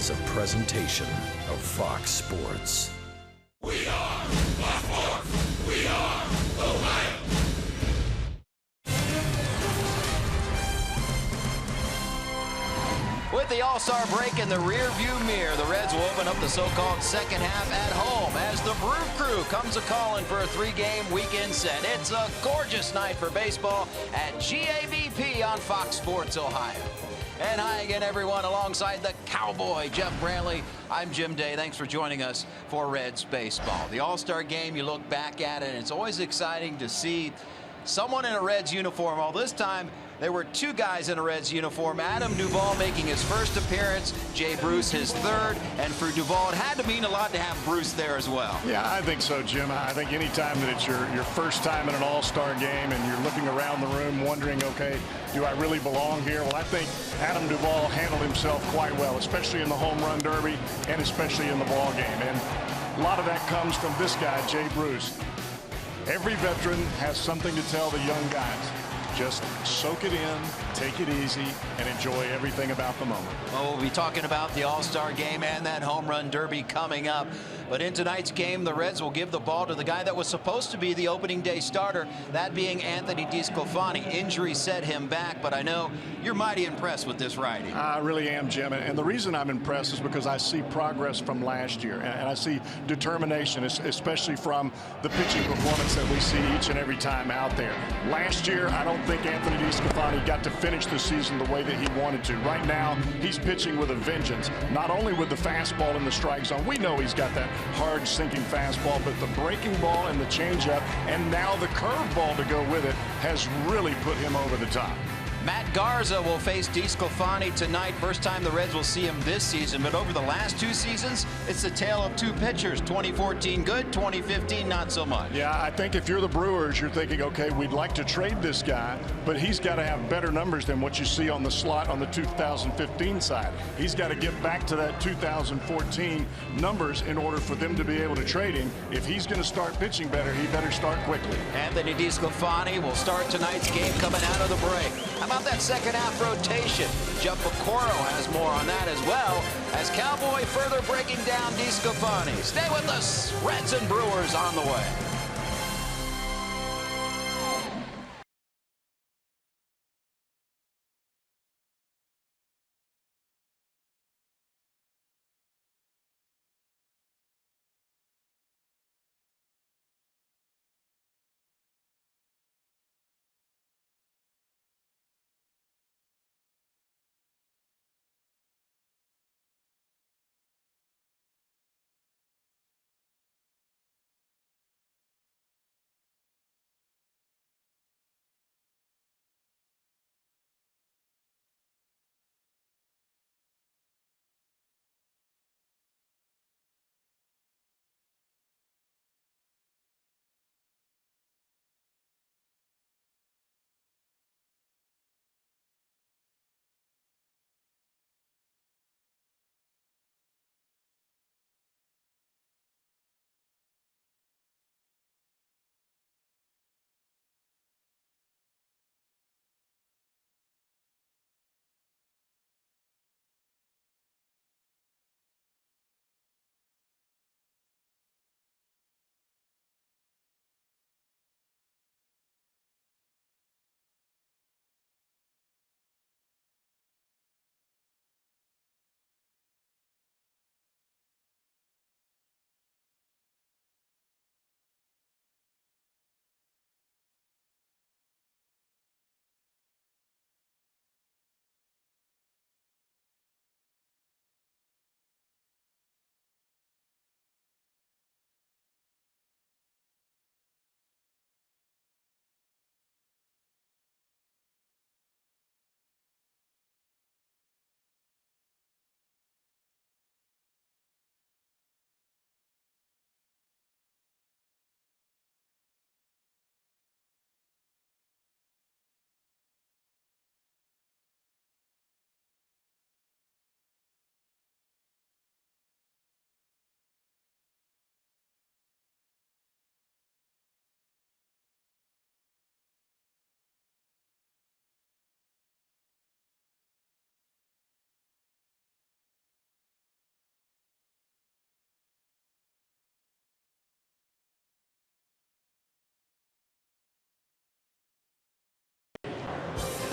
is a presentation of Fox Sports. We are Fox Sports. We are Ohio. With the All-Star break in the rear-view mirror, the Reds will open up the so-called second half at home as the Brew Crew comes a-calling for a three-game weekend set. It's a gorgeous night for baseball at GABP on Fox Sports Ohio. And hi again, everyone, alongside the Cowboy, Jeff Brantley. I'm Jim Day. Thanks for joining us for Reds baseball. The All-Star game, you look back at it, and it's always exciting to see someone in a Reds uniform. Well, this time, there were two guys in a Reds uniform. Adam Duvall making his first appearance, Jay Bruce his third, and for Duvall, it had to mean a lot to have Bruce there as well. Yeah, I think so, Jim. I think any time that it's your first time in an All-Star game and you're looking around the room wondering, okay, do I really belong here? Well, I think Adam Duvall handled himself quite well, especially in the home run derby and especially in the ball game. And a lot of that comes from this guy, Jay Bruce. Every veteran has something to tell the young guys. Just soak it in, take it easy, and enjoy everything about the moment. Well, we'll be talking about the All-Star game and that home run derby coming up. But in tonight's game, the Reds will give the ball to the guy that was supposed to be the opening day starter, that being Anthony DeSclafani. Injury set him back, but I know you're mighty impressed with this righty. I really am, Jim. And the reason I'm impressed is because I see progress from last year, and I see determination, especially from the pitching performance that we see each and every time out there. Last year, I don't think Anthony DeSclafani got to finish the season the way that he wanted to. Right now, he's pitching with a vengeance, not only with the fastball in the strike zone. We know he's got that hard sinking fastball, but the breaking ball and the changeup, and now the curveball to go with it, has really put him over the top. Matt Garza will face DeSclafani tonight. First time the Reds will see him this season, but over the last two seasons, it's the tale of two pitchers. 2014 good, 2015 not so much. Yeah, I think if you're the Brewers, you're thinking, okay, we'd like to trade this guy, but he's got to have better numbers than what you see on the slot on the 2015 side. He's got to get back to that 2014 numbers in order for them to be able to trade him. If he's going to start pitching better, he better start quickly. Anthony DeSclafani will start tonight's game coming out of the break. How about that second half rotation? Jeff Piccoro has more on that as well as Cowboy further breaking down DeSclafani. Stay with us. Reds and Brewers on the way.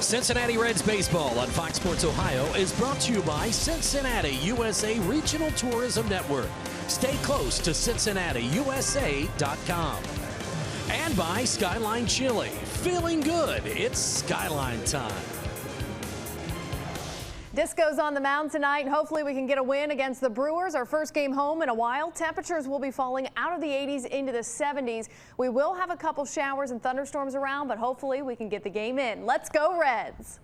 Cincinnati Reds baseball on Fox Sports Ohio is brought to you by Cincinnati USA Regional Tourism Network. Stay close to CincinnatiUSA.com. And by Skyline Chili. Feeling good. It's Skyline time. Disco's on the mound tonight. Hopefully we can get a win against the Brewers. Our first game home in a while. Temperatures will be falling out of the 80s into the 70s. We will have a couple showers and thunderstorms around, but hopefully we can get the game in. Let's go Reds.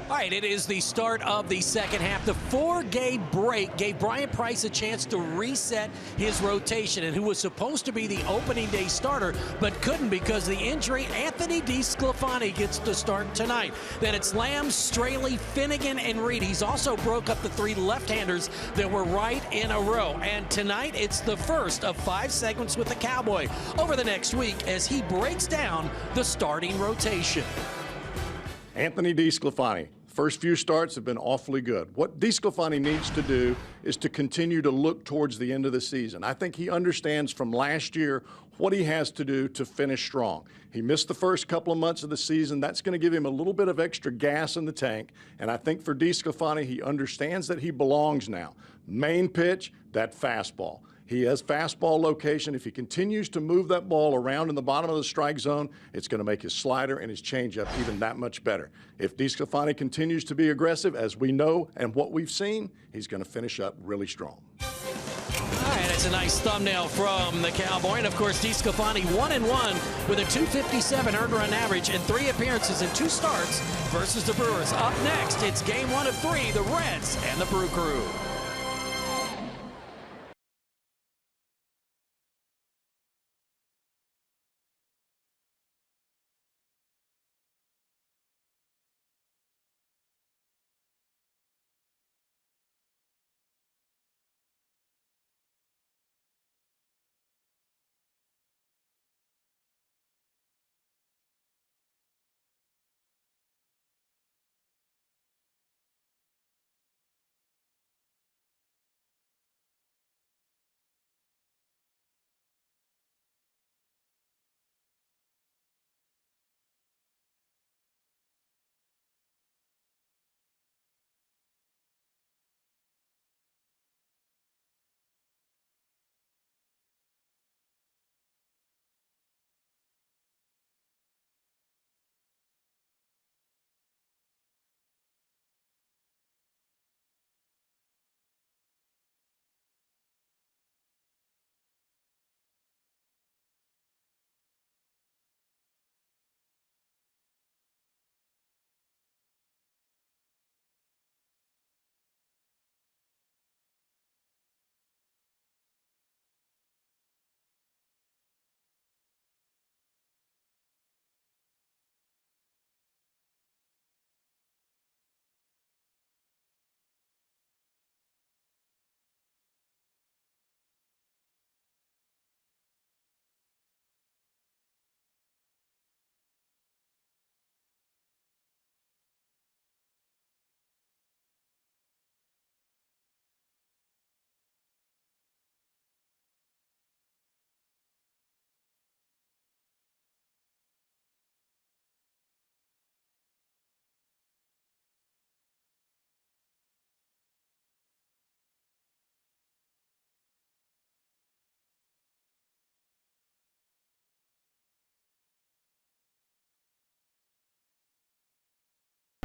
All right, it is the start of the second half. The 4-game break gave Brian Price a chance to reset his rotation, and who was supposed to be the opening day starter but couldn't because of the injury. Anthony DeSclafani gets to start tonight. Then it's Lamb, Straley, Finnegan, and Reed. He's also broke up the 3 left-handers that were right in a row. And tonight it's the first of 5 segments with the Cowboy over the next week as he breaks down the starting rotation. Anthony DeSclafani. First few starts have been awfully good. What DeSclafani needs to do is to continue to look towards the end of the season. I think he understands from last year what he has to do to finish strong. He missed the first couple of months of the season. That's going to give him a little bit of extra gas in the tank. And I think for DeSclafani, he understands that he belongs now. Main pitch, that fastball. He has fastball location. If he continues to move that ball around in the bottom of the strike zone, it's going to make his slider and his changeup even that much better. If DeSclafani continues to be aggressive, as we know and what we've seen, he's going to finish up really strong. All right, that's a nice thumbnail from the Cowboy. And, of course, DeSclafani 1-1 with a .257 earned run average and 3 appearances and 2 starts versus the Brewers. Up next, it's game 1 of 3, the Reds and the Brew Crew.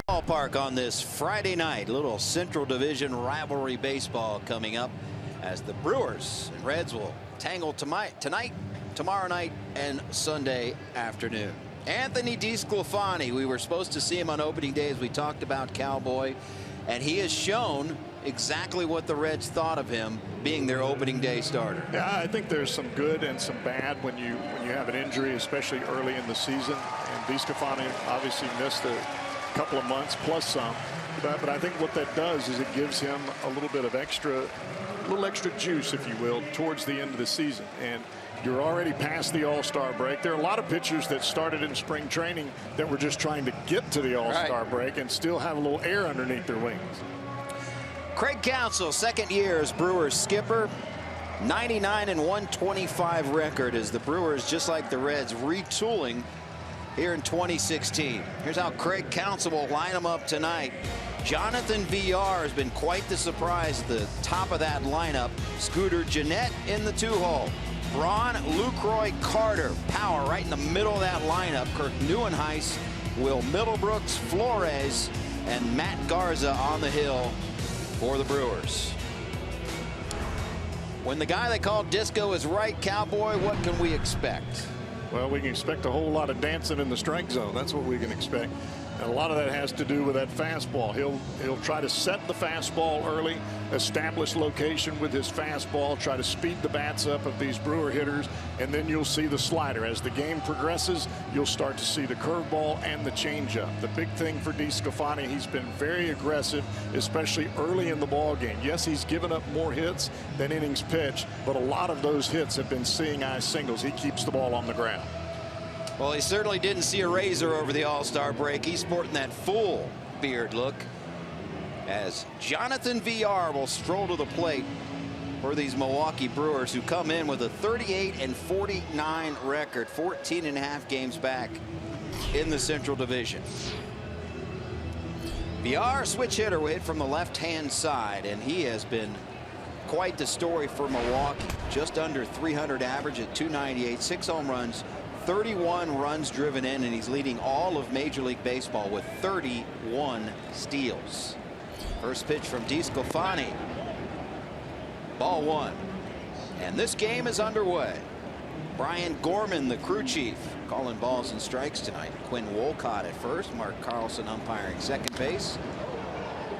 Ballpark on this Friday night. Little Central Division rivalry baseball coming up as the Brewers and Reds will tangle tonight, tomorrow night, and Sunday afternoon. Anthony DeSclafani, we were supposed to see him on opening day as we talked about Cowboy, and he has shown exactly what the Reds thought of him being their opening day starter. Yeah, I think there's some good and some bad when you have an injury, especially early in the season. And DeSclafani obviously missed a couple of months plus some, but I think what that does is it gives him a little bit of extra juice, if you will, towards the end of the season. And you're already past the All-Star break. There are a lot of pitchers that started in spring training that were just trying to get to the All-Star break and still have a little air underneath their wings. Craig Counsell, second year as Brewers skipper, 99 and 125 record as the Brewers, just like the Reds, retooling here in 2016. Here's how Craig Counsell will line them up tonight. Jonathan Villar has been quite the surprise at the top of that lineup. Scooter Gennett in the 2-hole. Braun Lucroy Carter, power right in the middle of that lineup. Kirk Neuenhuis, Will Middlebrooks, Flores, and Matt Garza on the hill for the Brewers. When the guy they call Disco is right, Cowboy, what can we expect? Well, we can expect a whole lot of dancing in the strike zone. That's what we can expect. And a lot of that has to do with that fastball. He'll try to set the fastball early, establish location with his fastball, try to speed the bats up of these Brewer hitters, and then you'll see the slider. As the game progresses, you'll start to see the curveball and the changeup. The big thing for DeSclafani, he's been very aggressive, especially early in the ball game. Yes, he's given up more hits than innings pitched, but a lot of those hits have been seeing eye singles. He keeps the ball on the ground. Well, he certainly didn't see a razor over the All-Star break. He's sporting that full beard look as Jonathan Villar will stroll to the plate for these Milwaukee Brewers, who come in with a 38-49 record, 14.5 games back in the Central Division. Villar, switch hitter, will hit from the left-hand side, and he has been quite the story for Milwaukee. Just under 300 average at 298, 6 home runs, 31 runs driven in, and he's leading all of Major League Baseball with 31 steals. First pitch from DeSclafani. Ball 1. And this game is underway. Brian Gorman, the crew chief, calling balls and strikes tonight. Quinn Wolcott at first, Mark Carlson umpiring second base,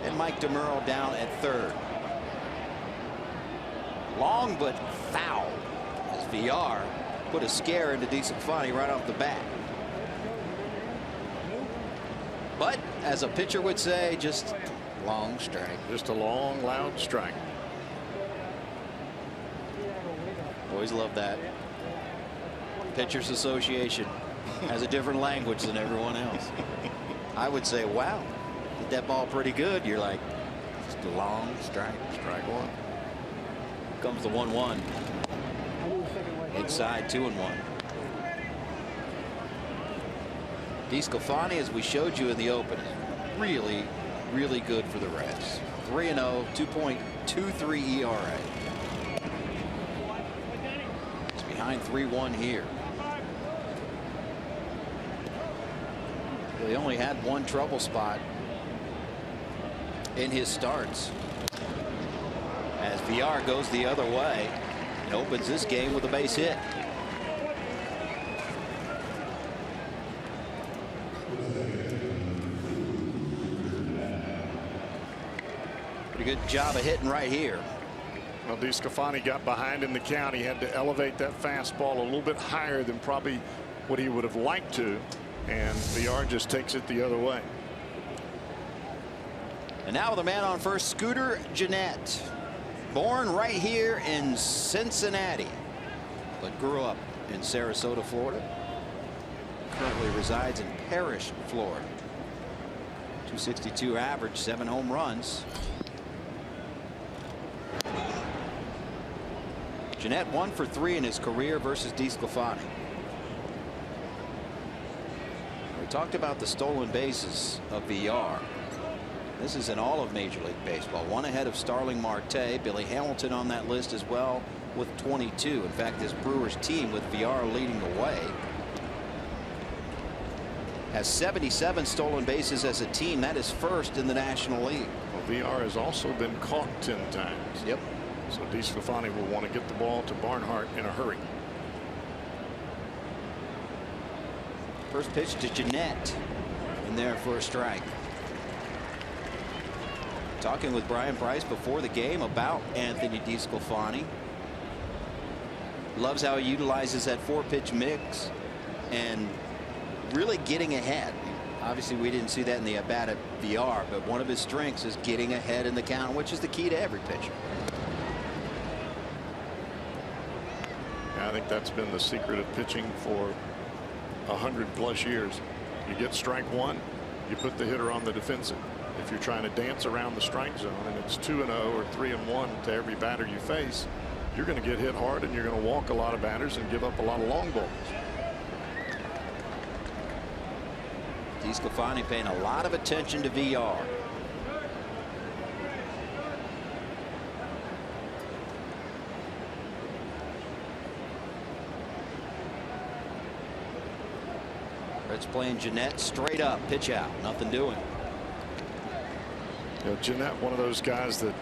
and Mike DeMuro down at third. Long but foul as Villar put a scare into DeSclafani right off the bat. But as a pitcher would say, just long strike. Just a long, loud strike. Always love that. Pitchers Association has a different language than everyone else. I would say, wow, hit that ball pretty good. You're like, just a long strike. Strike one. Comes the 1-1. Inside 2-1. DeSclafani, as we showed you in the opening, really, really good for the Reds. 3-0, 2.23 ERA. He's behind 3-1 here. He only had one trouble spot in his starts, as Villar goes the other way and opens this game with a base hit. Pretty good job of hitting right here. Well, DeSclafani got behind in the count. He had to elevate that fastball a little bit higher than probably what he would have liked to, and Villar just takes it the other way. And now the man on first, Scooter Gennett. Born right here in Cincinnati, but grew up in Sarasota, Florida. Currently resides in Parrish, Florida. 262 average, 7 home runs. Gennett 1 for 3 in his career versus DeSclafani. We talked about the stolen bases of Villar. This is in all of Major League Baseball. 1 ahead of Starling Marte. Billy Hamilton on that list as well with 22. In fact, this Brewers team, with Villar leading the way, has 77 stolen bases as a team. That is first in the National League. Well, Villar has also been caught 10 times. Yep. So DeSclafani will want to get the ball to Barnhart in a hurry. First pitch to Gennett, in there for a strike. Talking with Brian Price before the game about Anthony DeSclafani. Loves how he utilizes that 4-pitch mix and really getting ahead. Obviously, we didn't see that in the at-bat at Villar, but one of his strengths is getting ahead in the count, which is the key to every pitcher. I think that's been the secret of pitching for 100+ years. You get strike one, you put the hitter on the defensive. If you're trying to dance around the strike zone and it's 2-0 or 3-1 to every batter you face, you're going to get hit hard and you're going to walk a lot of batters and give up a lot of long balls. DeSclafani paying a lot of attention to VR. Reds playing Jeanette straight up, pitch out, nothing doing. You know, Jeanette, one of those guys that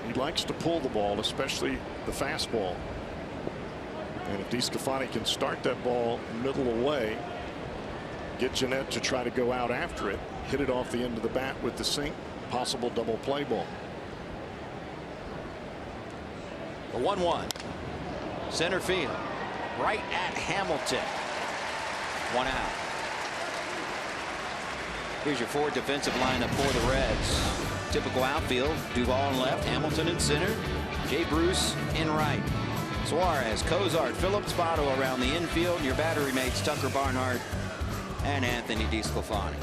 he likes to pull the ball, especially the fastball. And if DeSclafani can start that ball middle away, get Jeanette to try to go out after it, hit it off the end of the bat with the sink, possible double play ball. The 1-1. Center field. Right at Hamilton. 1 out. Here's your forward defensive lineup for the Reds. Typical outfield. Duvall in left. Hamilton in center. Jay Bruce in right. Suarez, Cozart, Phillips, Votto around the infield. Your battery mates Tucker Barnhart and Anthony DeSclafani.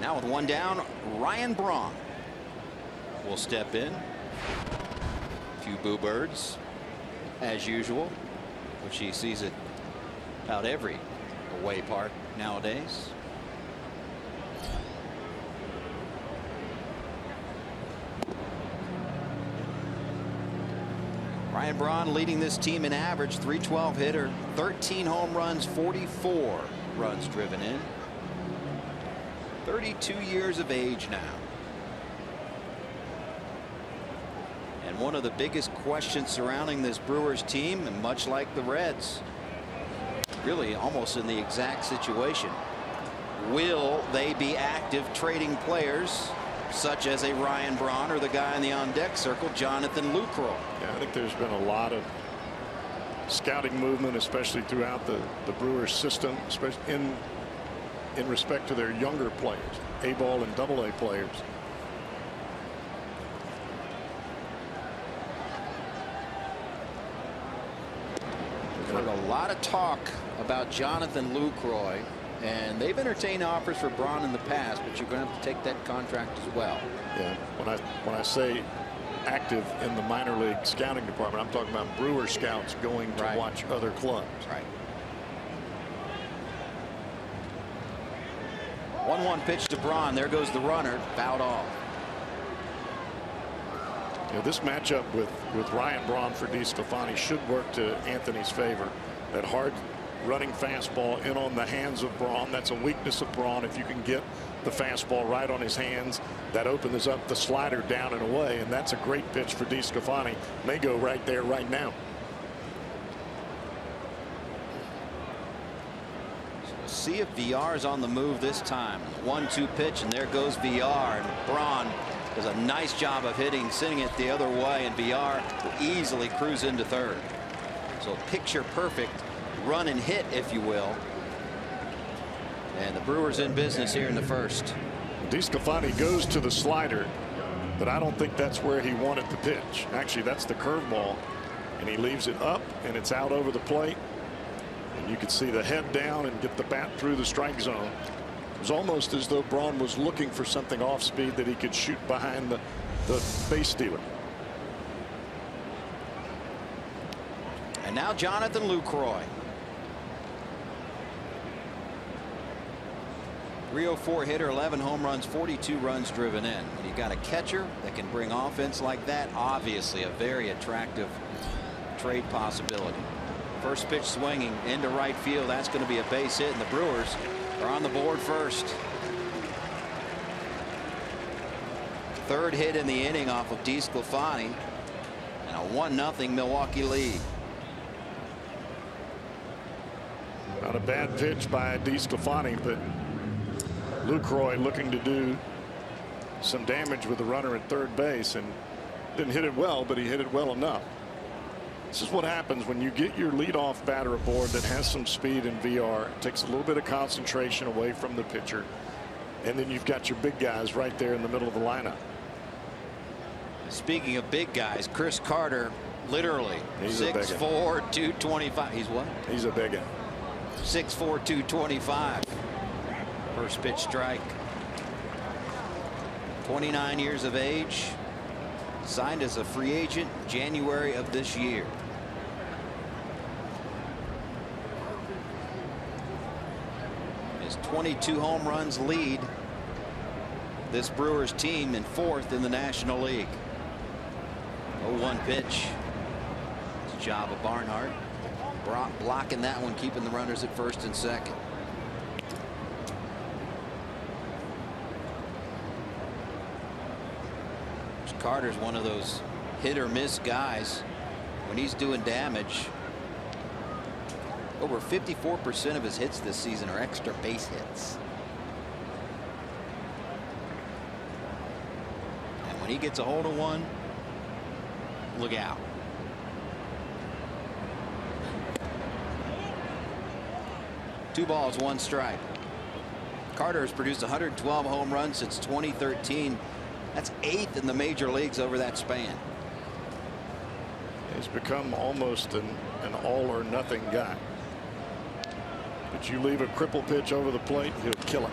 Now with 1 down, Ryan Braun will step in. A few boo birds as usual, which he sees it about every away park nowadays. Ryan Braun leading this team in average, .312 hitter, 13 home runs, 44 runs driven in. 32 years of age now. And one of the biggest questions surrounding this Brewers team, and much like the Reds, really almost in the exact situation, will they be active trading players such as a Ryan Braun or the guy in the on deck circle, Jonathan Lucroy? Yeah, I think there's been a lot of scouting movement, especially throughout the Brewers system, especially in respect to their younger players, A-ball and AA players. We've heard a lot of talk about Jonathan Lucroy, and they've entertained offers for Braun in the past, but you're going to have to take that contract as well. Yeah, when I say active in the minor league scouting department, I'm talking about Brewer scouts going to watch other clubs. Right. 1-1 pitch to Braun. There goes the runner, fouled off. You know, this matchup with Ryan Braun for DeSclafani should work to Anthony's favor. That hard running fastball in on the hands of Braun. That's a weakness of Braun. If you can get the fastball right on his hands, that opens up the slider down and away, and that's a great pitch for DeSclafani. May go right there right now. So we'll see if VR is on the move this time. 1-2 pitch, and there goes VR, and Braun does a nice job of sending it the other way, and VR will easily cruise into third. So picture perfect run and hit, if you will. And the Brewers in business here in the first. DeSclafani goes to the slider, but I don't think that's where he wanted the pitch. Actually, that's the curveball, and he leaves it up, and it's out over the plate. And you can see the head down and get the bat through the strike zone. It was almost as though Braun was looking for something off speed that he could shoot behind the base stealer. And now Jonathan Lucroy. .304 hitter, 11 home runs, 42 runs driven in. When you got a catcher that can bring offense like that, obviously a very attractive trade possibility. First pitch swinging into right field. That's going to be a base hit, and the Brewers are on the board first. Third hit in the inning off of DeSclafani, and a 1-0 Milwaukee lead. Not a bad pitch by DeSclafani, but Lucroy looking to do some damage with the runner at third base, and didn't hit it well, but he hit it well enough. This is what happens when you get your leadoff batter aboard that has some speed in VR. It takes a little bit of concentration away from the pitcher, and then you've got your big guys right there in the middle of the lineup. Speaking of big guys, Chris Carter, literally 6'4", 225. He's what? He's a big guy. 6'4", 225. First pitch strike. 29 years of age. Signed as a free agent January of this year. 22 home runs lead this Brewers team in 4th in the National League. 0-1 pitch. It's job of Barnhart. Blocking that one, keeping the runners at 1st and 2nd. Carter's one of those hit or miss guys. When he's doing damage, over 54% of his hits this season are extra base hits. And when he gets a hold of one, look out. Two balls, one strike. Carter has produced 112 home runs since 2013. That's 8th in the major leagues over that span. He's become almost an all or nothing guy. But you leave a cripple pitch over the plate, he'll kill it.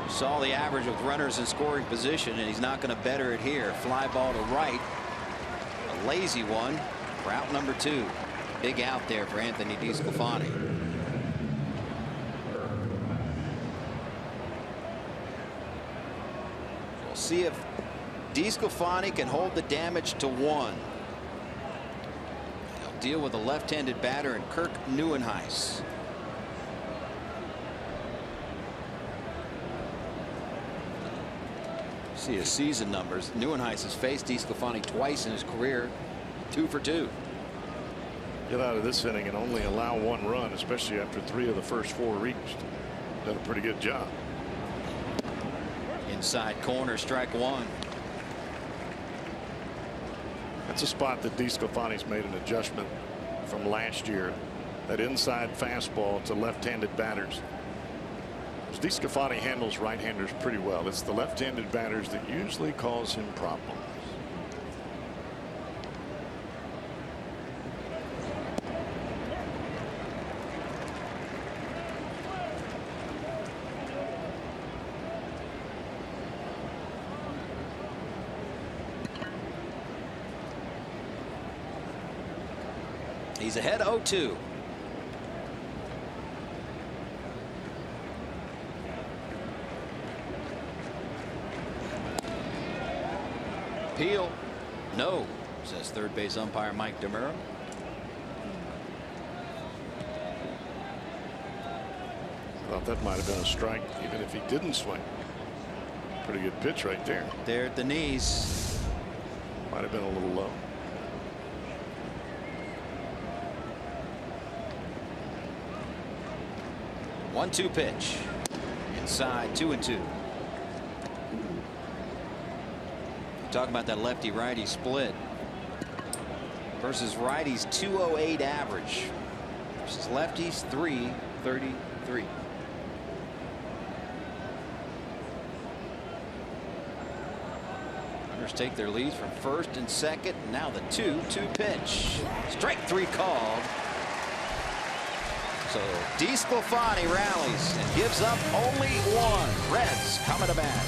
Saw the average with runners in scoring position, and he's not going to better it here. Fly ball to right. A lazy one. Route number 2. Big out there for Anthony DeSclafani. We'll see if DeSclafani can hold the damage to 1. He'll deal with a left-handed batter in Kirk Nieuwenhuis. See his season numbers. Nieuwenhuis has faced DeSclafani twice in his career. 2 for 2. Get out of this inning and only allow 1 run, especially after 3 of the first 4 reached. Done a pretty good job. Inside corner, strike 1. That's a spot that DeSclafani's made an adjustment from last year. That inside fastball to left-handed batters. DeSclafani handles right-handers pretty well. It's the left-handed batters that usually cause him problems. He's ahead 0-2. Appeal. No, says third base umpire Mike DeMuro. Thought that might have been a strike even if he didn't swing. Pretty good pitch right there. There at the knees. Might have been a little low. One-two pitch. Inside 2-2. Talking about that lefty righty split versus righties 208 average versus lefties 333. Runners take their leads from 1st and 2nd. Now the 2-2 pitch. Strike 3 called. So DeSclafani rallies and gives up only 1. Reds coming to bat.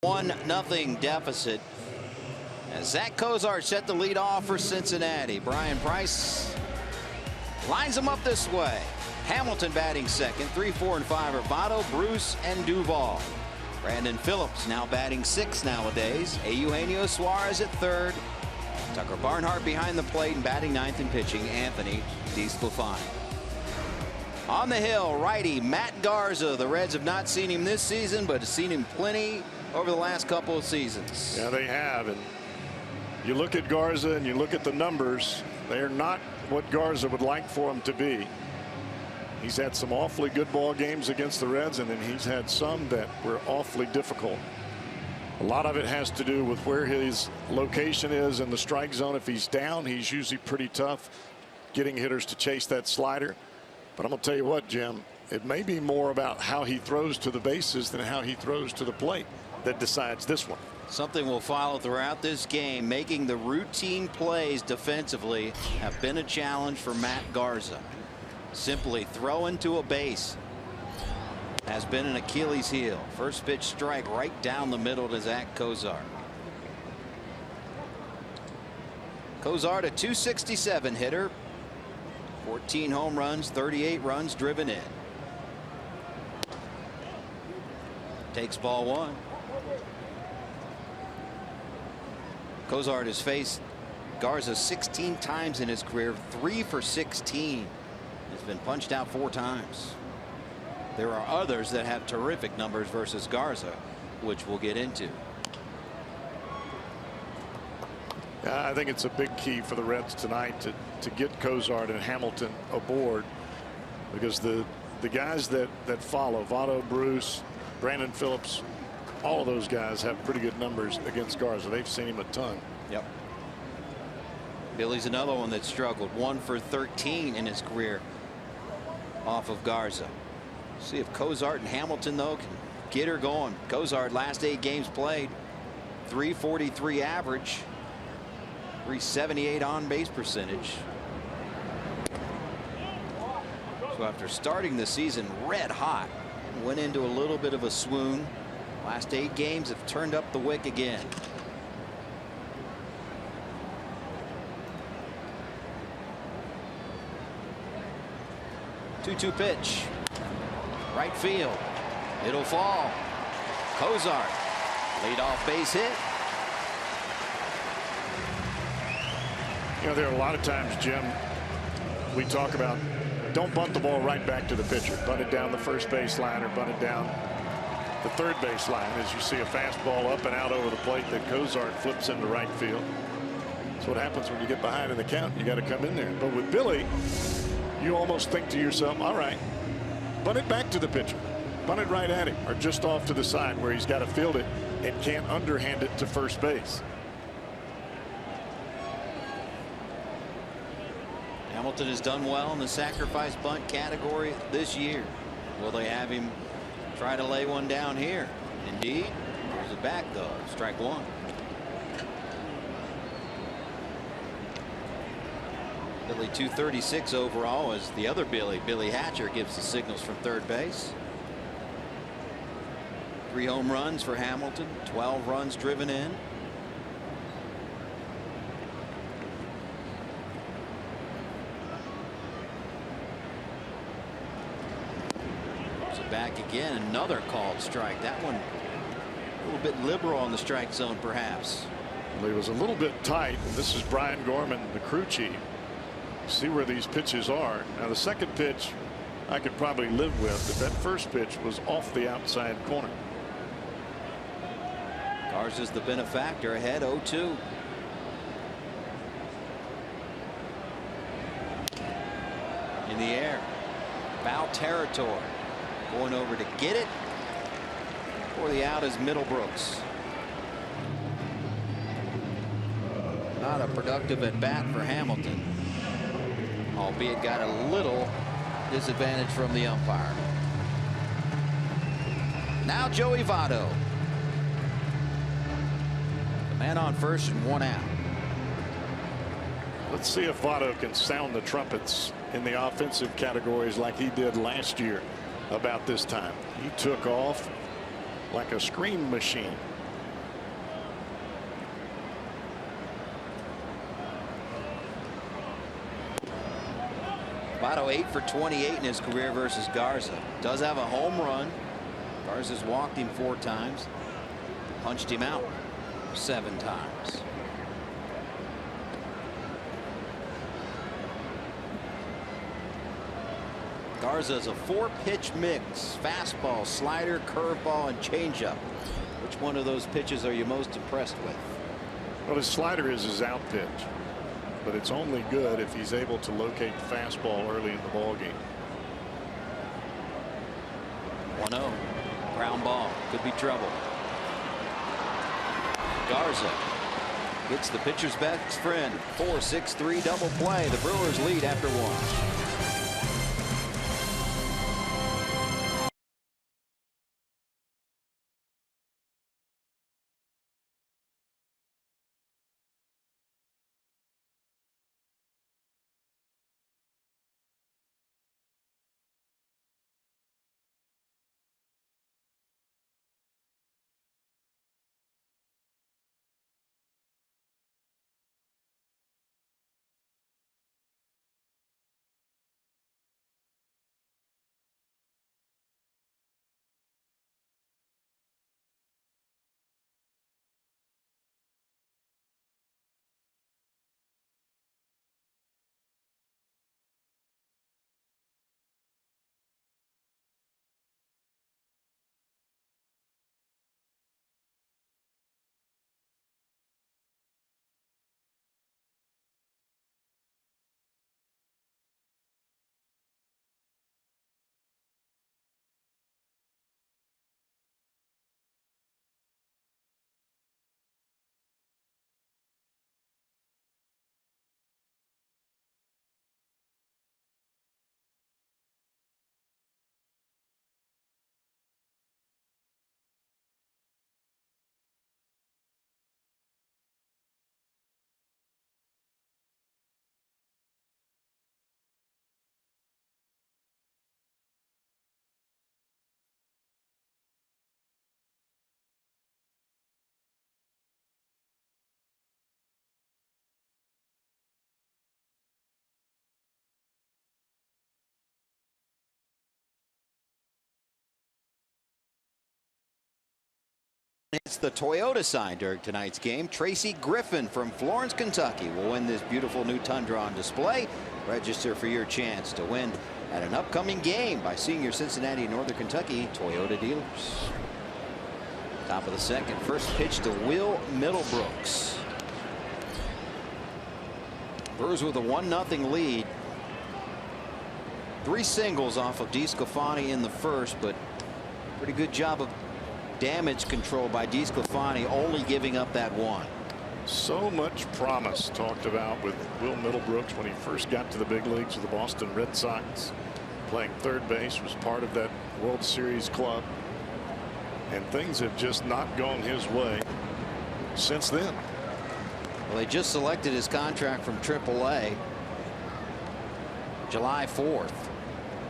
1-0 deficit as Zach Cozart set the lead off for Cincinnati. Brian Price lines them up this way. Hamilton batting second. 3, 4, and 5 are Votto, Bruce, and Duvall. Brandon Phillips now batting sixth nowadays. Eugenio Suarez at third. Tucker Barnhart behind the plate, and batting ninth and pitching Anthony DeSclafani. On the hill, righty Matt Garza. The Reds have not seen him this season, but have seen him plenty over the last couple of seasons. Yeah, they have. And you look at Garza and you look at the numbers, they're not what Garza would like for him to be. He's had some awfully good ball games against the Reds, and then he's had some that were awfully difficult. A lot of it has to do with where his location is in the strike zone. If he's down, he's usually pretty tough getting hitters to chase that slider. But I'm going to tell you what, Jim, it may be more about how he throws to the bases than how he throws to the plate that decides this one. Something will follow throughout this game. Making the routine plays defensively have been a challenge for Matt Garza. Simply throwing to a base has been an Achilles heel. First pitch strike right down the middle to Zach Cozart. Cozart, a .267 hitter. 14 home runs, 38 runs driven in. Takes ball one. Cozart has faced Garza 16 times in his career, 3 for 16. Has been punched out 4 times. There are others that have terrific numbers versus Garza, which we'll get into. I think it's a big key for the Reds tonight to get Cozart and Hamilton aboard, because the guys that follow, Votto, Bruce, Brandon Phillips, all of those guys have pretty good numbers against Garza. They've seen him a ton. Yep. Billy's another one that struggled. 1 for 13 in his career off of Garza. See if Cozart and Hamilton, though, can get her going. Cozart, last 8 games played, .343 average, .378 on base percentage. So after starting the season red hot, went into a little bit of a swoon. Last 8 games have turned up the wick again. Two-two pitch. Right field. It'll fall. Cozart. Leadoff base hit. You know, there are a lot of times, Jim, we talk about don't bunt the ball right back to the pitcher. Bunt it down the first base line or bunt it down the third base line, as you see a fastball up and out over the plate that Cozart flips into right field. That's what happens when you get behind in the count. You got to come in there. But with Billy, you almost think to yourself, all right, bunt it back to the pitcher. Bunt it right at him or just off to the side where he's got to field it and can't underhand it to first base. Hamilton has done well in the sacrifice bunt category this year. Will they have him try to lay one down here? Indeed. Here's it back, though. Strike one. Billy 236 overall, as the other Billy Hatcher gives the signals from third base. 3 home runs for Hamilton, 12 runs driven in. Back again, another called strike. That one a little bit liberal on the strike zone, perhaps. Well, he was a little bit tight. This is Brian Gorman, the crew chief. See where these pitches are. Now the second pitch I could probably live with, but that first pitch was off the outside corner. Garza's the benefactor, ahead 0-2. In the air, foul territory. Going over to get it. For the out is Middlebrooks. Not a productive at bat for Hamilton, albeit got a little disadvantage from the umpire. Now Joey Votto. The man on first and 1 out. Let's see if Votto can sound the trumpets in the offensive categories like he did last year about this time. He took off like a scream machine. Votto 8 for 28 in his career versus Garza. Does have a home run. Garza's walked him 4 times. Punched him out 7 times. Garza's a 4-pitch mix. Fastball, slider, curveball, and changeup. Which one of those pitches are you most impressed with? Well, his slider is his out pitch, but it's only good if he's able to locate the fastball early in the ball game. 1-0. Ground ball. Could be trouble. Garza gets the pitcher's best friend. 4-6-3 double play. The Brewers lead after 1. It's the Toyota sign during tonight's game. Tracy Griffin from Florence, Kentucky will win this beautiful new Tundra on display. Register for your chance to win at an upcoming game by seeing your Cincinnati, Northern Kentucky Toyota dealers. Top of the second. First pitch to Will Middlebrooks. Brewers with a 1-0 lead. 3 singles off of DeSclafani in the first, but pretty good job of damage control by DeSclafani, only giving up that 1. So much promise talked about with Will Middlebrooks when he first got to the big leagues with the Boston Red Sox. Playing third base, was part of that World Series club. And things have just not gone his way since then. Well, they just selected his contract from AAA July 4th.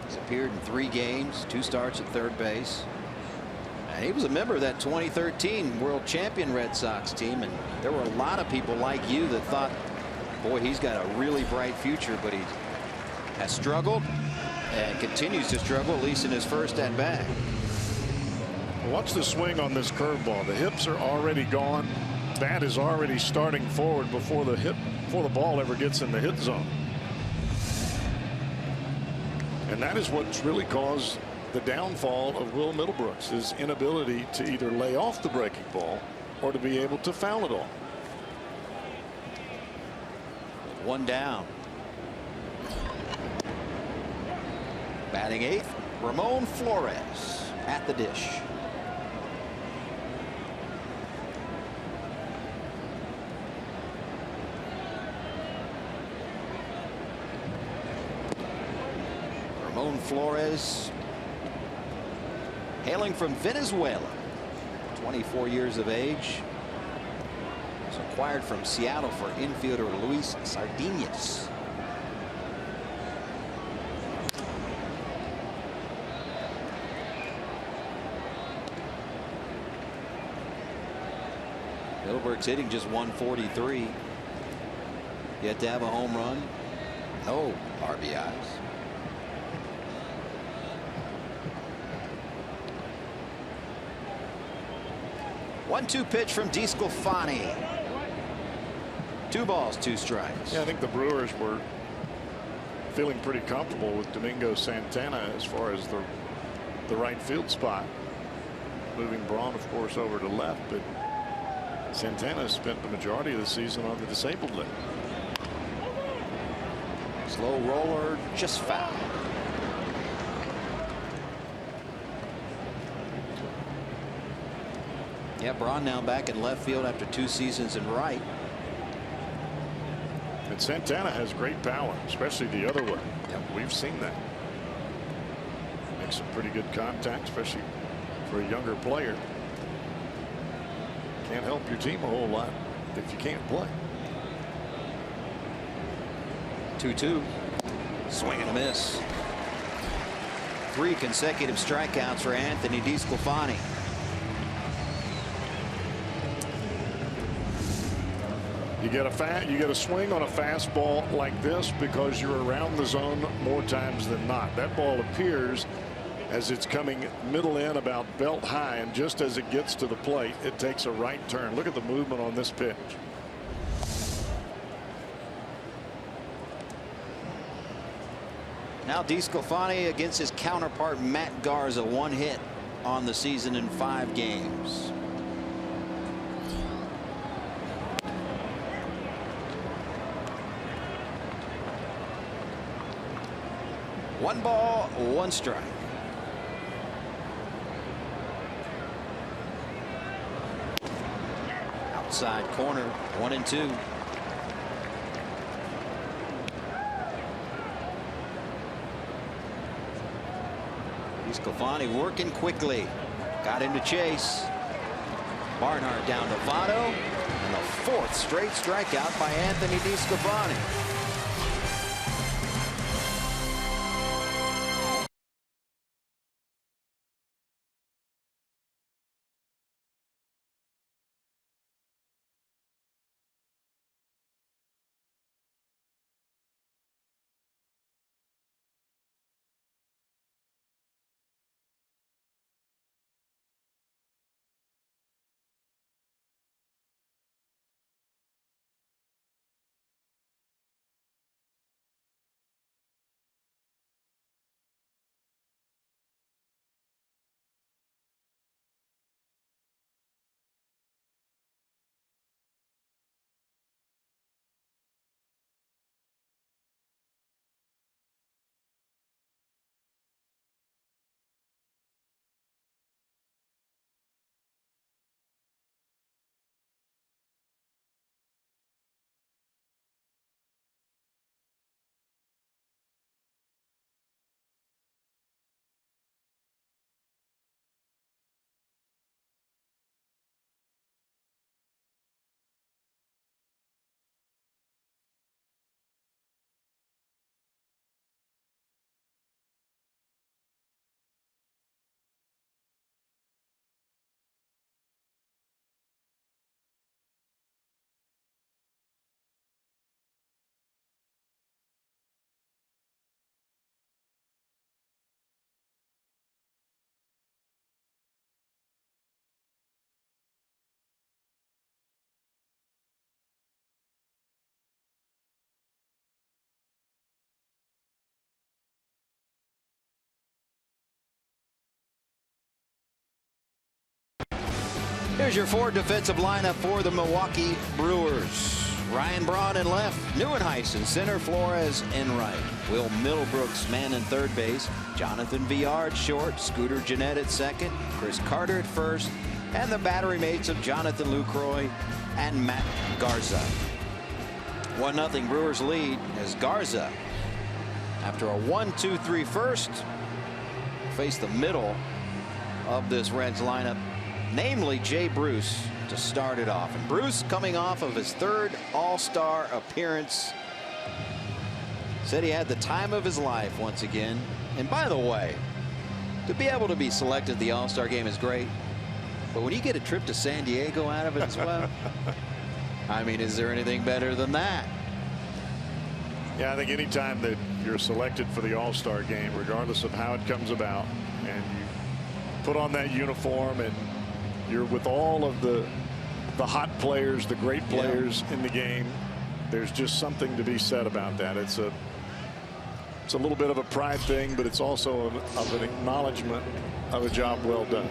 He's appeared in 3 games, 2 starts at third base. And he was a member of that 2013 world champion Red Sox team, and there were a lot of people like you that thought, boy, he's got a really bright future, but he has struggled and continues to struggle, at least in his first at bat. Watch the swing on this curveball. The hips are already gone. Bat is already starting forward before the ball ever gets in the hit zone. And that is what's really caused the downfall of Will Middlebrooks, his inability to either lay off the breaking ball or to be able to foul it off. 1 down. Batting 8th, Ramon Flores at the dish. Ramon Flores, hailing from Venezuela, 24 years of age. Was acquired from Seattle for infielder Luis Sardinas. Middlebrooks hitting just 143. Yet to have a home run. No RBIs. 1-2 pitch from DeSclafani. 2 balls, 2 strikes. Yeah, I think the Brewers were feeling pretty comfortable with Domingo Santana as far as the right field spot. Moving Braun, of course, over to left, but Santana spent the majority of the season on the disabled list. Slow roller, just foul. Yeah, Braun now back in left field after 2 seasons in right. And Santana has great power, especially the other way. Yep. We've seen that. Makes some pretty good contact, especially for a younger player. Can't help your team a whole lot if you can't play. 2-2. Swing and a miss. 3 consecutive strikeouts for Anthony DeSclafani. You get a swing on a fastball like this because you're around the zone more times than not. That ball appears as it's coming middle in about belt high, and just as it gets to the plate, it takes a right turn. Look at the movement on this pitch. Now DeSclafani against his counterpart Matt Garza. 1 hit on the season in 5 games. One ball, 1 strike. Outside corner, 1-2. DeSclafani working quickly. Got him to chase. Barnhart down to Votto. And the 4th straight strikeout by Anthony DeSclafani. Here's your 4 defensive lineup for the Milwaukee Brewers. Ryan Braun in left, Neuenhuis in center, Flores in right. Will Middlebrooks man in third base, Jonathan Villard short, Scooter Gennett at second, Chris Carter at first, and the battery mates of Jonathan Lucroy and Matt Garza. 1-0 Brewers lead as Garza, after a 1-2-3 first, face the middle of this Reds lineup, namely Jay Bruce, to start it off. And Bruce, coming off of his 3rd All-Star appearance, said he had the time of his life once again. And by the way, to be able to be selected the All-Star game is great, but when you get a trip to San Diego out of it as well, I mean, is there anything better than that? Yeah, I think anytime that you're selected for the All-Star game, regardless of how it comes about, and you put on that uniform and You're with all of the hot players, the great players in the game. There's just something to be said about that. It's a little bit of a pride thing, but it's also of an acknowledgement of a job well done.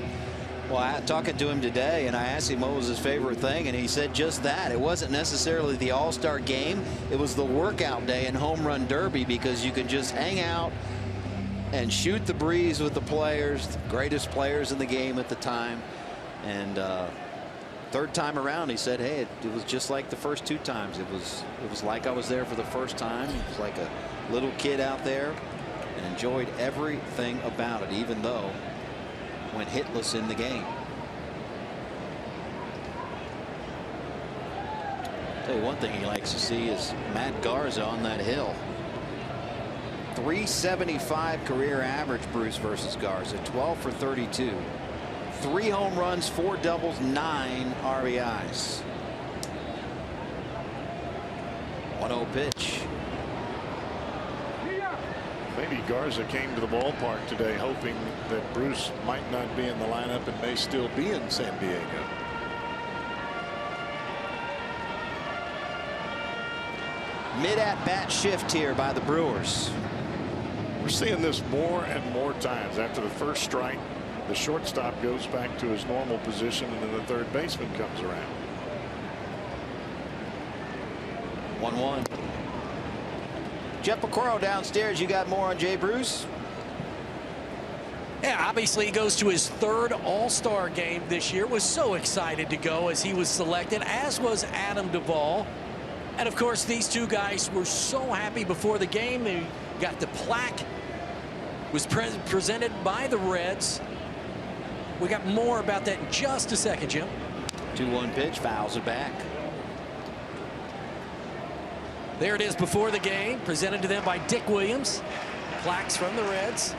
Well, talking to him today, and I asked him what was his favorite thing, and he said just that. It wasn't necessarily the All-Star game. It was the workout day and home run derby, because you can just hang out and shoot the breeze with the players, the greatest players in the game at the time. And third time around, he said, hey, it was just like the first 2 times. It was like I was there for the first time. It was like a little kid out there, and enjoyed everything about it, even though went hitless in the game. Tell you one thing he likes to see is Matt Garza on that hill. 375 career average, Bruce, versus Garza. 12 for 32. 3 home runs, 4 doubles, 9 RBIs. 1-0 pitch. Maybe Garza came to the ballpark today hoping that Bruce might not be in the lineup and may still be in San Diego. Mid-at-bat shift here by the Brewers. We're seeing this more and more times. After the first strike, the shortstop goes back to his normal position, and then the third baseman comes around. 1-1. Jeff Piquero downstairs. You got more on Jay Bruce? Yeah, obviously he goes to his 3rd All-Star game this year. Was so excited to go as he was selected, as was Adam Duvall. And of course, these 2 guys were so happy before the game. They got the plaque. Was presented by the Reds. We got more about that in just a second, Jim. 2-1 pitch, fouls it back. There it is before the game, presented to them by Dick Williams. Plaques from the Reds.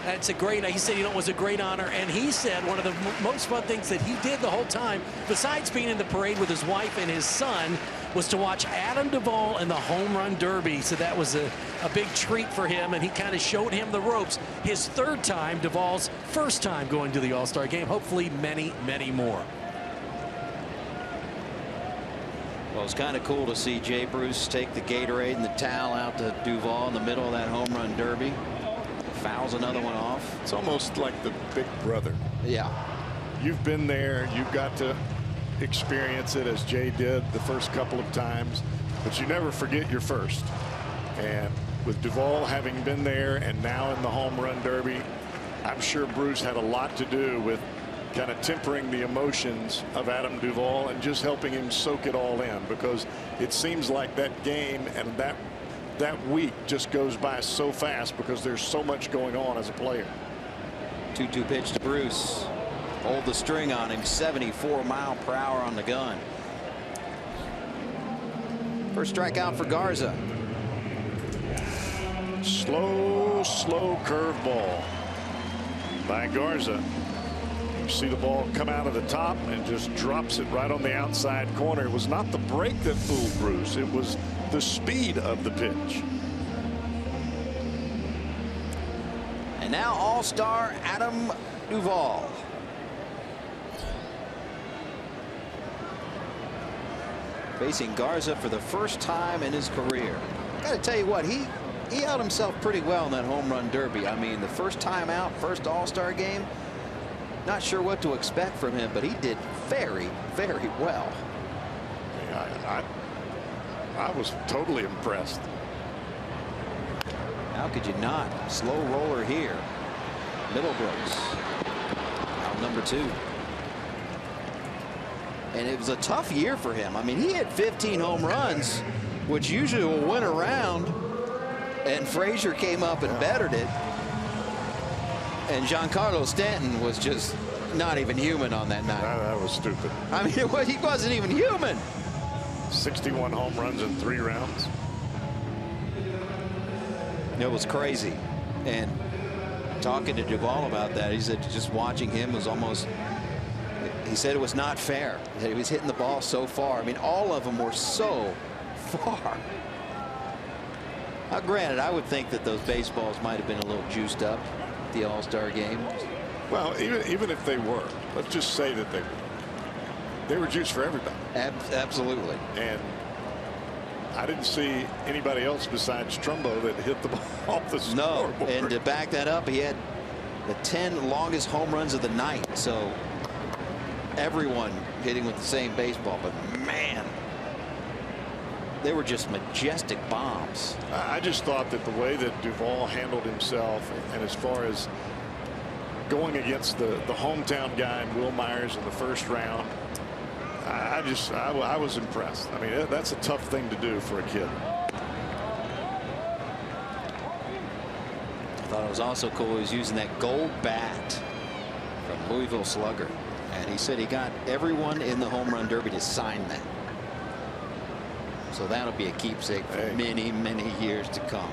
That's a great, he said, it was a great honor. And he said one of the most fun things that he did the whole time, besides being in the parade with his wife and his son, was to watch Adam Duvall in the home run derby. So that was a big treat for him, and he kind of showed him the ropes. His 3rd time, Duvall's 1st time going to the All-Star game. Hopefully many, many more. Well, it's kind of cool to see Jay Bruce take the Gatorade and the towel out to Duvall in the middle of that home run derby. Fouls another one off. It's almost like the big brother. Yeah. You've been there. You've got to experience it as Jay did the first couple of times, but you never forget your first. And with Duvall having been there and now in the home run derby, I'm sure Bruce had a lot to do with kind of tempering the emotions of Adam Duvall and just helping him soak it all in, because it seems like that game and that week just goes by so fast because there's so much going on as a player. 2-2 pitch to Bruce. Hold the string on him. 74 mile per hour on the gun. First strikeout for Garza. Slow curveball by Garza. You see the ball come out of the top and just drops it right on the outside corner. It was not the break that fooled Bruce. It was the speed of the pitch. And now All-Star Adam Duvall. Facing Garza for the first time in his career. Got to tell you what, he held himself pretty well in that home run derby. I mean, the first time out, first All-Star game. Not sure what to expect from him, but he did very, very well. Yeah, I was totally impressed. How could you not? Slow roller here. Middlebrooks out number 2. And it was a tough year for him. I mean, he hit 15 home runs, which usually will win a round. And Frazier came up and bettered it. And Giancarlo Stanton was just not even human on that night. That was stupid. I mean, he wasn't even human. 61 home runs in 3 rounds. It was crazy. And talking to Duvall about that, he said just watching him was almost, he said it was not fair that he was hitting the ball so far. I mean, all of them were so far. Now, granted, I would think that those baseballs might have been a little juiced up at the All-Star game. Well, even if they were, let's just say that they were juiced for everybody. Absolutely. And I didn't see anybody else besides Trumbo that hit the ball off the scoreboard. No, and to back that up, he had the 10 longest home runs of the night. So everyone hitting with the same baseball, but man, they were just majestic bombs. I just thought that the way that Duvall handled himself, and as far as going against the hometown guy in Will Myers in the first round, I was impressed. I mean, that's a tough thing to do for a kid. I thought it was also cool he was using that gold bat from Louisville Slugger, and he said he got everyone in the home run derby to sign that. So that'll be a keepsake for many, many years to come.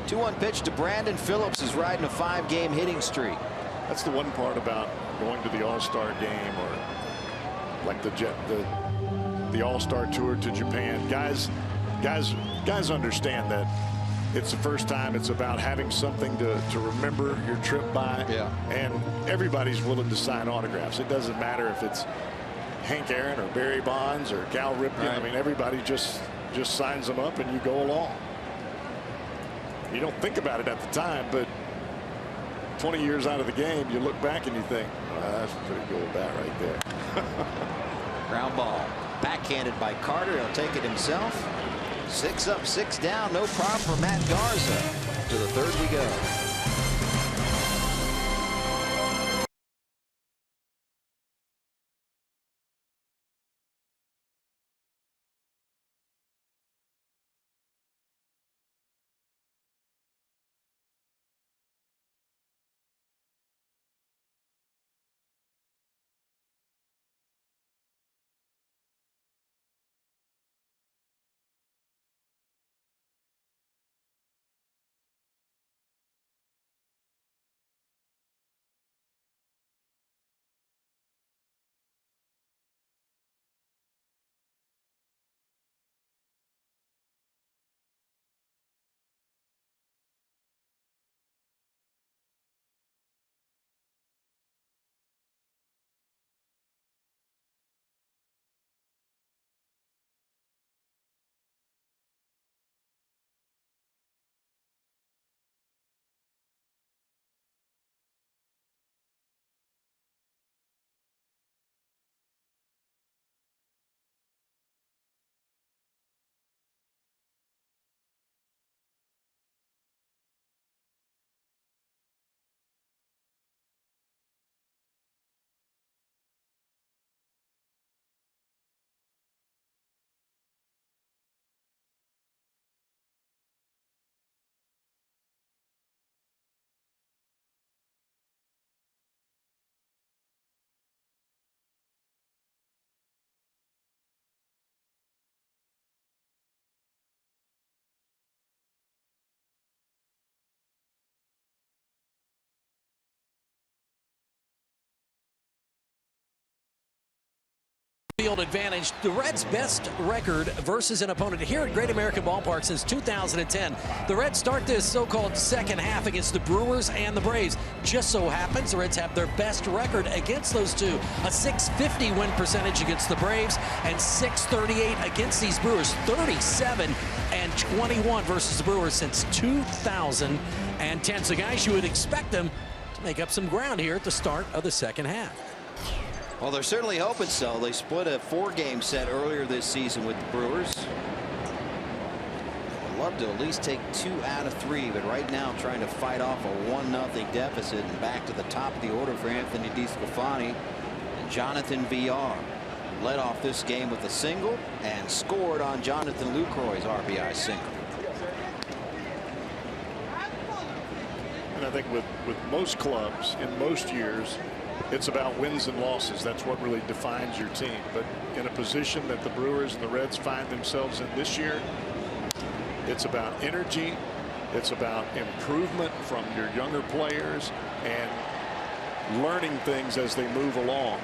2-1 pitch to Brandon Phillips, is riding a 5-game hitting streak. That's the one part about going to the All-Star game, or like the All-Star tour to Japan. Guys understand that it's the first time. It's about having something to remember your trip by. Yeah. And everybody's willing to sign autographs. It doesn't matter if it's Hank Aaron or Barry Bonds or Cal Ripken. Right. I mean, everybody just signs them up and you go along. You don't think about it at the time, but 20 years out of the game, you look back and you think, oh, that's a pretty cool bat right there. Ground ball backhanded by Carter. He'll take it himself. 6 up, 6 down. No problem for Matt Garza. To the third we go. Field advantage. The Reds' best record versus an opponent here at Great American Ballpark since 2010. The Reds start this so-called second half against the Brewers and the Braves. Just so happens the Reds have their best record against those two. A .650 win percentage against the Braves and .638 against these Brewers. 37 and 21 versus the Brewers since 2010. So guys, you would expect them to make up some ground here at the start of the second half. Well, they're certainly hoping so. They split a 4-game set earlier this season with the Brewers. I'd love to at least take 2 out of 3, but right now trying to fight off a 1-0 deficit and back to the top of the order for Anthony DeSclafani. And Jonathan Villar led off this game with a single and scored on Jonathan Lucroy's RBI single. And I think with most clubs in most years, it's about wins and losses. That's what really defines your team. But in a position that the Brewers and the Reds find themselves in this year, it's about energy. It's about improvement from your younger players and learning things as they move along.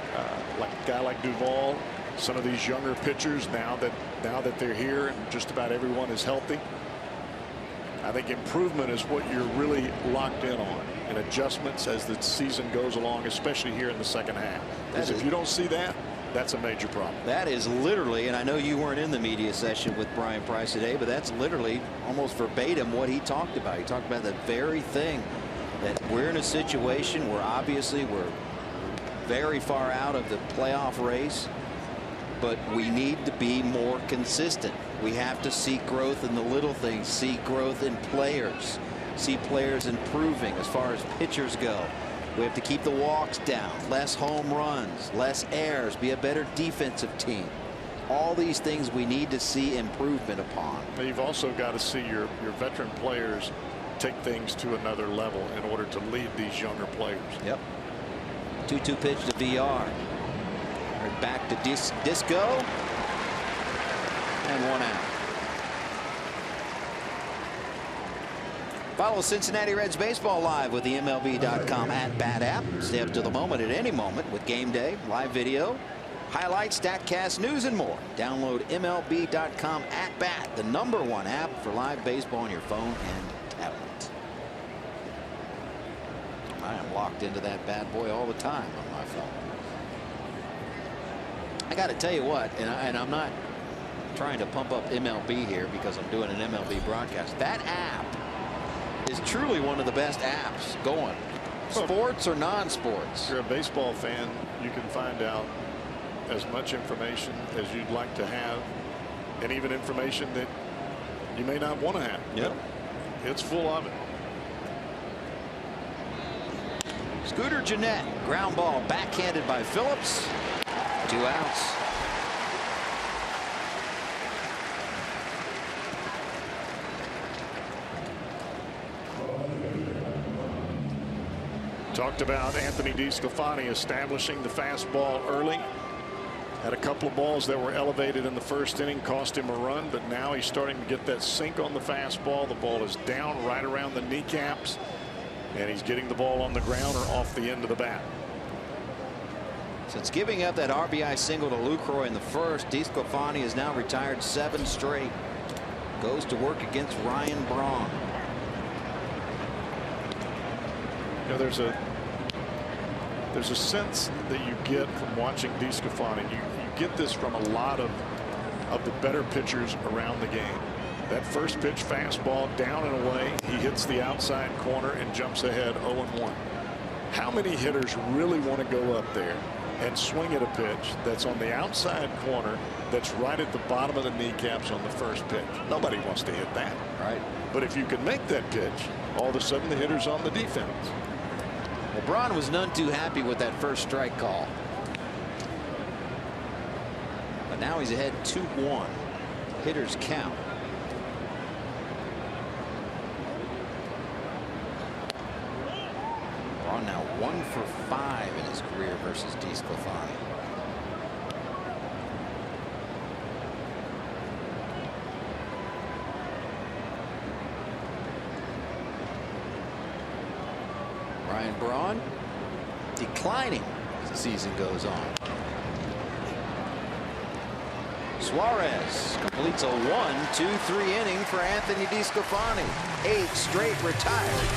Like a guy like Duvall, some of these younger pitchers, now that they're here and just about everyone is healthy, I think improvement is what you're really locked in on, and adjustments as the season goes along, especially here in the second half. Because if you don't see that, that's a major problem. That is literally, and I know you weren't in the media session with Bryan Price today, but that's literally almost verbatim what he talked about. He talked about the very thing, that we're in a situation where obviously we're very far out of the playoff race, but we need to be more consistent. We have to see growth in the little things, see growth in players, see players improving as far as pitchers go. We have to keep the walks down, less home runs, less errors, be a better defensive team. All these things we need to see improvement upon. You've also got to see your veteran players take things to another level in order to lead these younger players. Yep. 2-2 pitch to VR. Right back to Disco. And 1 out. Follow Cincinnati Reds baseball live with the MLB.com @bat app. Stay up to the moment at any moment with game day, live video, highlights, StatCast, news, and more. Download MLB.com @bat, the #1 app for live baseball on your phone and tablet. I am locked into that bad boy all the time on my phone. I got to tell you what, and I'm not trying to pump up MLB here because I'm doing an MLB broadcast. That app is truly one of the best apps going, sports or non-sports. If you're a baseball fan, you can find out as much information as you'd like to have, and even information that you may not want to have. Yep. It's full of it. Scooter Gennett, ground ball backhanded by Phillips. 2 outs. Talked about Anthony DeSclafani establishing the fastball early. Had a couple of balls that were elevated in the first inning, cost him a run, but now he's starting to get that sink on the fastball. The ball is down right around the kneecaps, and he's getting the ball on the ground or off the end of the bat. Since giving up that RBI single to Lucroy in the first, DeSclafani has now retired 7 straight. Goes to work against Ryan Braun. You know, there's a sense that you get from watching DeSclafani. You get this from a lot of the better pitchers around the game. That first pitch fastball down and away, he hits the outside corner and jumps ahead 0-1. How many hitters really want to go up there and swing at a pitch that's on the outside corner, that's right at the bottom of the kneecaps on the first pitch? Nobody wants to hit that. Right. But if you can make that pitch, all of a sudden the hitter's on the defense. Well, Braun was none too happy with that first strike call. But now he's ahead 2-1. Hitters count. Braun now 1 for 5 in his career versus DeSclafani. Ryan Braun declining as the season goes on. Suarez completes a 1-2-3 inning for Anthony DeSclafani. 8 straight retired.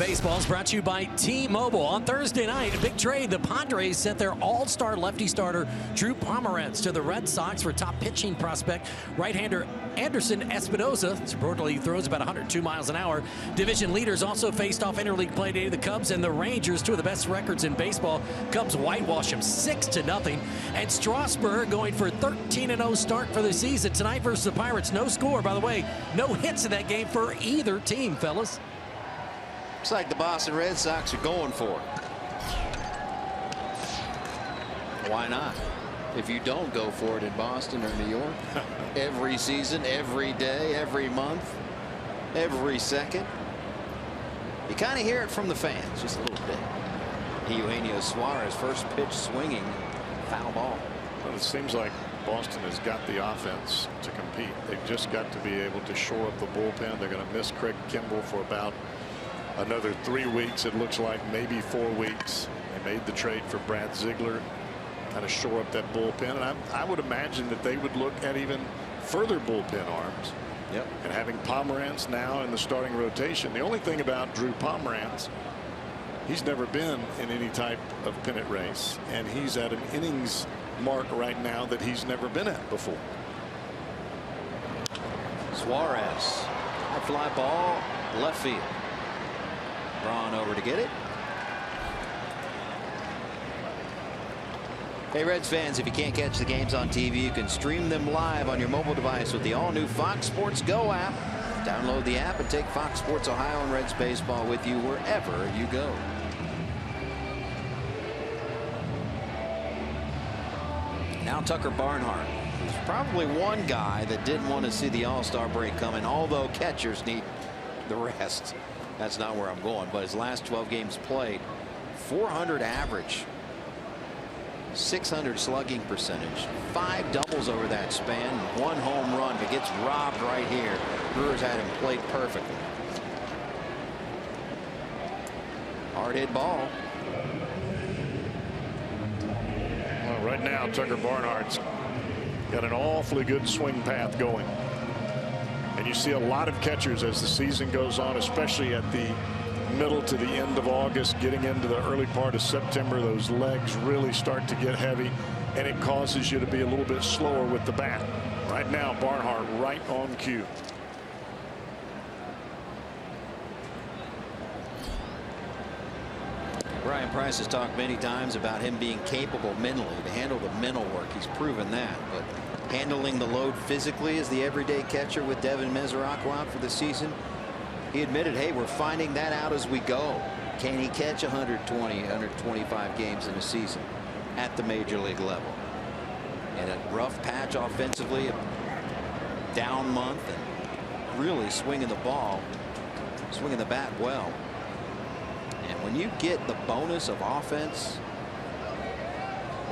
Baseball is brought to you by T-Mobile. On Thursday night, a big trade. The Padres sent their all-star lefty starter Drew Pomeranz to the Red Sox for top pitching prospect right-hander Anderson Espinoza. Reportedly throws about 102 miles an hour. Division leaders also faced off interleague play today. The Cubs and the Rangers, two of the best records in baseball. Cubs whitewash them 6-0. And Strasburg going for a 13-0 start for the season tonight versus the Pirates. No score, by the way. No hits in that game for either team, fellas. Looks like the Boston Red Sox are going for it. Why not? If you don't go for it in Boston or New York, every season, every day, every month, every second, you kind of hear it from the fans just a little bit. Eugenio Suarez, first pitch swinging, foul ball. Well, it seems like Boston has got the offense to compete. They've just got to be able to shore up the bullpen. They're going to miss Craig Kimbrell for about another 3 weeks. It looks like maybe 4 weeks. They made the trade for Brad Ziegler, kind of shore up that bullpen, and I would imagine that they would look at even further bullpen arms. Yep. And having Pomeranz now in the starting rotation. The only thing about Drew Pomeranz, he's never been in any type of pennant race, and he's at an innings mark right now that he's never been at before. Suarez, high fly ball, left field. Braun over to get it. Hey, Reds fans, if you can't catch the games on TV, you can stream them live on your mobile device with the all-new Fox Sports Go app. Download the app and take Fox Sports Ohio and Reds baseball with you wherever you go. Now Tucker Barnhart, who's probably one guy that didn't want to see the All-Star break coming, although catchers need the rest. That's not where I'm going, but his last 12 games played, 400 average, 600 slugging percentage, 5 doubles over that span, 1 home run, but gets robbed right here. Brewers had him played perfectly. Hard hit ball. Well, right now Tucker Barnhart's got an awfully good swing path going. And you see a lot of catchers as the season goes on, especially at the middle to the end of August, getting into the early part of September. Those legs really start to get heavy, and it causes you to be a little bit slower with the bat. Right now, Barnhart right on cue. Brian Price has talked many times about him being capable mentally to handle the mental work. He's proven that, but handling the load physically as the everyday catcher with Devin Mesoraco out for the season, he admitted, hey, we're finding that out as we go. Can he catch 120, 125 games in a season at the major league level? And a rough patch offensively, a down month, and really swinging the ball, swinging the bat well. And when you get the bonus of offense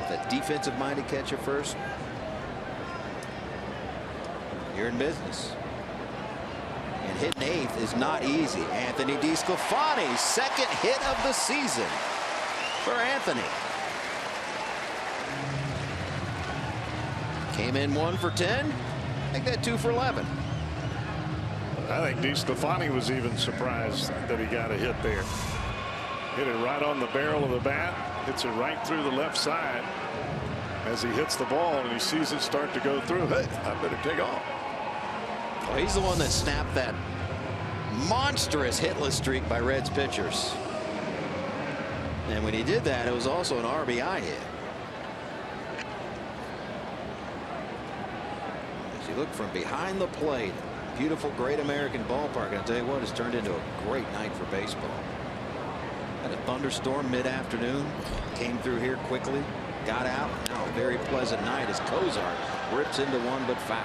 with a defensive-minded catcher first, you're in business. And hitting 8th is not easy. Anthony DeSclafani's second hit of the season for Anthony. Came in 1 for 10. Make that 2 for 11. I think DeSclafani was even surprised that he got a hit there. Hit it right on the barrel of the bat. Hits it right through the left side as he hits the ball, and he sees it start to go through. Hey, I better take off. Well, he's the one that snapped that monstrous hitless streak by Reds pitchers. And when he did that, it was also an RBI hit. As you look from behind the plate, beautiful Great American Ballpark, I'll tell you what, it's turned into a great night for baseball. Had a thunderstorm mid-afternoon, came through here quickly, got out. Now a very pleasant night as Cozart rips into one but foul.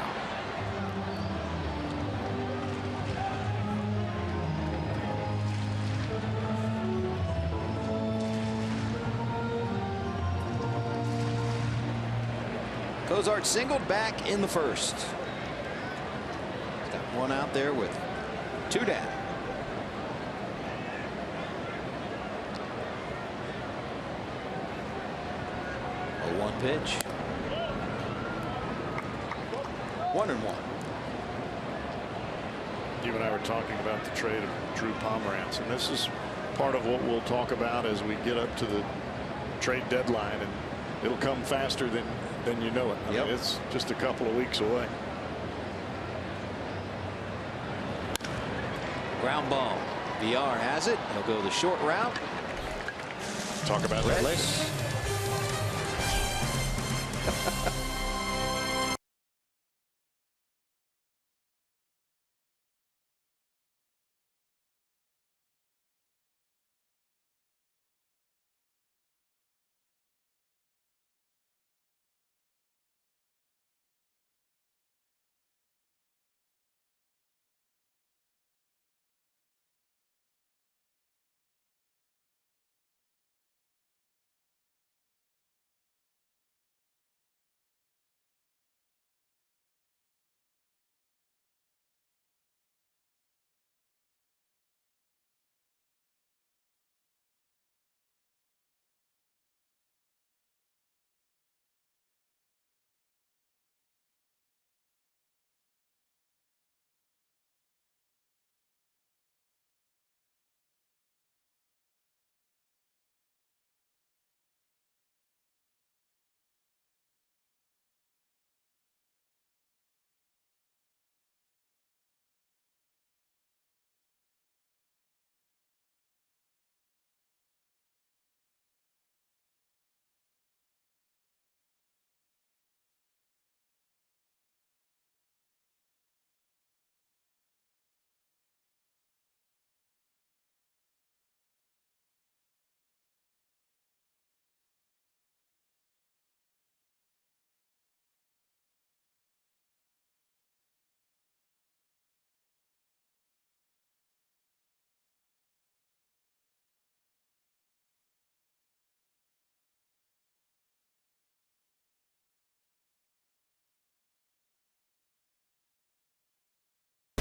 Cozart singled back in the first. He's got one out there with 2 down. A 1 pitch. 1-1. You and I were talking about the trade of Drew Pomeranz, and this is part of what we'll talk about as we get up to the trade deadline, and it'll come faster than you know it. I mean, it's just a couple of weeks away. Ground ball. VR has it. He'll go the short route. Talk about that later.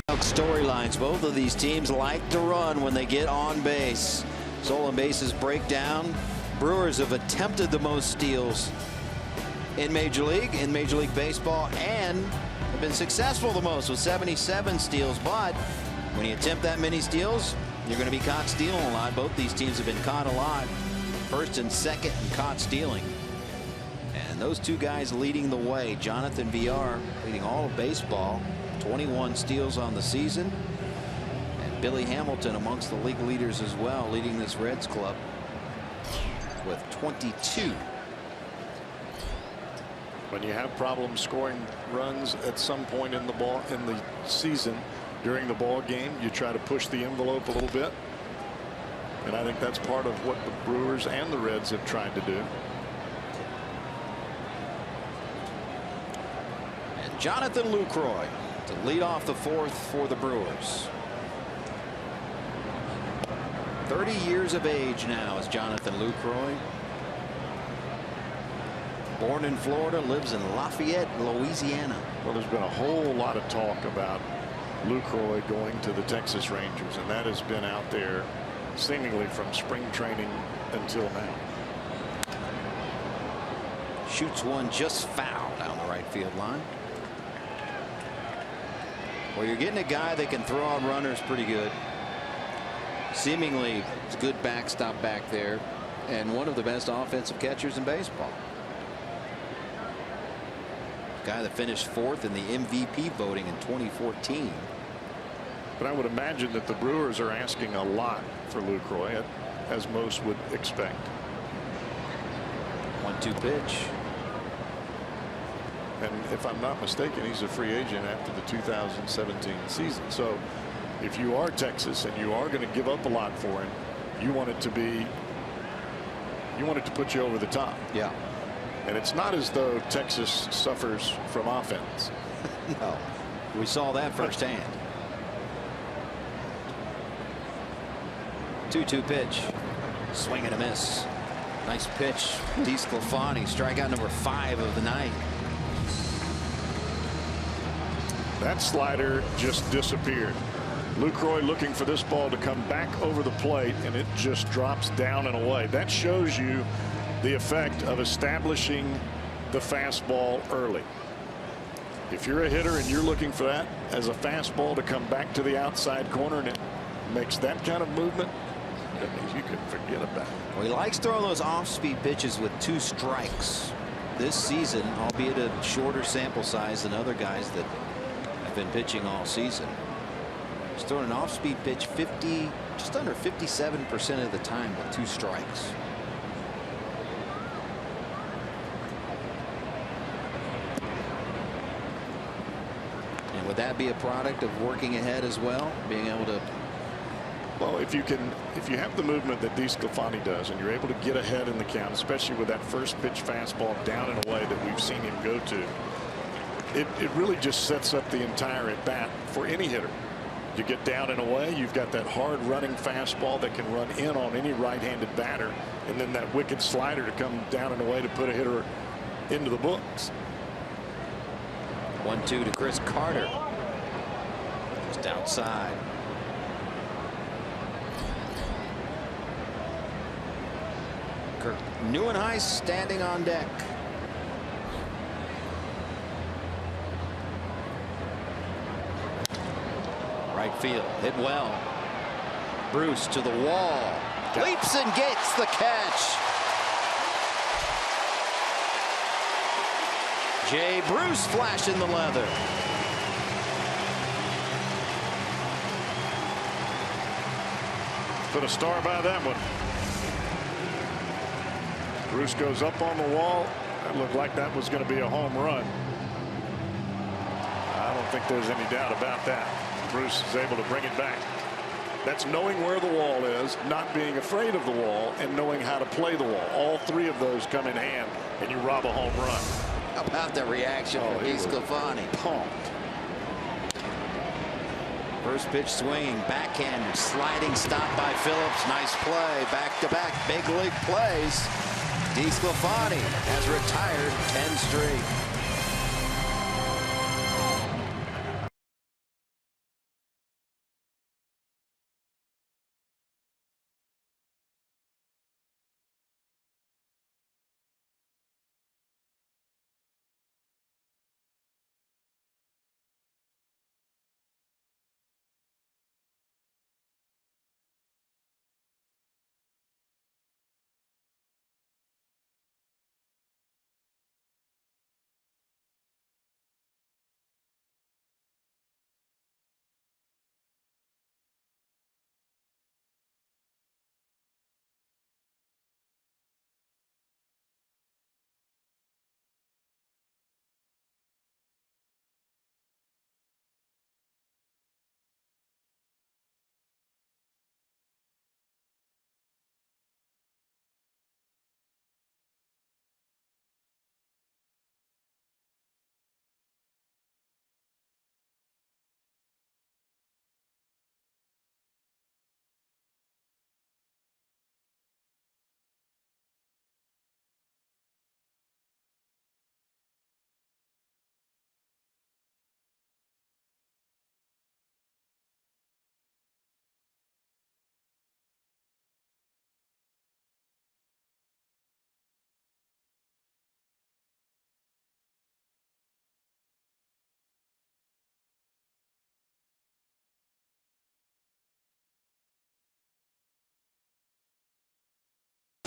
Storylines. Both of these teams like to run when they get on base. Stolen bases break down. Brewers have attempted the most steals in Major League Baseball, and have been successful the most with 77 steals. But when you attempt that many steals, you're going to be caught stealing a lot. Both these teams have been caught a lot. First and second and caught stealing. And those two guys leading the way. Jonathan VR leading all of baseball. 21 steals on the season, and Billy Hamilton amongst the league leaders as well, leading this Reds club with 22. When you have problems scoring runs at some point in the season during the ball game, you try to push the envelope a little bit, and I think that's part of what the Brewers and the Reds have tried to do. And Jonathan Lucroy to lead off the fourth for the Brewers. 30 years of age now is Jonathan Lucroy. Born in Florida, lives in Lafayette, Louisiana. Well, there's been a whole lot of talk about Lucroy going to the Texas Rangers, and that has been out there seemingly from spring training until now. Shoots one just foul down the right field line. Well, you're getting a guy that can throw on runners pretty good. Seemingly, it's a good backstop back there, and one of the best offensive catchers in baseball. Guy that finished fourth in the MVP voting in 2014. But I would imagine that the Brewers are asking a lot for Lucroy, as most would expect. 1-2 pitch. And if I'm not mistaken, he's a free agent after the 2017 season. So if you are Texas and you are going to give up a lot for him, you want it to put you over the top. Yeah. And it's not as though Texas suffers from offense. No. We saw that firsthand. 2-2 pitch. Swing and a miss. Nice pitch. DeSclafani, strikeout number 5 of the night. That slider just disappeared. Lucroy looking for this ball to come back over the plate, and it just drops down and away. That shows you the effect of establishing the fastball early. If you're a hitter and you're looking for that as a fastball to come back to the outside corner, and it makes that kind of movement, I mean, you could forget about it. Well, he likes throwing those off-speed pitches with 2 strikes this season, albeit a shorter sample size than other guys that have been pitching all season. He's throwing an off-speed pitch just under 57% of the time with 2 strikes. And would that be a product of working ahead as well, being able to? Well, if you have the movement that DeSclafani does, and you're able to get ahead in the count, especially with that first pitch fastball down and away that we've seen him go to, it really just sets up the entire at bat for any hitter. You get down and away, you've got that hard running fastball that can run in on any right-handed batter, and then that wicked slider to come down and away to put a hitter into the books. 1-2 to Chris Carter. Just outside. Kirk Nieuwenhuis standing on deck. Right field, hit well. Bruce to the wall, leaps and gets the catch. Jay Bruce flashing the leather. Put a star by that one. Bruce goes up on the wall. That looked like that was going to be a home run. I don't think there's any doubt about that. Bruce is able to bring it back. That's knowing where the wall is, not being afraid of the wall, and knowing how to play the wall. All 3 of those come in hand, and you rob a home run. How about the reaction from DeSclafani? Pumped. First pitch swinging, backhand, sliding stop by Phillips. Nice play, back-to-back big league plays. DeSclafani has retired 10 straight.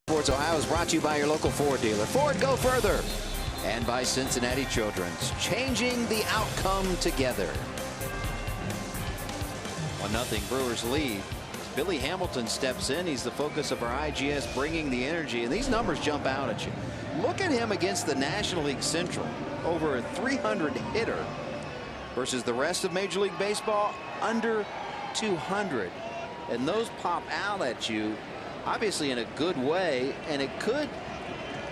Sports Ohio is brought to you by your local Ford dealer. Ford, go further. And by Cincinnati Children's, changing the outcome together. 1-0 Brewers lead. Billy Hamilton steps in. He's the focus of our IGS, bringing the energy. And these numbers jump out at you. Look at him against the National League Central. Over a 300 hitter versus the rest of Major League Baseball, under 200. And those pop out at you, obviously in a good way, and it could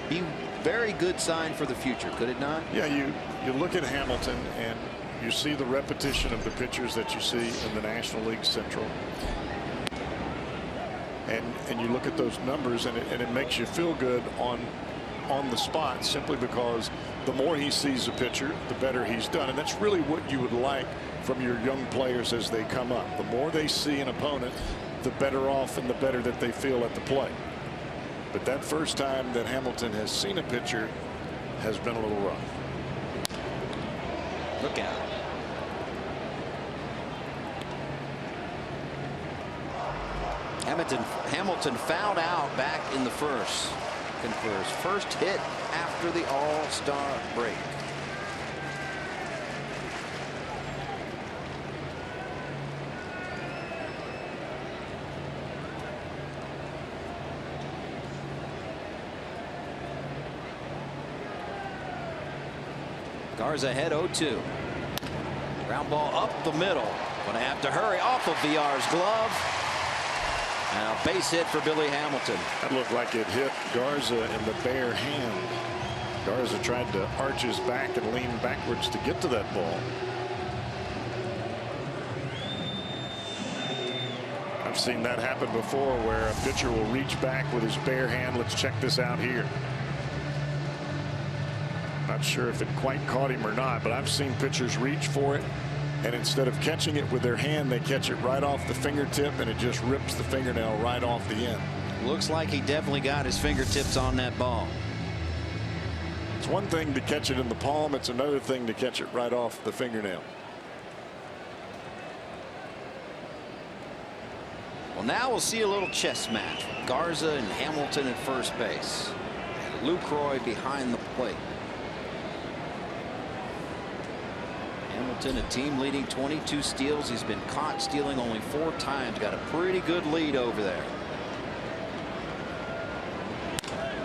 be very good sign for the future, could it not? Yeah, you look at Hamilton and you see the repetition of the pitchers that you see in the National League Central, and you look at those numbers, and it makes you feel good on the spot, simply because the more he sees a pitcher, the better he's done. And that's really what you would like from your young players as they come up. The more they see an opponent, the better off and the better that they feel at the plate. But that first time that Hamilton has seen a pitcher has been a little rough. Look out. Hamilton fouled out back in the first. And for his first hit after the All-Star break. Garza ahead 0-2. Ground ball up the middle. Going to have to hurry off of Villar's glove. And a base hit for Billy Hamilton. That looked like it hit Garza in the bare hand. Garza tried to arch his back and lean backwards to get to that ball. I've seen that happen before where a pitcher will reach back with his bare hand. Let's check this out here. Not sure if it quite caught him or not, but I've seen pitchers reach for it, and instead of catching it with their hand, they catch it right off the fingertip, and it just rips the fingernail right off the end. Looks like he definitely got his fingertips on that ball. It's one thing to catch it in the palm. It's another thing to catch it right off the fingernail. Well, now we'll see a little chess match. Garza and Hamilton at first base. And Lucroy behind the plate. Hamilton, a team leading 22 steals. He's been caught stealing only 4 times. Got a pretty good lead over there.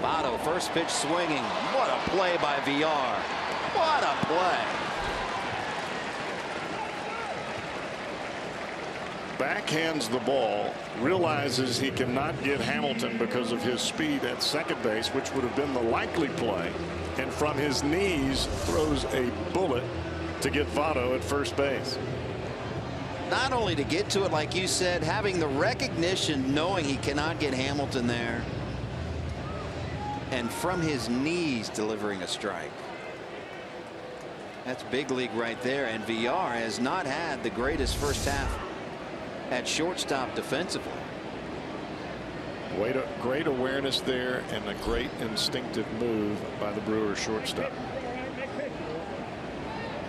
Votto, first pitch swinging. What a play by Villar. What a play. Backhands the ball, realizes he cannot get Hamilton because of his speed at second base, which would have been the likely play, and from his knees throws a bullet to get Votto at first base. Not only to get to it, like you said, having the recognition, knowing he cannot get Hamilton there, and from his knees delivering a strike. That's big league right there. And Villar has not had the greatest first half at shortstop defensively. Great awareness there and a great instinctive move by the Brewers shortstop.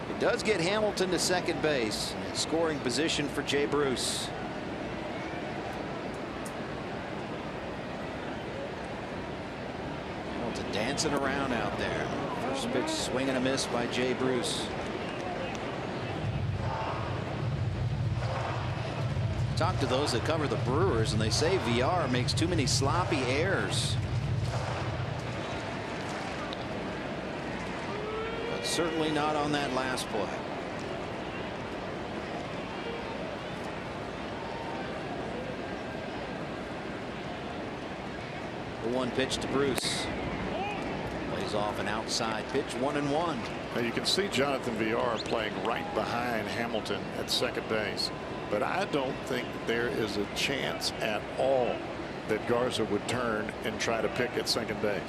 It does get Hamilton to second base. Scoring position for Jay Bruce. Hamilton dancing around out there. First pitch swing and a miss by Jay Bruce. Talk to those that cover the Brewers, and they say Villar makes too many sloppy errors. But certainly not on that last play. The 1 pitch to Bruce. Plays off an outside pitch, 1-1. Now you can see Jonathan Villar playing right behind Hamilton at second base. But I don't think there is a chance at all that Garza would turn and try to pick at second base.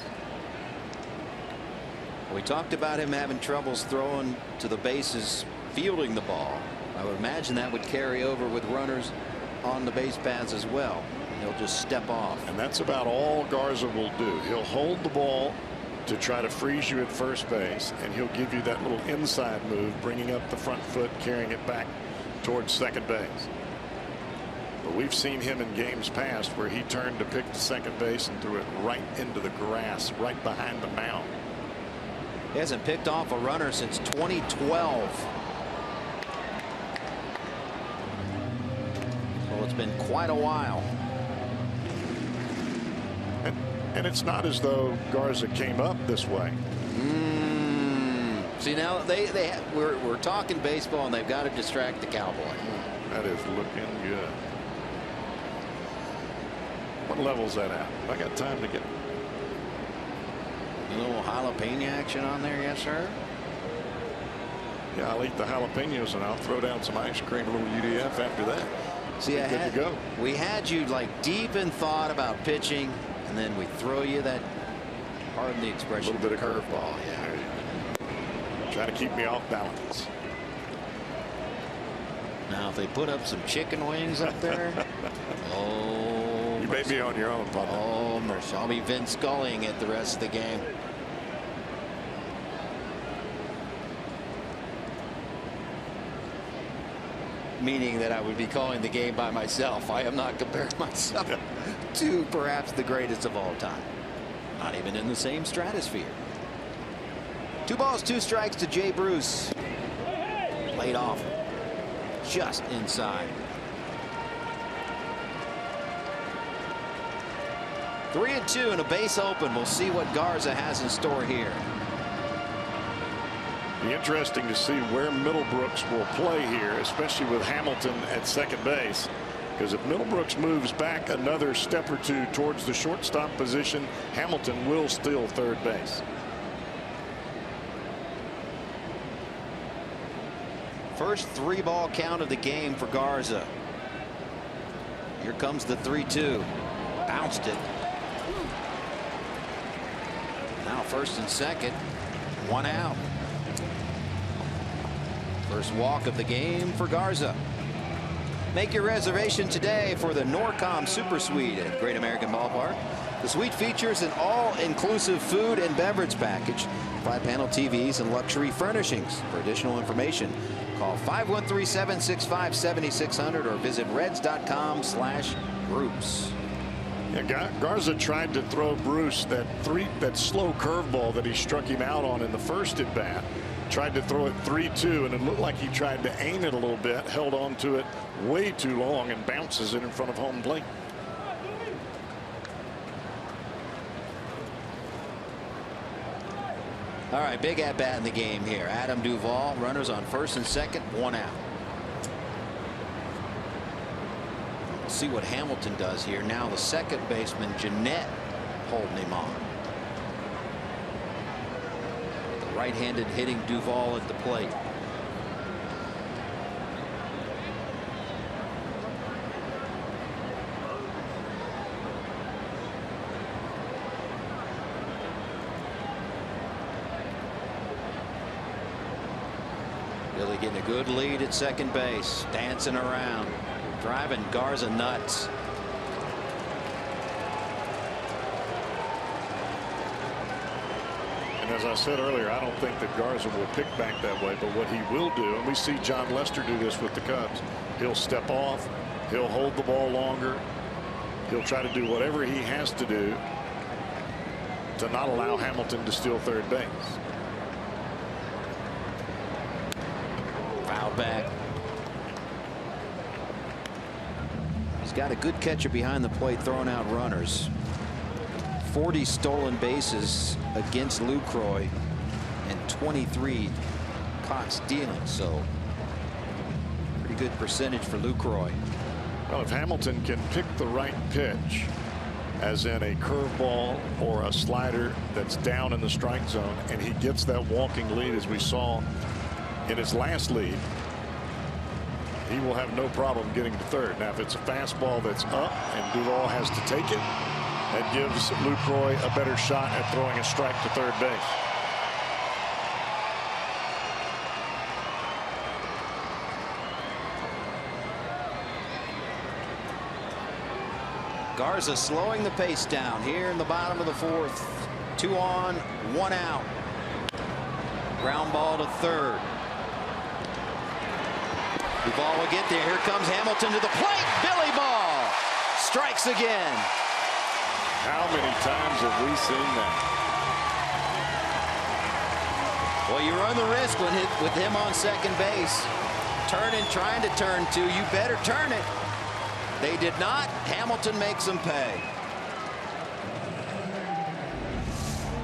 We talked about him having troubles throwing to the bases, fielding the ball. I would imagine that would carry over with runners on the base paths as well. He'll just step off. And that's about all Garza will do. He'll hold the ball to try to freeze you at first base, and he'll give you that little inside move, bringing up the front foot, carrying it back towards second base. But we've seen him in games past where he turned to pick the second base and threw it right into the grass, right behind the mound. He hasn't picked off a runner since 2012. So it's been quite a while. And it's not as though Garza came up this way. See, now we're talking baseball, and they've got to distract the Cowboy. That is looking good. What level's that at? I got time to get a little jalapeno action on there, yes, sir. Yeah, I'll eat the jalapenos and I'll throw down some ice cream, a little UDF after that. See, good to go. We had you like deep in thought about pitching, and then we throw you that, pardon the expression, a little bit of curveball. Yeah. Try to keep me off balance. Now, if they put up some chicken wings up there, oh, you may be on your own, Papa. Oh, mercy. I'll be Vince Scullying it the rest of the game. meaning that I would be calling the game by myself. I am not comparing myself to perhaps the greatest of all time. Not even in the same stratosphere. 2 balls, 2 strikes to Jay Bruce. Laid off just inside. 3-2 and a base open. We'll see what Garza has in store here. Be interesting to see where Middlebrooks will play here, especially with Hamilton at second base. Because if Middlebrooks moves back another step or 2 towards the shortstop position, Hamilton will steal third base. First 3-ball count of the game for Garza. Here comes the 3-2. Bounced it. Now first and second. 1 out. First walk of the game for Garza. Make your reservation today for the Norcom Super Suite at Great American Ballpark. The suite features an all-inclusive food and beverage package, 5-panel TVs, and luxury furnishings. For additional information, call 513-765-7600 or visit reds.com/groups. Yeah, Garza tried to throw Bruce that slow curveball that he struck him out on in the first at bat. Tried to throw it 3-2, and it looked like he tried to aim it a little bit, held on to it way too long, and bounces it in front of home plate. All right, big at bat in the game here. Adam Duvall, runners on first and second, 1 out. We'll see what Hamilton does here. Now the second baseman, Jeanette, holding him on. Right-handed hitting Duvall at the plate. Billy getting a good lead at second base, dancing around, driving Garza nuts. As I said earlier, I don't think that Garza will pick back that way, but what he will do, and we see John Lester do this with the Cubs, he'll step off, he'll hold the ball longer, he'll try to do whatever he has to do to not allow Hamilton to steal third base. Foul back. He's got a good catcher behind the plate throwing out runners. 40 stolen bases against Lucroy and 23 caught stealing, so pretty good percentage for Lucroy. Well, if Hamilton can pick the right pitch, as in a curveball or a slider that's down in the strike zone, and he gets that walking lead as we saw in his last lead, he will have no problem getting to third. Now, if it's a fastball that's up and Duvall has to take it, that gives Lucroy a better shot at throwing a strike to third base. Garza slowing the pace down here in the bottom of the 4th. 2 on, 1 out. Ground ball to third. Duvall will get there. Here comes Hamilton to the plate. Billy Ball strikes again. How many times have we seen that? Well, you run the risk with him on second base. Trying to turn 2. You better turn it. They did not. Hamilton makes them pay.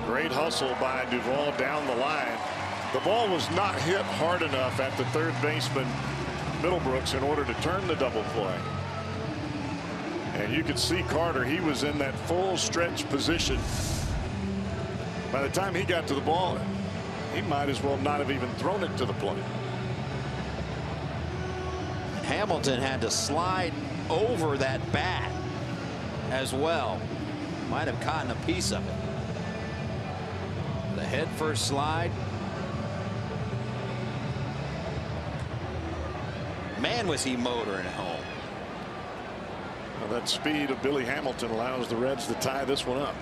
Great hustle by Duvall down the line. The ball was not hit hard enough at the third baseman Middlebrooks in order to turn the double play. And you could see Carter, he was in that full stretch position. By the time he got to the ball, he might as well not have even thrown it to the plate. Hamilton had to slide over that bat as well. Might have caught a piece of it. The head first slide. Man, was he motoring home. Well, that speed of Billy Hamilton allows the Reds to tie this one up.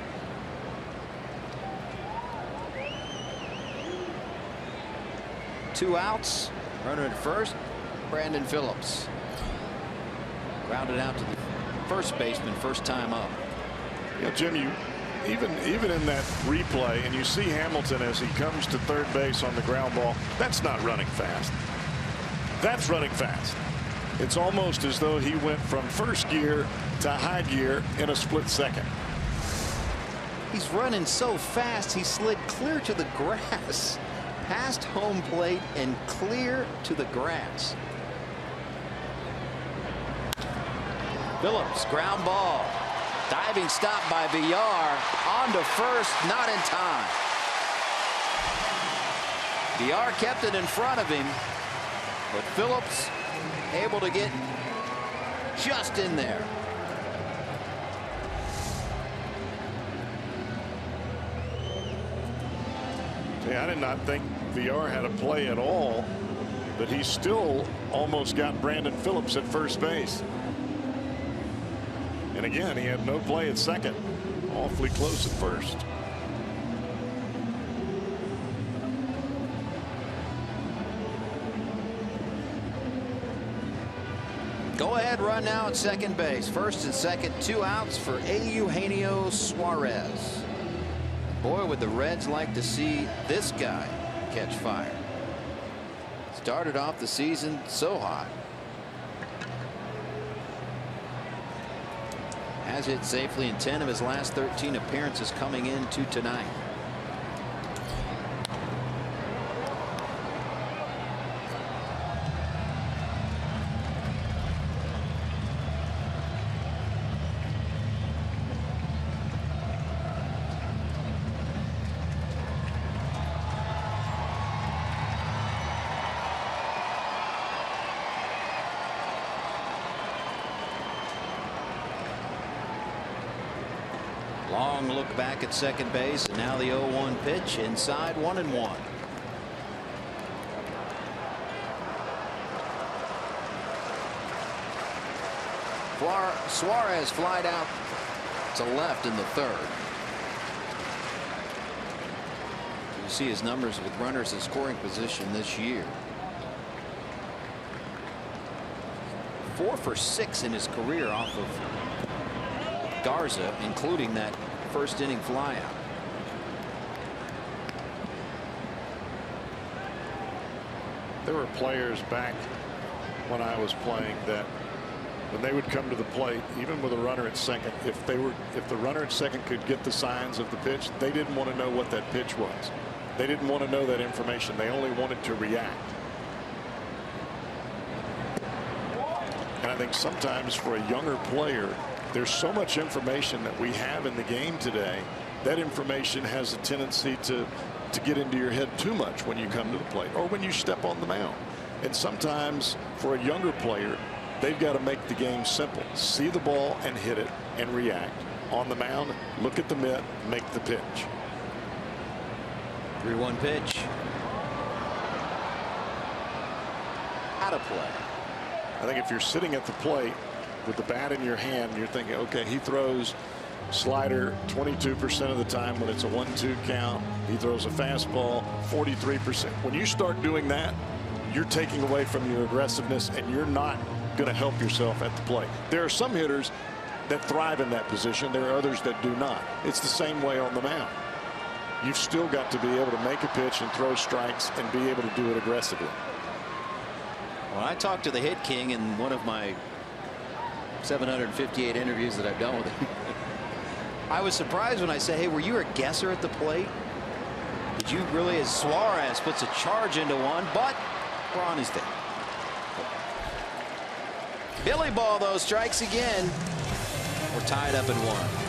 Two outs. Runner at first. Brandon Phillips. Grounded out to the first baseman, first time up. You know, Jim, even in that replay, and you see Hamilton as he comes to third base on the ground ball, that's not running fast. That's running fast. It's almost as though he went from first gear to high gear in a split second. He's running so fast he slid clear to the grass, past home plate and clear to the grass. Phillips, ground ball. Diving stop by Villar. On to first, not in time. Villar kept it in front of him, but Phillips able to get just in there. Yeah, I did not think Villar had a play at all, but he still almost got Brandon Phillips at first base. And again, he had no play at second. Awfully close at first. Go ahead run now at second base. First and second, 2 outs for Eugenio Suarez. Boy, would the Reds like to see this guy catch fire. Started off the season so hot. Has hit safely in 10 of his last 13 appearances coming into tonight. Long look back at second base, and now the 0-1 pitch inside, 1-1. Suarez flied out to left in the third. You see his numbers with runners in scoring position this year. 4 for 6 in his career off of Garza, including that first inning flyout. There were players back when I was playing that when they would come to the plate, even with a runner at second, if the runner at second could get the signs of the pitch, they didn't want to know what that pitch was. They didn't want to know that information. They only wanted to react. And I think sometimes for a younger player, there's so much information that we have in the game today. That information has a tendency to get into your head too much when you come to the plate or when you step on the mound. And sometimes for a younger player, they've got to make the game simple. See the ball and hit it and react. On the mound, look at the mitt, make the pitch. 3-1 pitch. Out of play. I think if you're sitting at the plate with the bat in your hand, you're thinking, okay, he throws slider 22% of the time when it's a 1-2 count. He throws a fastball 43%. When you start doing that, you're taking away from your aggressiveness, and you're not going to help yourself at the plate. There are some hitters that thrive in that position. There are others that do not. It's the same way on the mound. You've still got to be able to make a pitch and throw strikes and be able to do it aggressively. Well, I talked to the Hit King in one of my 758 interviews that I've done with him. I was surprised when I said, hey, were you a guesser at the plate? Did you really, as Suarez puts a charge into one, but we're on his day. Billy Ball, though, strikes again. We're tied up at 1.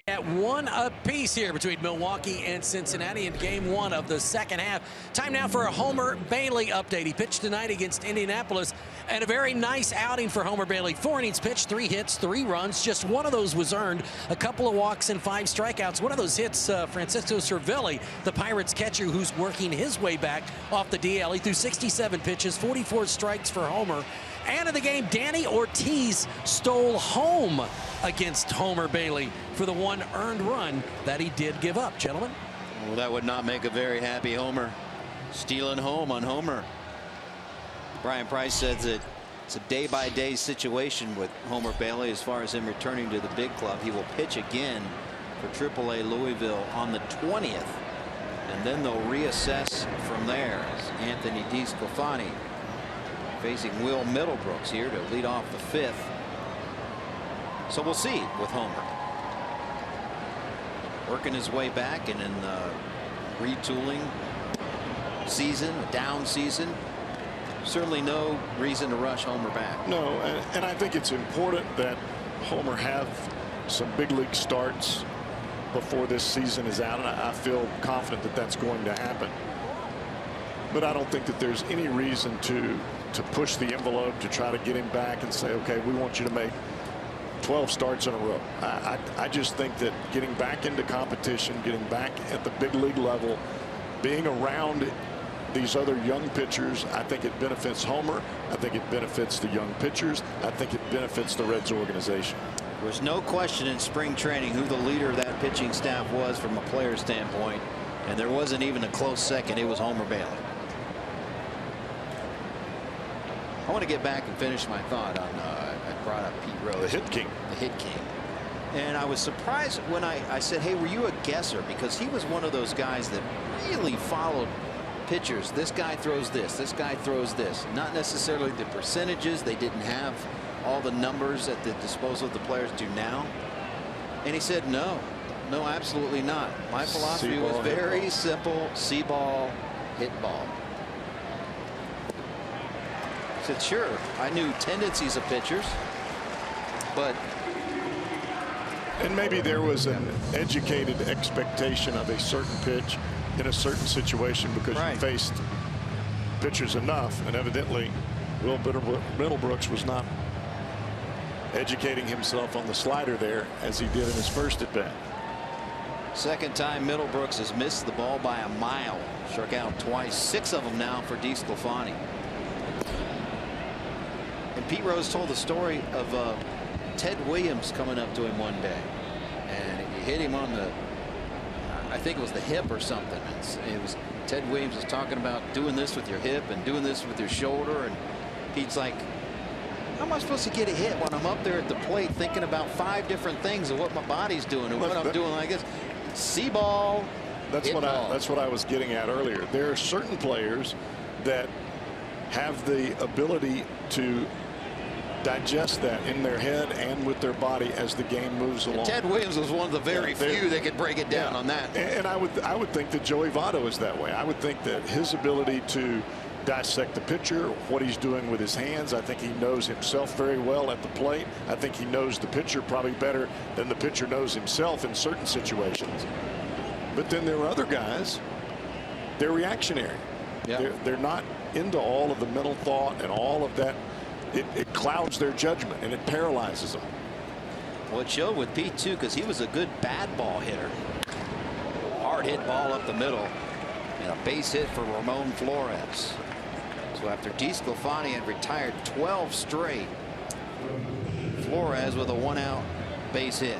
At one apiece here between Milwaukee and Cincinnati in game one of the second half. Time now for a Homer Bailey update. He pitched tonight against Indianapolis, and a very nice outing for Homer Bailey. 4 innings pitched, 3 hits, 3 runs. Just one of those was earned. A couple of walks and 5 strikeouts. One of those hits, Francisco Cervelli, the Pirates catcher, who's working his way back off the DL. He threw 67 pitches, 44 strikes for Homer. And in the game, Danny Ortiz stole home against Homer Bailey for the 1 earned run that he did give up, gentlemen. Well, that would not make a very happy Homer. Stealing home on Homer. Brian Price says that it's a day-by-day situation with Homer Bailey as far as him returning to the big club. He will pitch again for AAA Louisville on the 20th. And then they'll reassess from there as Anthony DeSclafani facing Will Middlebrooks here to lead off the 5th. So we'll see with Homer. Working his way back and in the retooling season, a down season. Certainly no reason to rush Homer back. No, and I think it's important that Homer have some big league starts before this season is out, and I feel confident that that's going to happen. But I don't think that there's any reason to push the envelope to try to get him back and say, okay, we want you to make 12 starts in a row. I just think that getting back into competition, getting back at the big league level, being around these other young pitchers, I think it benefits Homer. I think it benefits the young pitchers. I think it benefits the Reds organization. There was no question in spring training who the leader of that pitching staff was from a player standpoint, and there wasn't even a close second. It was Homer Bailey. I want to get back and finish my thought on I brought up Pete Rose, the hit king. The hit king. And I was surprised when I said, hey, were you a guesser? Because he was one of those guys that really followed pitchers. This guy throws this. This guy throws this. Not necessarily the percentages. They didn't have all the numbers at the disposal of the players do now. And he said, no, absolutely not. My philosophy was very simple. See ball, hit ball. He said, sure, I knew tendencies of pitchers, but. And maybe there was an educated expectation of a certain pitch in a certain situation because you faced pitchers enough, and evidently Will Middlebrooks was not educating himself on the slider there as he did in his first at bat. Second time Middlebrooks has missed the ball by a mile. Struck out twice. 6 of them now for DeSclafani. And Pete Rose told the story of Ted Williams coming up to him one day, and he hit him on the, I think it was the hip or something. It was Ted Williams was talking about doing this with your hip and doing this with your shoulder, and Pete's like, how am I supposed to get a hit when I'm up there at the plate thinking about 5 different things of what my body's doing and what I'm doing like this? See ball. That's what I was getting at earlier. There are certain players that have the ability to digest that in their head and with their body as the game moves along. Ted Williams was one of the very few that could break it down on that. And I would think that Joey Votto is that way. I would think that his ability to dissect the pitcher, what he's doing with his hands, I think he knows himself very well at the plate. I think he knows the pitcher probably better than the pitcher knows himself in certain situations. But then there are other guys, they're reactionary. They're not into all of the mental thought and all of that. It clouds their judgment and it paralyzes them. Well, it showed with Pete too, because he was a good bad ball hitter. Hard hit ball up the middle and a base hit for Ramon Flores. So after DeSclafani had retired 12 straight, Flores with a 1-out base hit.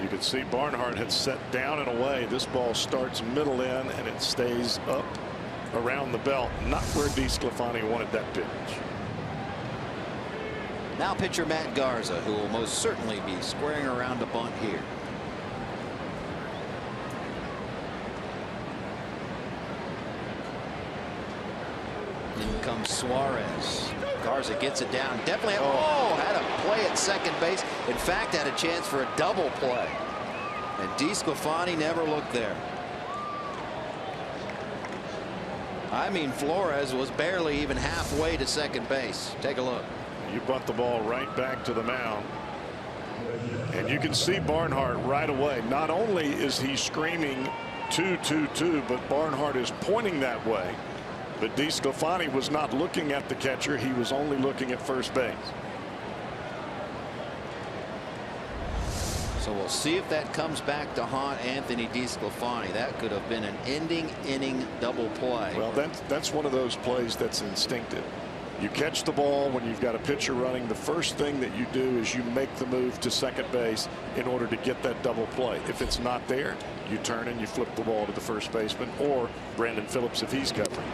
You could see Barnhart had set down and away. This ball starts middle in and it stays up around the belt, not where DeSclafani wanted that pitch. Now pitcher Matt Garza, who will most certainly be squaring around a bunt here. In comes Suarez. Garza gets it down. Definitely had a play at second base. In fact, had a chance for a double play. And DeSclafani never looked there. I mean, Flores was barely even halfway to second base. Take a look. You bunt the ball right back to the mound. And you can see Barnhart right away. Not only is he screaming 2-2-2, but Barnhart is pointing that way. But DeSclafani was not looking at the catcher. He was only looking at first base. So we'll see if that comes back to haunt Anthony DeSclafani. That could have been an ending inning double play. Well, that's one of those plays that's instinctive. You catch the ball when you've got a pitcher running. The first thing that you do is you make the move to second base in order to get that double play. If it's not there, you turn and you flip the ball to the first baseman or Brandon Phillips if he's covering.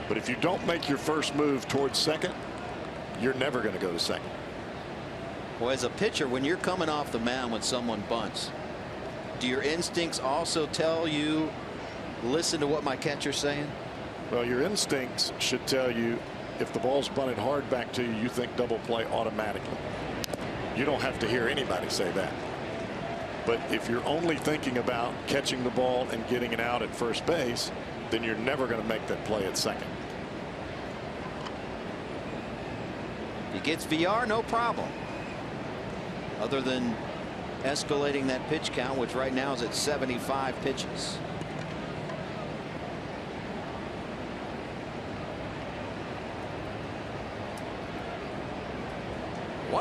But if you don't make your first move towards second, you're never going to go to second. Well, as a pitcher, when you're coming off the mound when someone bunts, do your instincts also tell you, listen to what my catcher's saying? Well, your instincts should tell you if the ball's bunted hard back to you, you think double play automatically. You don't have to hear anybody say that. But if you're only thinking about catching the ball and getting it out at first base, then you're never going to make that play at second. He gets VR, no problem. Other than escalating that pitch count, which right now is at 75 pitches.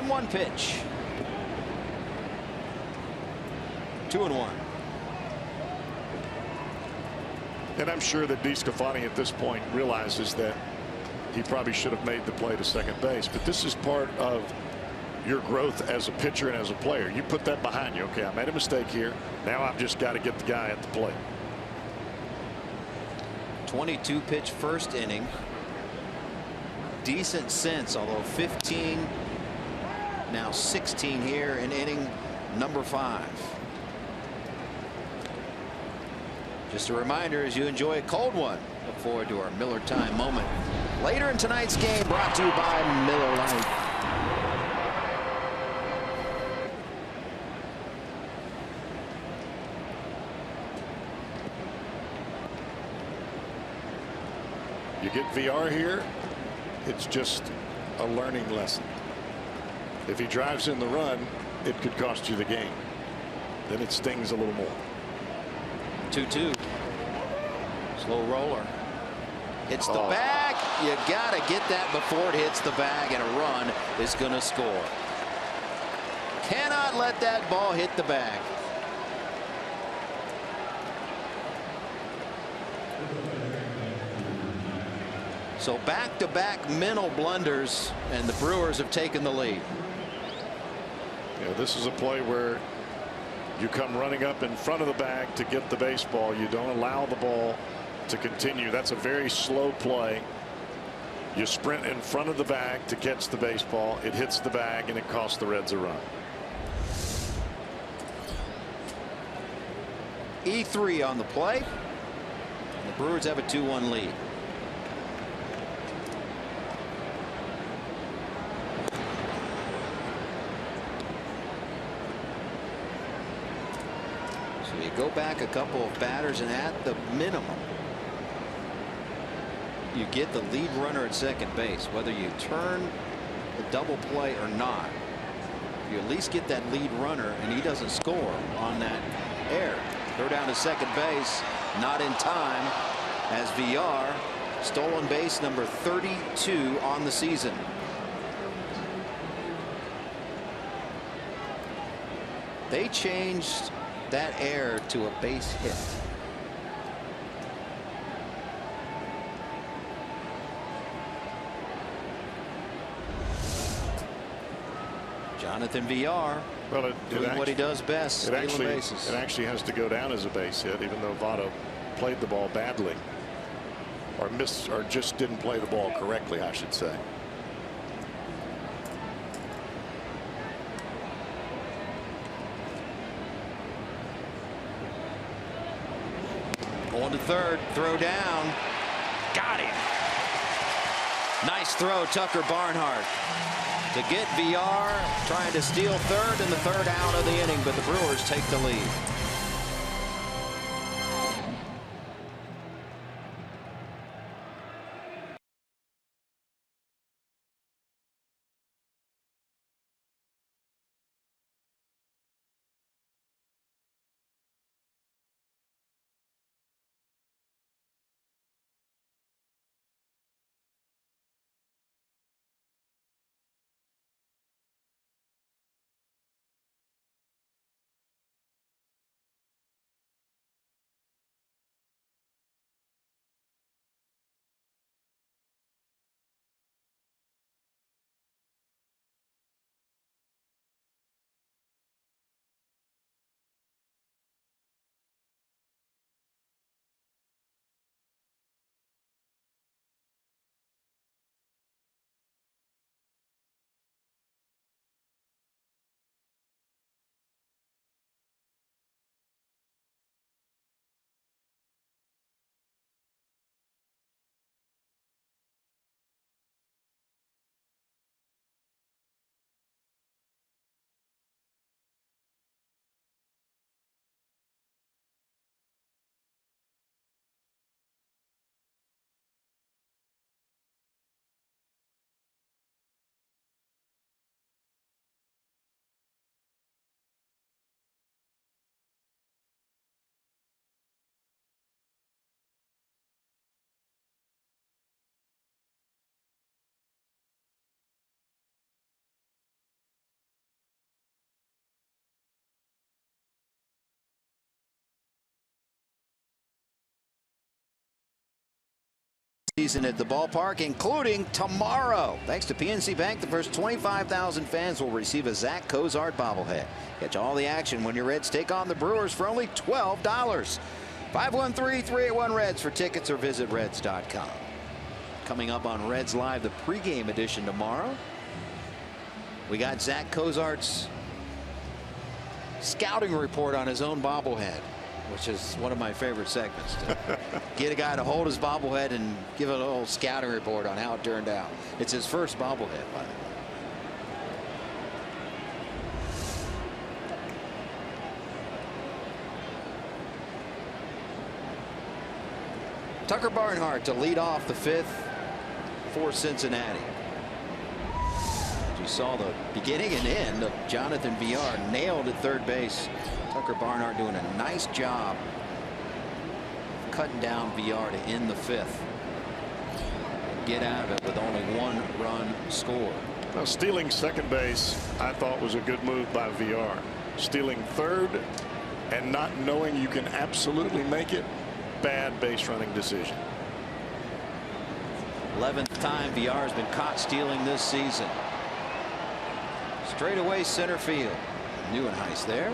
One pitch. 2-1. And I'm sure that DeSclafani at this point realizes that he probably should have made the play to second base. But this is part of your growth as a pitcher and as a player. You put that behind you. Okay, I made a mistake here. Now I've just got to get the guy at the plate. 22 pitch first inning. Decent sense, although 15, now 16 here in inning number 5. Just a reminder, as you enjoy a cold one, look forward to our Miller Time moment later in tonight's game, brought to you by Miller Lite. You get VR here, it's just a learning lesson. If he drives in the run, it could cost you the game. Then it stings a little more. 2-2. Slow roller. Hits the bag. You got to get that before it hits the bag, and a run is going to score. Cannot let that ball hit the bag. So back-to-back mental blunders, and the Brewers have taken the lead. Yeah, this is a play where you come running up in front of the bag to get the baseball. You don't allow the ball to continue. That's a very slow play. You sprint in front of the bag to catch the baseball. It hits the bag, and it costs the Reds a run. E3 on the play. And the Brewers have a 2-1 lead. So you go back a couple of batters, and at the minimum, you get the lead runner at second base. Whether you turn the double play or not, you at least get that lead runner, and he doesn't score on that error. Throw down to second base, not in time, as VR, stolen base number 32 on the season. They changed that error to a base hit. Jonathan VR, well, doing what he does best, stealing bases. It actually has to go down as a base hit, even though Votto played the ball badly, or missed, or just didn't play the ball correctly, I should say. Going to third, throw down, got him. Nice throw, Tucker Barnhart, to get VR, trying to steal third, and the third out of the inning, but the Brewers take the lead. season at the ballpark, including tomorrow. Thanks to PNC Bank, the first 25,000 fans will receive a Zach Cozart bobblehead. Catch all the action when your Reds take on the Brewers for only $12. 513-381-REDS for tickets or visit Reds.com. Coming up on Reds Live, the pregame edition tomorrow. We got Zach Cozart's scouting report on his own bobblehead, which is one of my favorite segments. To get a guy to hold his bobblehead and give a little scouting report on how it turned out. It's his first bobblehead, by the way. Tucker Barnhart to lead off the fifth for Cincinnati. You saw the beginning and end of Jonathan Villar nailed at third base. Tucker Barnhart doing a nice job cutting down Villar to end the fifth. Get out of it with only one run score. Now, stealing second base, I thought, was a good move by Villar. Stealing third and not knowing you can absolutely make it, bad base running decision. 11th time Villar has been caught stealing this season. Straight away center field. Neuenhuis there.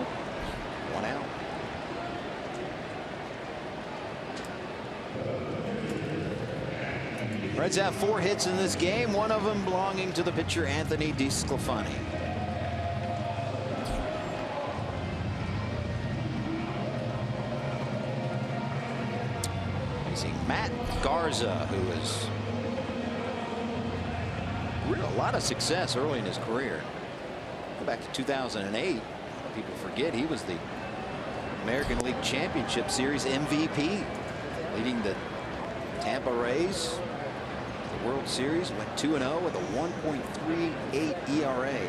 One out. Reds have 4 hits in this game, one of them belonging to the pitcher Anthony DeSclafani. Facing Matt Garza, who has really a lot of success early in his career. Go back to 2008. People forget he was the American League Championship Series MVP, leading the Tampa Rays to the World Series. Went 2-0 with a 1.38 ERA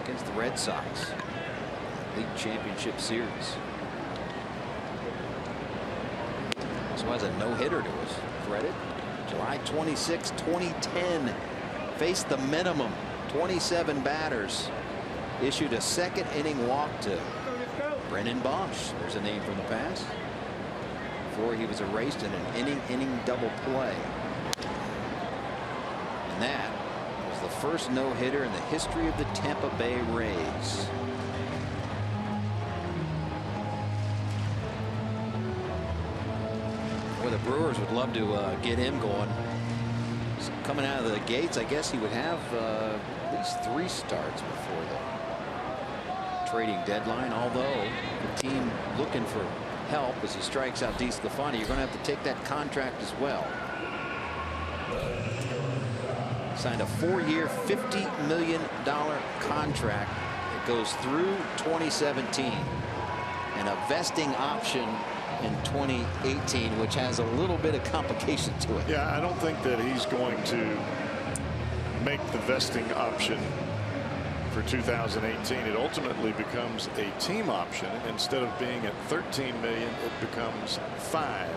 against the Red Sox. League Championship Series. Also has a no-hitter to his credit. July 26, 2010. Faced the minimum, 27 batters. Issued a second inning walk to Brennan Bosch. There's a name from the past. Before he was erased in an inning double play. And that was the first no-hitter in the history of the Tampa Bay Rays. Boy, the Brewers would love to get him going. Coming out of the gates, I guess he would have at least 3 starts before the trading deadline. Although the team looking for help as he strikes out DeSclafani, you're going to have to take that contract as well. Signed a 4-year, $50 million contract that goes through 2017 and a vesting option in 2018, which has a little bit of complication to it. Yeah, I don't think that he's going to make the vesting option for 2018. It ultimately becomes a team option. Instead of being at $13 million, it becomes $5.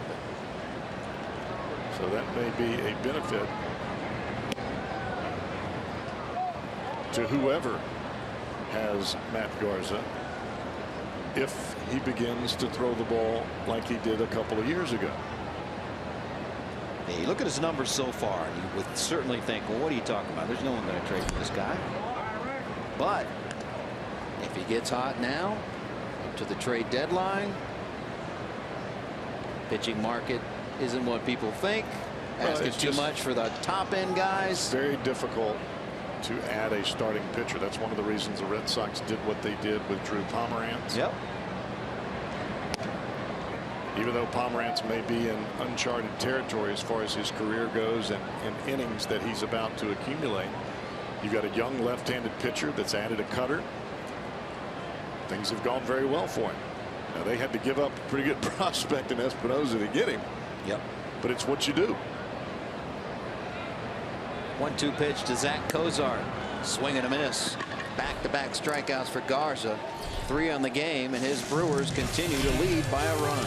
So that may be a benefit to whoever has Matt Garza if he begins to throw the ball like he did a couple of years ago. Hey, look at his numbers so far, and you would certainly think, well, what are you talking about? There's no one going to trade for this guy. But if he gets hot now to the trade deadline, pitching market isn't what people think. Asking too much for the top end guys. Very difficult to add a starting pitcher. That's one of the reasons the Red Sox did what they did with Drew Pomeranz. Yep. Even though Pomeranz may be in uncharted territory as far as his career goes and innings that he's about to accumulate, you've got a young left-handed pitcher that's added a cutter. Things have gone very well for him. Now, they had to give up a pretty good prospect in Espinosa to get him. Yep. But it's what you do. 1-2 pitch to Zach Cozart. Swing and a miss. Back-to-back strikeouts for Garza. 3 on the game, and his Brewers continue to lead by a run.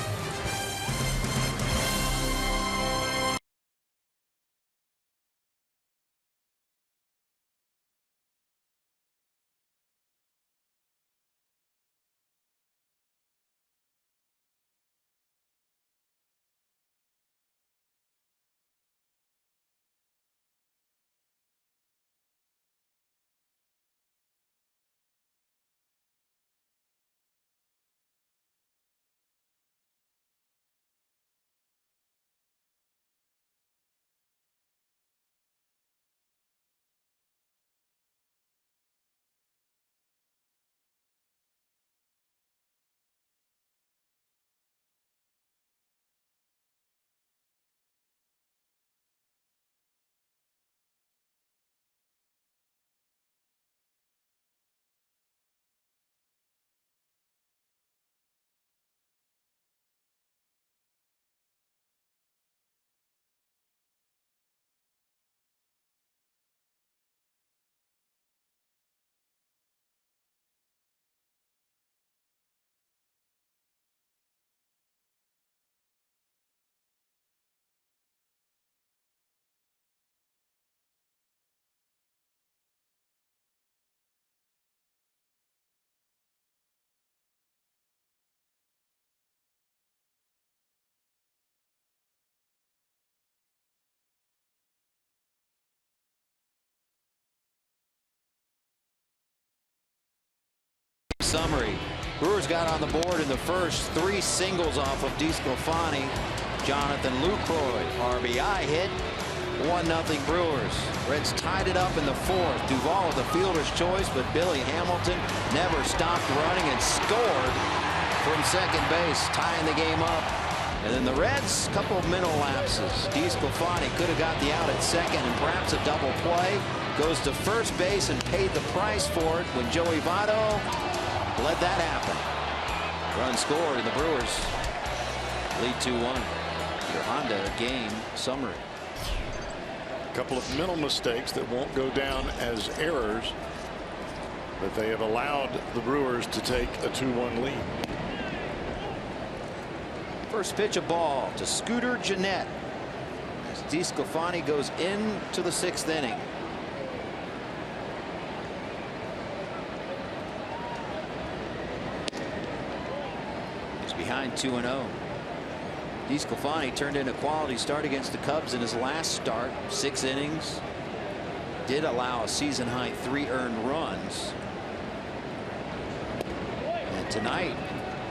Montgomery. Brewers got on the board in the first. 3 singles off of DeSclafani. Jonathan Lucroy, RBI hit. 1-0 Brewers. Reds tied it up in the 4th. Duvall with the fielder's choice, but Billy Hamilton never stopped running and scored from second base, tying the game up. And then the Reds, a couple of mental lapses. DeSclafani could have got the out at second and perhaps a double play. Goes to first base and paid the price for it when Joey Votto let that happen. Run scored and the Brewers lead 2-1. Your Honda game summary. A couple of mental mistakes that won't go down as errors, but they have allowed the Brewers to take a 2-1 lead. First pitch, a ball to Scooter Gennett as DeSclafani goes into the 6th inning. He's behind 2-0. DeSclafani turned in a quality start against the Cubs in his last start. 6 innings. Did allow a season high 3 earned runs. And tonight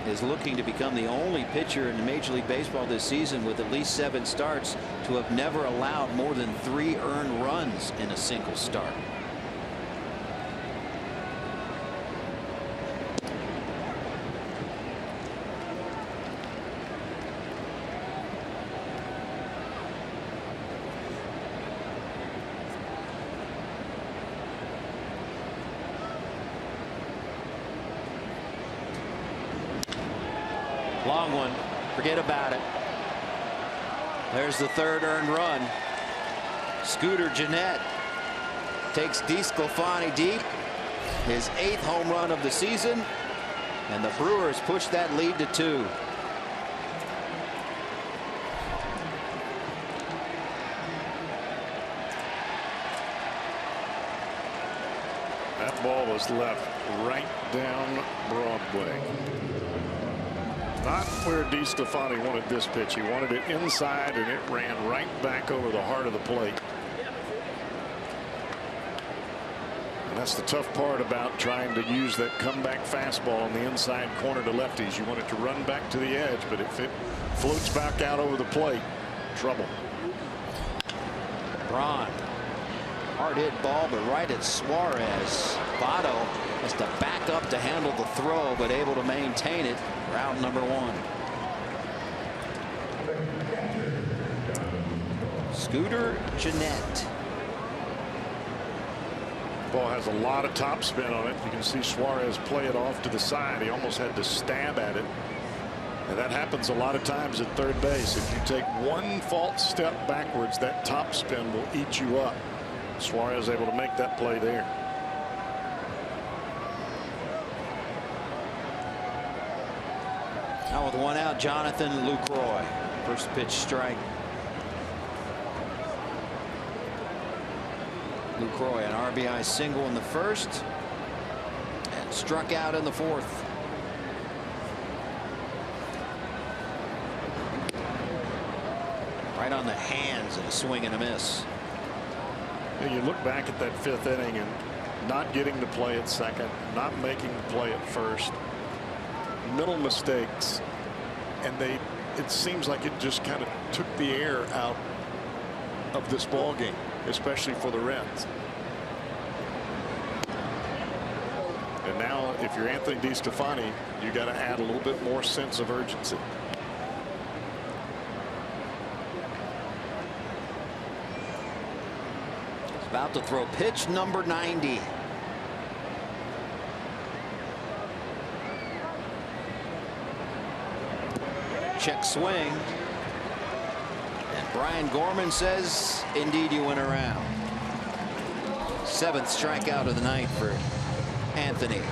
is looking to become the only pitcher in Major League Baseball this season with at least 7 starts to have never allowed more than 3 earned runs in a single start. Long one. Forget about it. There's the 3rd earned run. Scooter Gennett takes DeSclafani deep. His 8th home run of the season. And the Brewers push that lead to 2. That ball was left right down Broadway. Not where DeSclafani wanted this pitch. He wanted it inside, and it ran right back over the heart of the plate. And that's the tough part about trying to use that comeback fastball on the inside corner to lefties. You want it to run back to the edge, but if it floats back out over the plate, trouble. Braun. Hard hit ball, but right at Suarez. Votto has to back up to handle the throw, but able to maintain it. Route number 1. Scooter Gennett. Ball has a lot of top spin on it. You can see Suarez play it off to the side. He almost had to stab at it. And that happens a lot of times at third base. If you take one false step backwards, that top spin will eat you up. Suarez able to make that play there. Now with 1 out, Jonathan Lucroy. First pitch strike. Lucroy an RBI single in the 1st and struck out in the 4th. Right on the hands and a swing and a miss. You look back at that 5th inning and not getting the play at second, not making the play at first. Mental mistakes, and it seems like it just kind of took the air out of this ball game, especially for the Reds. And now if you're Anthony DeSclafani, you got to add a little bit more sense of urgency. He's about to throw pitch number 90. Check swing. And Brian Gorman says, indeed, you went around. 7th strikeout of the night for Anthony.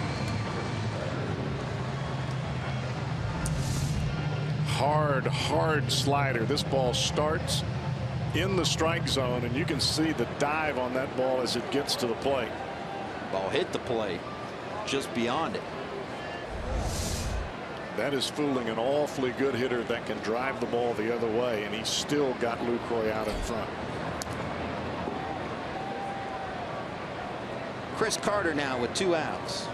Hard slider. This ball starts in the strike zone, and you can see the dive on that ball as it gets to the plate. Ball hit the plate just beyond it. That is fooling an awfully good hitter that can drive the ball the other way, and he still got Lucroy out in front. Chris Carter now with 2 outs.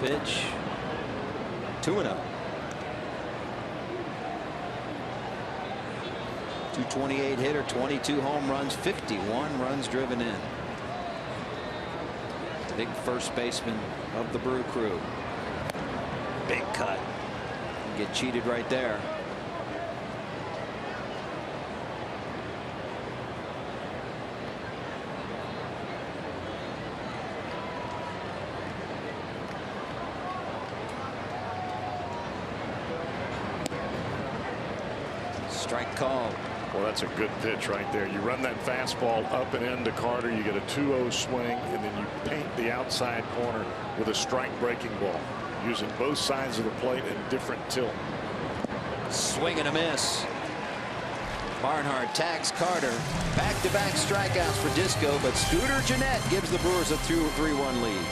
pitch. 2-0. 228 hitter, 22 home runs, 51 runs driven in. Big first baseman of the Brew Crew. Big cut. Get cheated right there. Strike call. Well, that's a good pitch right there. You run that fastball up and into Carter. You get a 2-0 swing, and then you paint the outside corner with a strike breaking ball, using both sides of the plate and different tilt. Swing and a miss. Barnhart tags Carter. Back-to-back strikeouts for Disco, but Scooter Gennett gives the Brewers a 3-1 lead.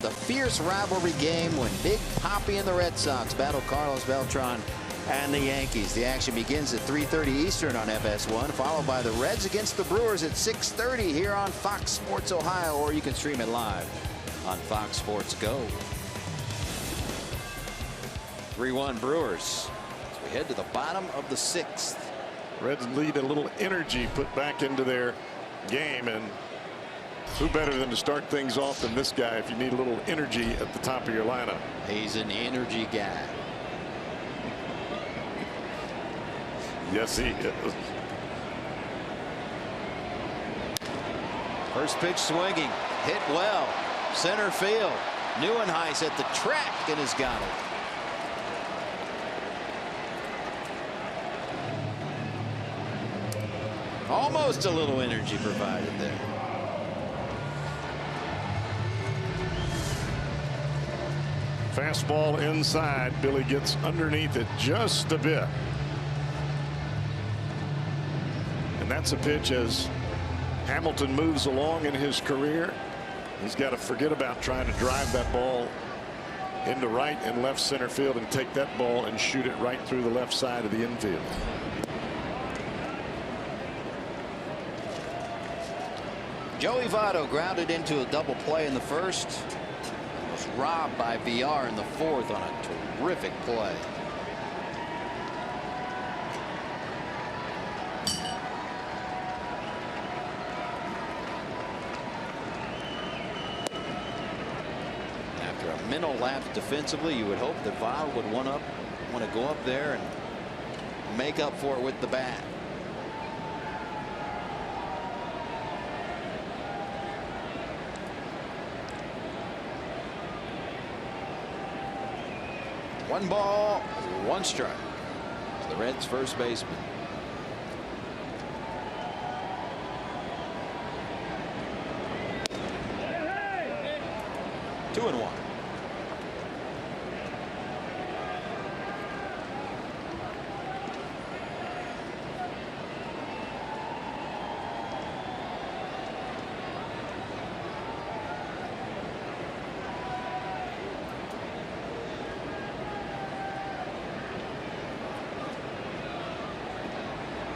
The fierce rivalry game when Big Papi and the Red Sox battle Carlos Beltran and the Yankees. The action begins at 3:30 Eastern on FS1, followed by the Reds against the Brewers at 6:30 here on Fox Sports Ohio, or you can stream it live on Fox Sports Go. 3-1 Brewers as we head to the bottom of the 6th. Reds need a little energy put back into their game, and who better than to start things off than this guy if you need a little energy at the top of your lineup. He's an energy guy. Yes, he is. First pitch swinging, hit well, center field. Neuenhuis at the track and has got it. Almost a little energy provided there. Fastball inside. Billy gets underneath it just a bit. And that's a pitch as Hamilton moves along in his career. He's got to forget about trying to drive that ball into right and left center field and take that ball and shoot it right through the left side of the infield. Joey Votto grounded into a double play in the first. Was robbed by VR in the fourth on a terrific play. After a mental lapse defensively, you would hope that Votto would want to go up there and make up for it with the bat. One ball, one strike. The Reds' first baseman. 2-1.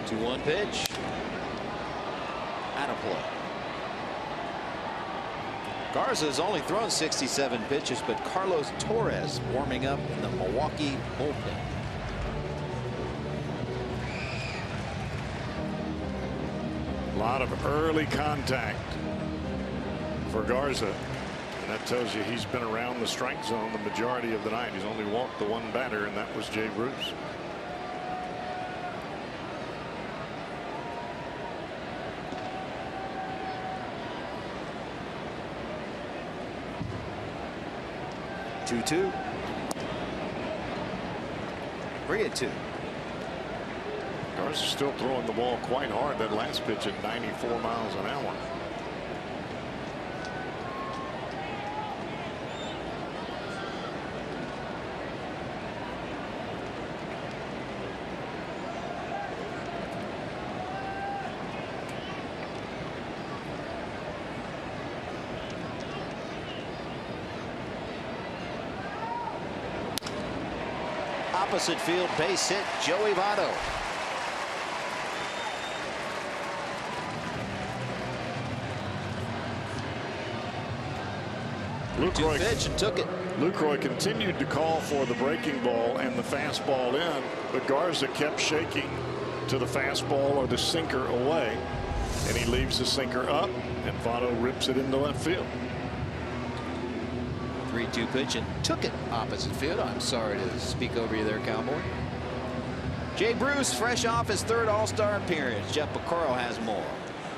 Two-one pitch. Out of play. Garza's only thrown 67 pitches, but Carlos Torres warming up in the Milwaukee bullpen. A lot of early contact for Garza. And that tells you he's been around the strike zone the majority of the night. He's only walked the one batter, and that was Jay Bruce. Two. 3-2. Garza's still throwing the ball quite hard. That last pitch at 94 miles an hour. Opposite field base hit, Joey Votto. Lucroy Pitch and took it. Lucroy continued to call for the breaking ball and the fastball in, but Garza kept shaking to the fastball or the sinker away, and he leaves the sinker up, and Votto rips it into left field. 3-2 pitch and took it opposite field. I'm sorry to speak over you there, Cowboy. Jay Bruce, fresh off his third All-Star appearance. Jeff Piccaro has more.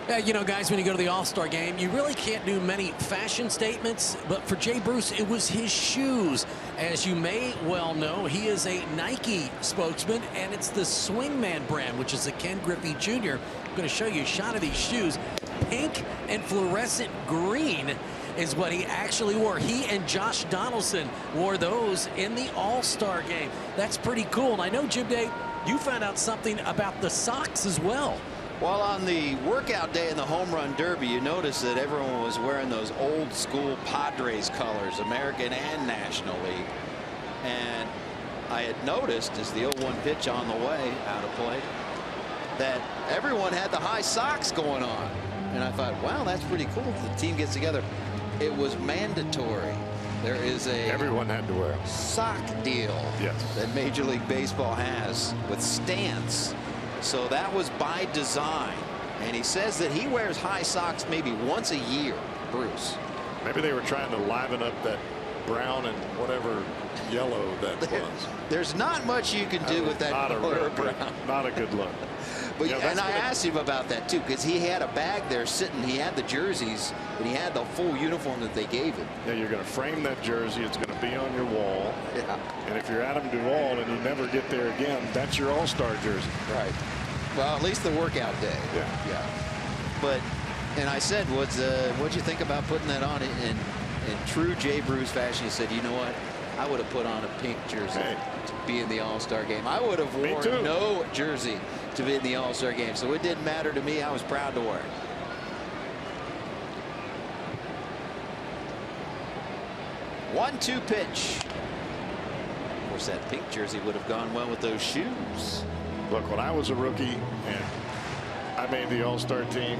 Yeah, you know, guys, when you go to the All-Star game, you really can't do many fashion statements, but for Jay Bruce, it was his shoes. As you may well know, he is a Nike spokesman, and it's the Swingman brand, which is a Ken Griffey Jr. I'm going to show you a shot of these shoes. Pink and fluorescent green is what he actually wore. He and Josh Donaldson wore those in the All-Star game. That's pretty cool. And I know, Jim Day, you found out something about the socks as well. Well, on the workout day in the Home Run Derby, you notice that everyone was wearing those old school Padres colors, American and National League. And I had noticed as the 0-1 pitch on the way out of play that everyone had the high socks going on. And I thought, wow, that's pretty cool if the team gets together. It was mandatory. There is Everyone had to wear them. Sock deal that Major League Baseball has with stance. So that was by design. And he says that he wears high socks maybe once a year, Bruce. Maybe they were trying to liven up that brown and whatever yellow that was. There's not much you can do with that color brown. Not a good look. But and I asked him about that too, because he had a bag there sitting. He had the jerseys, and he had the full uniform that they gave him. Yeah, you're going to frame that jersey. It's going to be on your wall. Yeah. And if you're Adam Duvall and you never get there again, that's your All-Star jersey. Right. Well, at least the workout day. Yeah. But, and I said, what'd you think about putting that on? In true Jay Bruce fashion, he said, you know what? I would have put on a pink jersey to be in the All-Star game. I would have worn no jersey to be in the All-Star game. So it didn't matter to me. I was proud to wear it. One-two pitch. Of course, that pink jersey would have gone well with those shoes. Look, when I was a rookie and I made the All-Star team,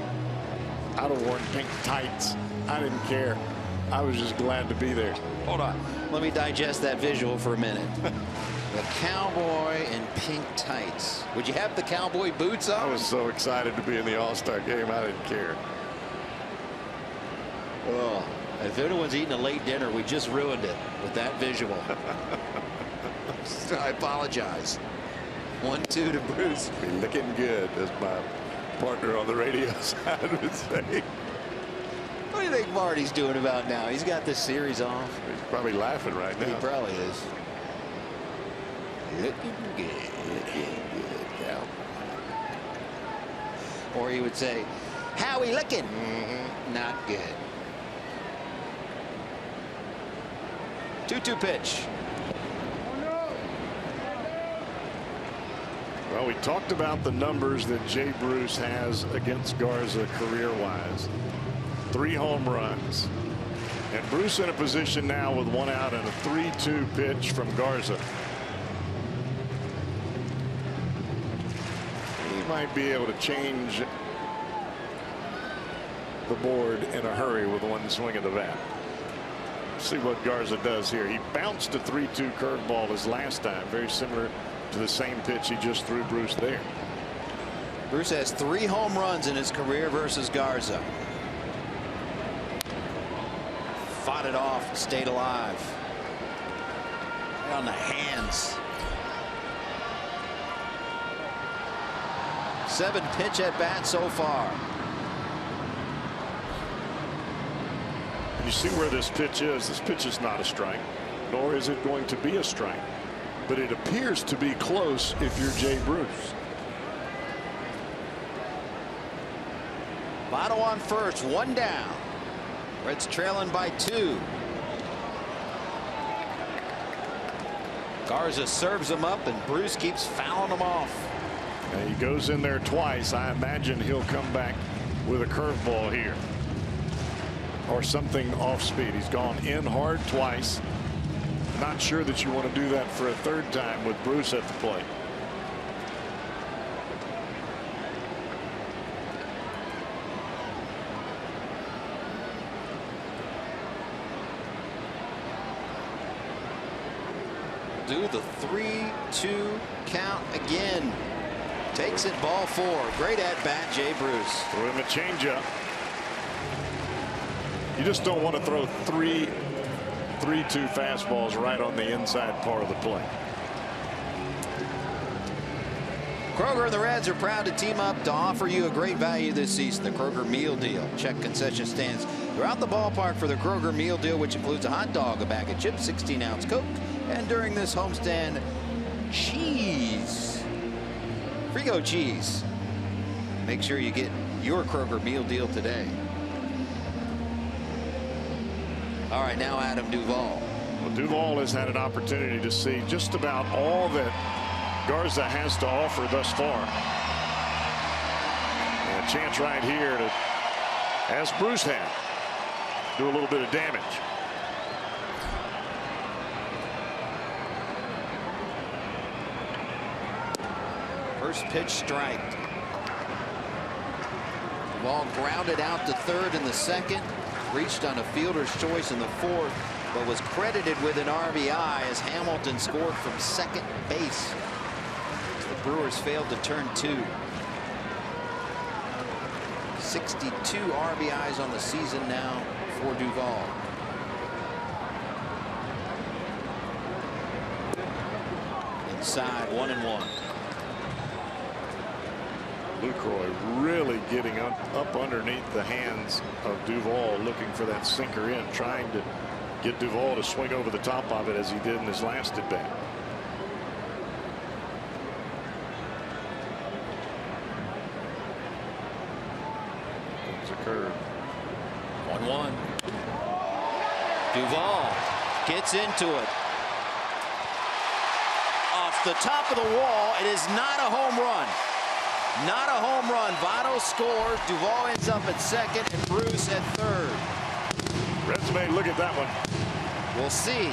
I'd have worn pink tights. I didn't care. I was just glad to be there. Hold on. Let me digest that visual for a minute. The cowboy in pink tights. Would you have the cowboy boots on? I was so excited to be in the All-Star game, I didn't care. Oh, if anyone's eating a late dinner, we just ruined it with that visual. I apologize. 1-2 to Bruce. Be looking good, as my partner on the radio side would say. What do you think Marty's doing about now? He's got this series off. He's probably laughing right now. He probably is. Looking good, yeah. Or he would say, how we looking? Not good. 2-2 pitch. Well, we talked about the numbers that Jay Bruce has against Garza career-wise. 3 home runs. And Bruce in a position now with 1 out and a 3-2 pitch from Garza. He might be able to change the board in a hurry with 1 swing of the bat. See what Garza does here. He bounced a 3-2 curveball his last time, very similar to the same pitch he just threw Bruce there. Bruce has 3 home runs in his career versus Garza. Fought it off, stayed alive. Right on the hands. 7 pitch at bat so far. You see where this pitch is. This pitch is not a strike, nor is it going to be a strike. But it appears to be close if you're Jay Bruce. Votto on first, 1 down. Reds trailing by 2. Garza serves him up, and Bruce keeps fouling him off. And he goes in there twice. I imagine he'll come back with a curveball here. Or something off speed. He's gone in hard twice. Not sure that you want to do that for a 3rd time with Bruce at the plate. Do the 3-2 count again. Takes it, ball 4. Great at bat, Jay Bruce. Throw him a changeup. You just don't want to throw 3-2 fastballs right on the inside part of the plate. Kroger and the Reds are proud to team up to offer you a great value this season. The Kroger Meal Deal. Check concession stands throughout the ballpark for the Kroger Meal Deal, which includes a hot dog, a bag of chips, 16-ounce Coke, and during this homestand, cheese. Frigo cheese. Make sure you get your Kroger Meal Deal today. All right, now Adam Duvall. Well, Duvall has had an opportunity to see just about all that Garza has to offer thus far. And a chance right here to, as Bruce had, do a little bit of damage. First pitch strike. Ball grounded out to 3rd in the 2nd. Reached on a fielder's choice in the 4th, but was credited with an RBI as Hamilton scored from 2nd base. The Brewers failed to turn 2. 62 RBIs on the season now for Duvall. Inside, 1-1. Lucroy really getting up underneath the hands of Duvall, looking for that sinker in, trying to get Duvall to swing over the top of it as he did in his last at bat. It's a curve. 1-1. Duvall gets into it. Off the top of the wall. It is not a home run. Not a home run. Votto scores. Duvall ends up at 2nd and Bruce at 3rd. Reds may look at that one. We'll see.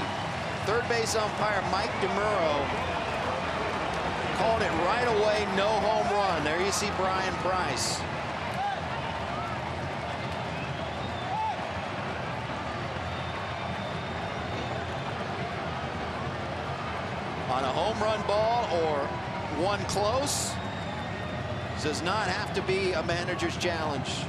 3rd base umpire Mike DeMuro called it right away. No home run. There you see Brian Price. On a home run ball or one close. Does not have to be a manager's challenge.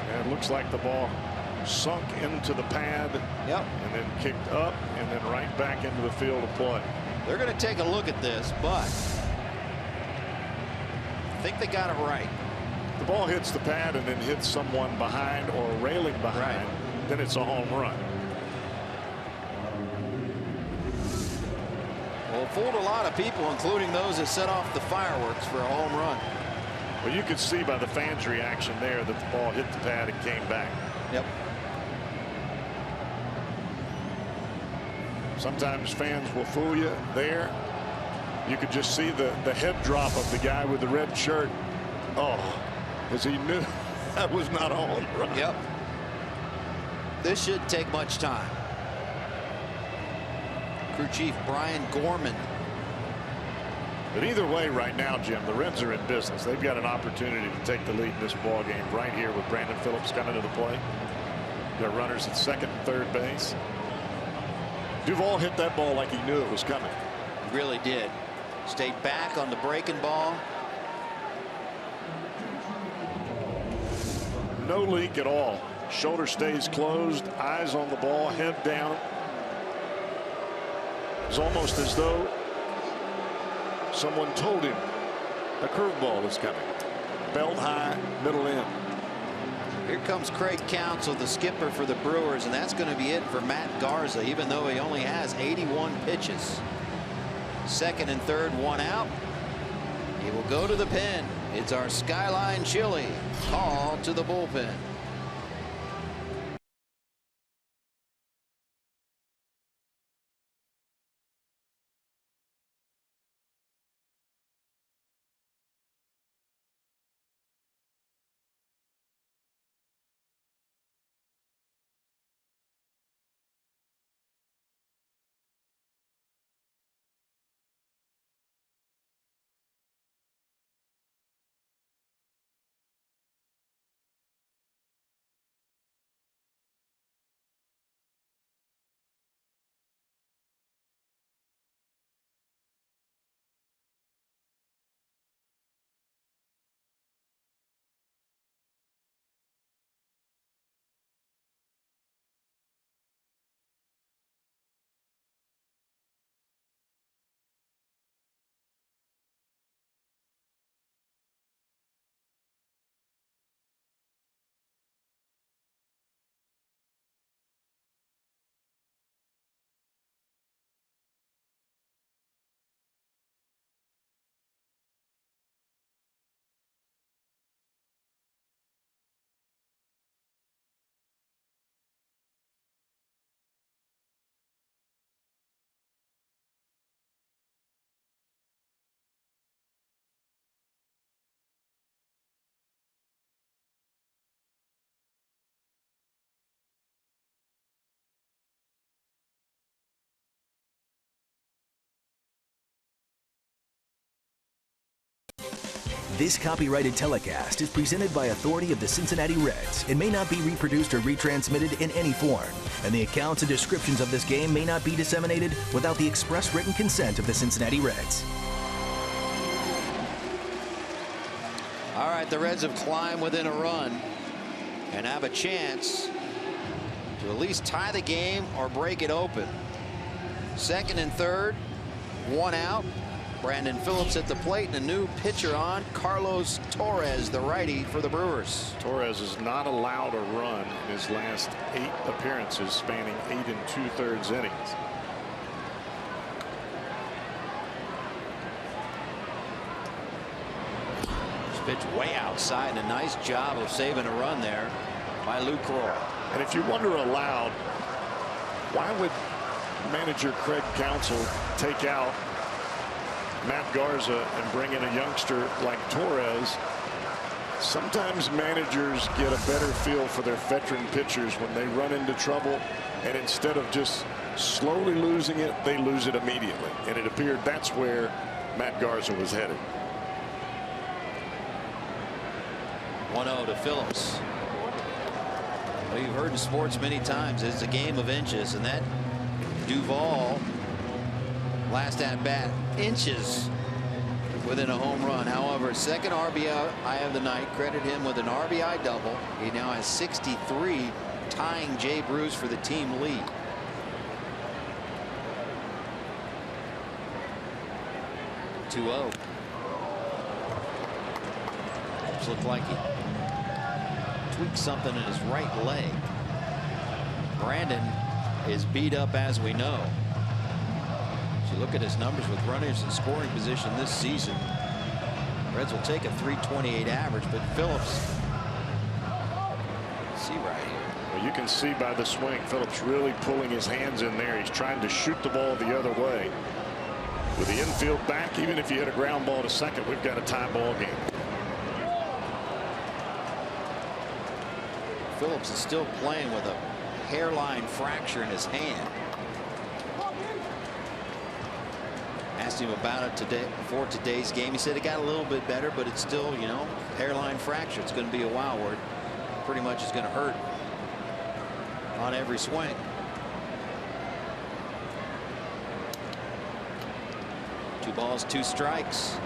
And it looks like the ball sunk into the pad. Yep. And then kicked up and then right back into the field of play. They're going to take a look at this, but I think they got it right. The ball hits the pad and then hits someone behind or railing behind. Right. then it's a home run. Well, it fooled a lot of people, including those that set off the fireworks for a home run. Well, you could see by the fans' reaction there that the ball hit the pad and came back. Yep. Sometimes fans will fool you there. You could just see the head drop of the guy with the red shirt. Oh, because he knew that was not a home run. Yep. This shouldn't take much time. Crew chief Brian Gorman. But either way, right now, Jim, the Reds are in business. They've got an opportunity to take the lead in this ball game right here with Brandon Phillips coming to the plate. Their runners at second and third base. Duvall hit that ball like he knew it was coming. Really did. Stayed back on the breaking ball. No leak at all. Shoulder stays closed, eyes on the ball, head down. It's almost as though someone told him a curveball is coming. Belt high, middle in. Here comes Craig Counsell, the skipper for the Brewers, and that's going to be it for Matt Garza, even though he only has 81 pitches. Second and third, one out. He will go to the pen. It's our Skyline Chili call to the bullpen. This copyrighted telecast is presented by authority of the Cincinnati Reds and may not be reproduced or retransmitted in any form. And the accounts and descriptions of this game may not be disseminated without the express written consent of the Cincinnati Reds. All right, the Reds have climbed within a run and have a chance to at least tie the game or break it open. Second and third, one out. Brandon Phillips at the plate and a new pitcher on, Carlos Torres, the righty for the Brewers. Torres has not allowed a run in his last 8 appearances, spanning 8 2/3 innings. This pitch way outside, and a nice job of saving a run there by Lou Croy. And if you wonder aloud, why would manager Craig Counsell take out Matt Garza and bring in a youngster like Torres? Sometimes managers get a better feel for their veteran pitchers when they run into trouble, and instead of just slowly losing it, they lose it immediately. And it appeared that's where Matt Garza was headed. 1-0 to Phillips. Well, you've heard in sports many times, it's a game of inches, and that Duvall last at bat, inches within a home run. However, second RBI of the night, credit him with an RBI double. He now has 63, tying Jay Bruce for the team lead. (2-0). Looks like he tweaked something in his right leg. Brandon is beat up, as we know. If you look at his numbers with runners in scoring position this season, Reds will take a .328 average, but Phillips, see right here. Well, you can see by the swing, Phillips really pulling his hands in there. He's trying to shoot the ball the other way. With the infield back, even if you hit a ground ball to second, we've got a tie ball game. Phillips is still playing with a hairline fracture in his hand. Asked him about it today before today's game. He said it got a little bit better, but it's still, you know, hairline fracture. It's going to be a while where it pretty much is going to hurt on every swing. Two balls, two strikes.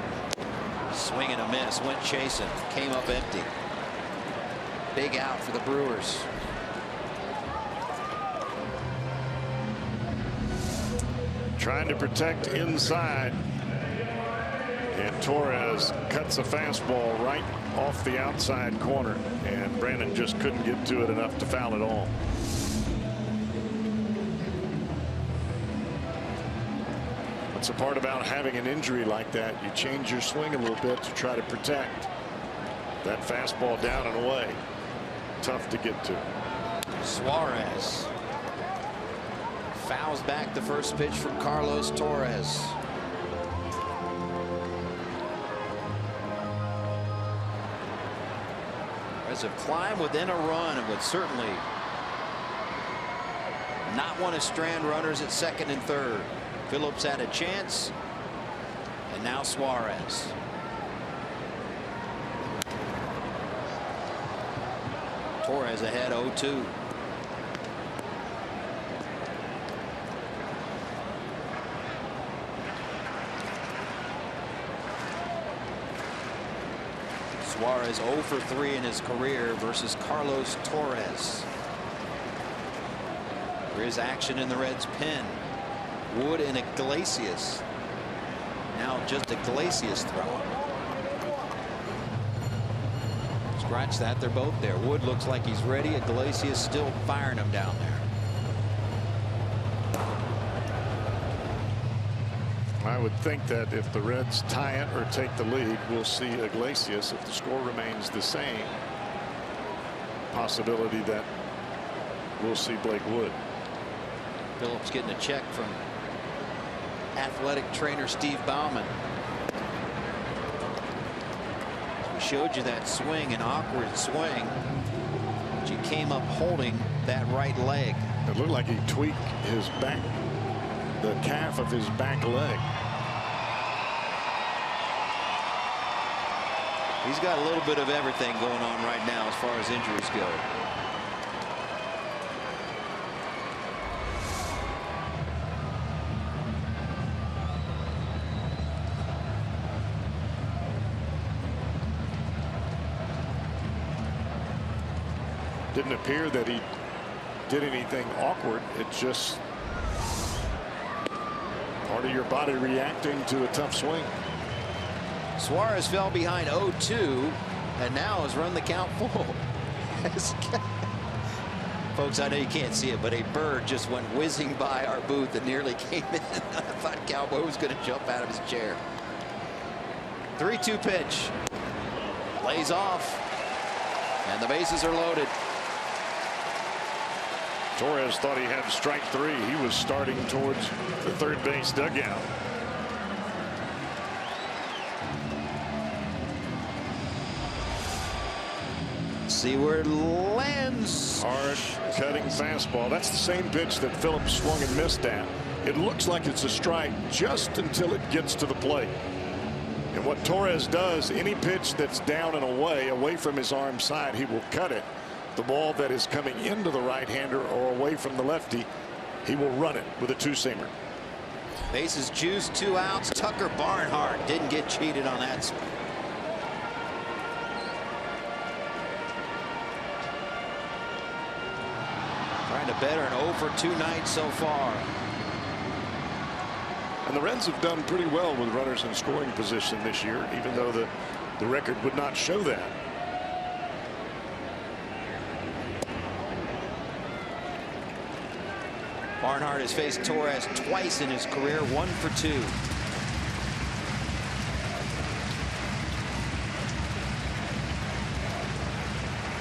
Swing and a miss. Went chasing. Came up empty. Big out for the Brewers. Trying to protect inside. And Torres cuts a fastball right off the outside corner. And Brandon just couldn't get to it enough to foul it all. That's the part about having an injury like that. You change your swing a little bit to try to protect. That fastball down and away. Tough to get to. Suarez fouls back the first pitch from Carlos Torres. Reds have climbed within a run and would certainly not want to strand runners at second and third. Phillips had a chance, and now Suarez. Torres ahead 0-2. Suarez 0 for 3 in his career versus Carlos Torres. There is action in the Reds' pen. Wood and Iglesias. Now just Iglesias throwing. Scratch that, they're both there. Wood looks like he's ready. Iglesias still firing him down there. I would think that if the Reds tie it or take the lead, we'll see Iglesias. If the score remains the same, possibility that we'll see Blake Wood. Phillips getting a check from athletic trainer Steve Bauman. We showed you that swing, an awkward swing, but you came up holding that right leg. It looked like he tweaked his back, the calf of his back leg. He's got a little bit of everything going on right now as far as injuries go. Didn't appear that he did anything awkward. It's just part of your body reacting to a tough swing. Suarez fell behind 0-2 and now has run the count full. Folks, I know you can't see it, but a bird just went whizzing by our booth and nearly came in. I thought Cowboy was going to jump out of his chair. 3-2 pitch. Lays off. And the bases are loaded. Torres thought he had strike three. He was starting towards the third base dugout. See where it lands. Hard cutting fastball. That's the same pitch that Phillips swung and missed at. It looks like it's a strike just until it gets to the plate. And what Torres does, any pitch that's down and away from his arm side, he will cut it. The ball that is coming into the right-hander or away from the lefty, he will run it with a two-seamer. Bases juiced, 2 outs. Tucker Barnhart didn't get cheated on that swing. Trying to better an 0 for 2 night so far. And the Reds have done pretty well with runners in scoring position this year, even though the record would not show that. Barnhart has faced Torres twice in his career, 1 for 2.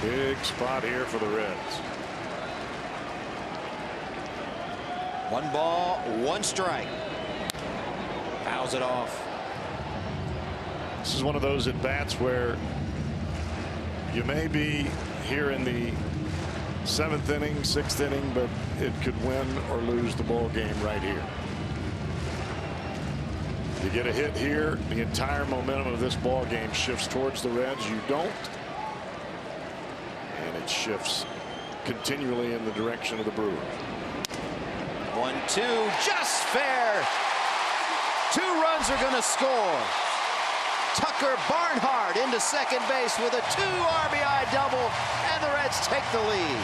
Big spot here for the Reds. 1 ball, 1 strike. Fouls it off. This is one of those at bats where you may be here in the 7th inning, 6th inning, but it could win or lose the ball game right here. You get a hit here, the entire momentum of this ball game shifts towards the Reds. You don't, and it shifts continually in the direction of the Brewers. 1-2, just fair. 2 runs are going to score. Tucker Barnhart into second base with a 2 RBI double, and the Reds take the lead.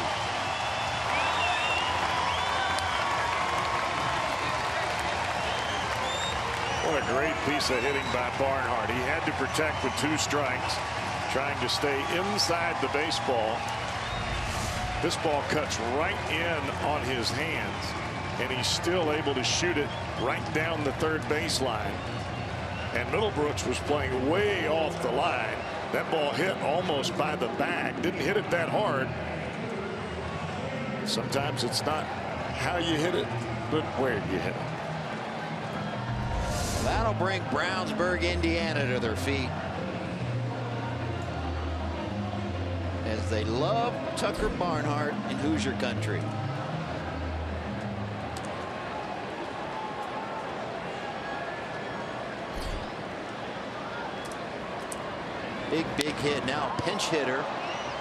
What a great piece of hitting by Barnhart. He had to protect with 2 strikes, trying to stay inside the baseball. This ball cuts right in on his hands, and he's still able to shoot it right down the third baseline. And Middlebrooks was playing way off the line. That ball hit almost by the bag. Didn't hit it that hard. Sometimes it's not how you hit it, but where you hit it. That'll bring Brownsburg, Indiana to their feet, as they love Tucker Barnhart in Hoosier country. Big hit. Now pinch hitter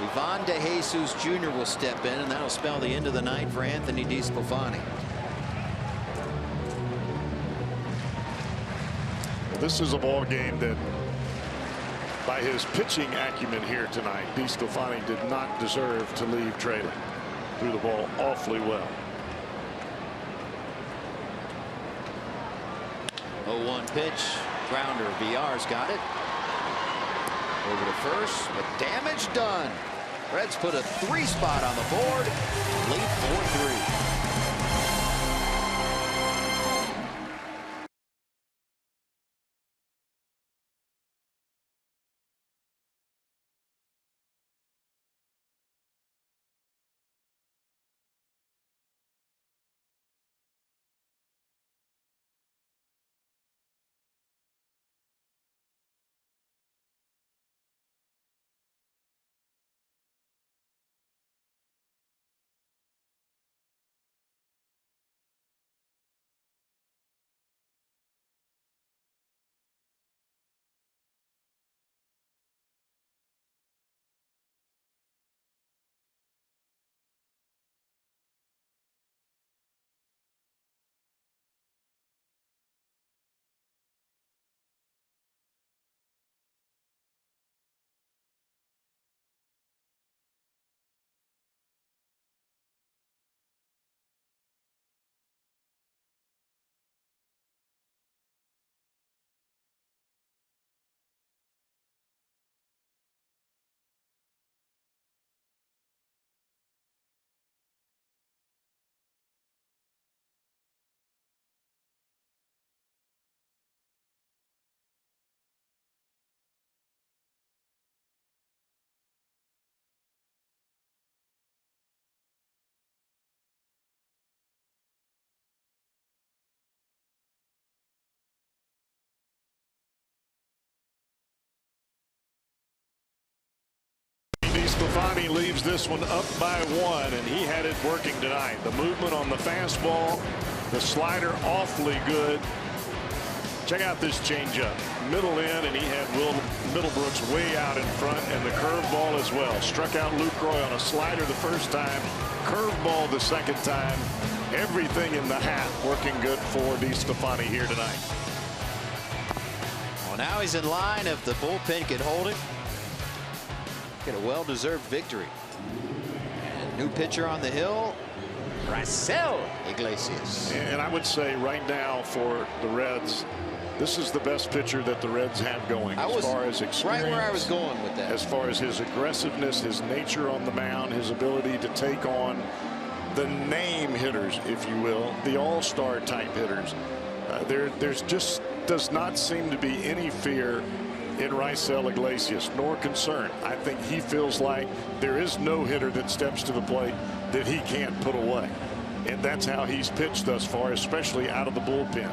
Ivan DeJesus Jr. will step in, and that'll spell the end of the night for Anthony DeSclafani. Well, this is a ball game that, by his pitching acumen here tonight, DeSclafani did not deserve to leave trailing. Threw the ball awfully well. 0-1 pitch. Grounder. VR's got it. Over to first, but damage done. Reds put a 3 spot on the board. Lead 4-3. DeSclafani leaves this one up by 1, and he had it working tonight. The movement on the fastball, the slider awfully good. Check out this changeup. Middle in, and he had Will Middlebrooks way out in front, and the curveball as well. Struck out Lucroy on a slider the first time, curveball the second time. Everything in the hat working good for DeSclafani here tonight. Well, now he's in line. If the bullpen can hold him, get a well-deserved victory. And new pitcher on the hill, Raisel Iglesias. And I would say right now for the Reds, this is the best pitcher that the Reds have going as far as experience. Right where I was going with that. As far as his aggressiveness, his nature on the mound, his ability to take on the name hitters, if you will, the all-star type hitters. There's just does not seem to be any fear in Raisel Iglesias, nor concern. I think he feels like there is no hitter that steps to the plate that he can't put away. And that's how he's pitched thus far, especially out of the bullpen.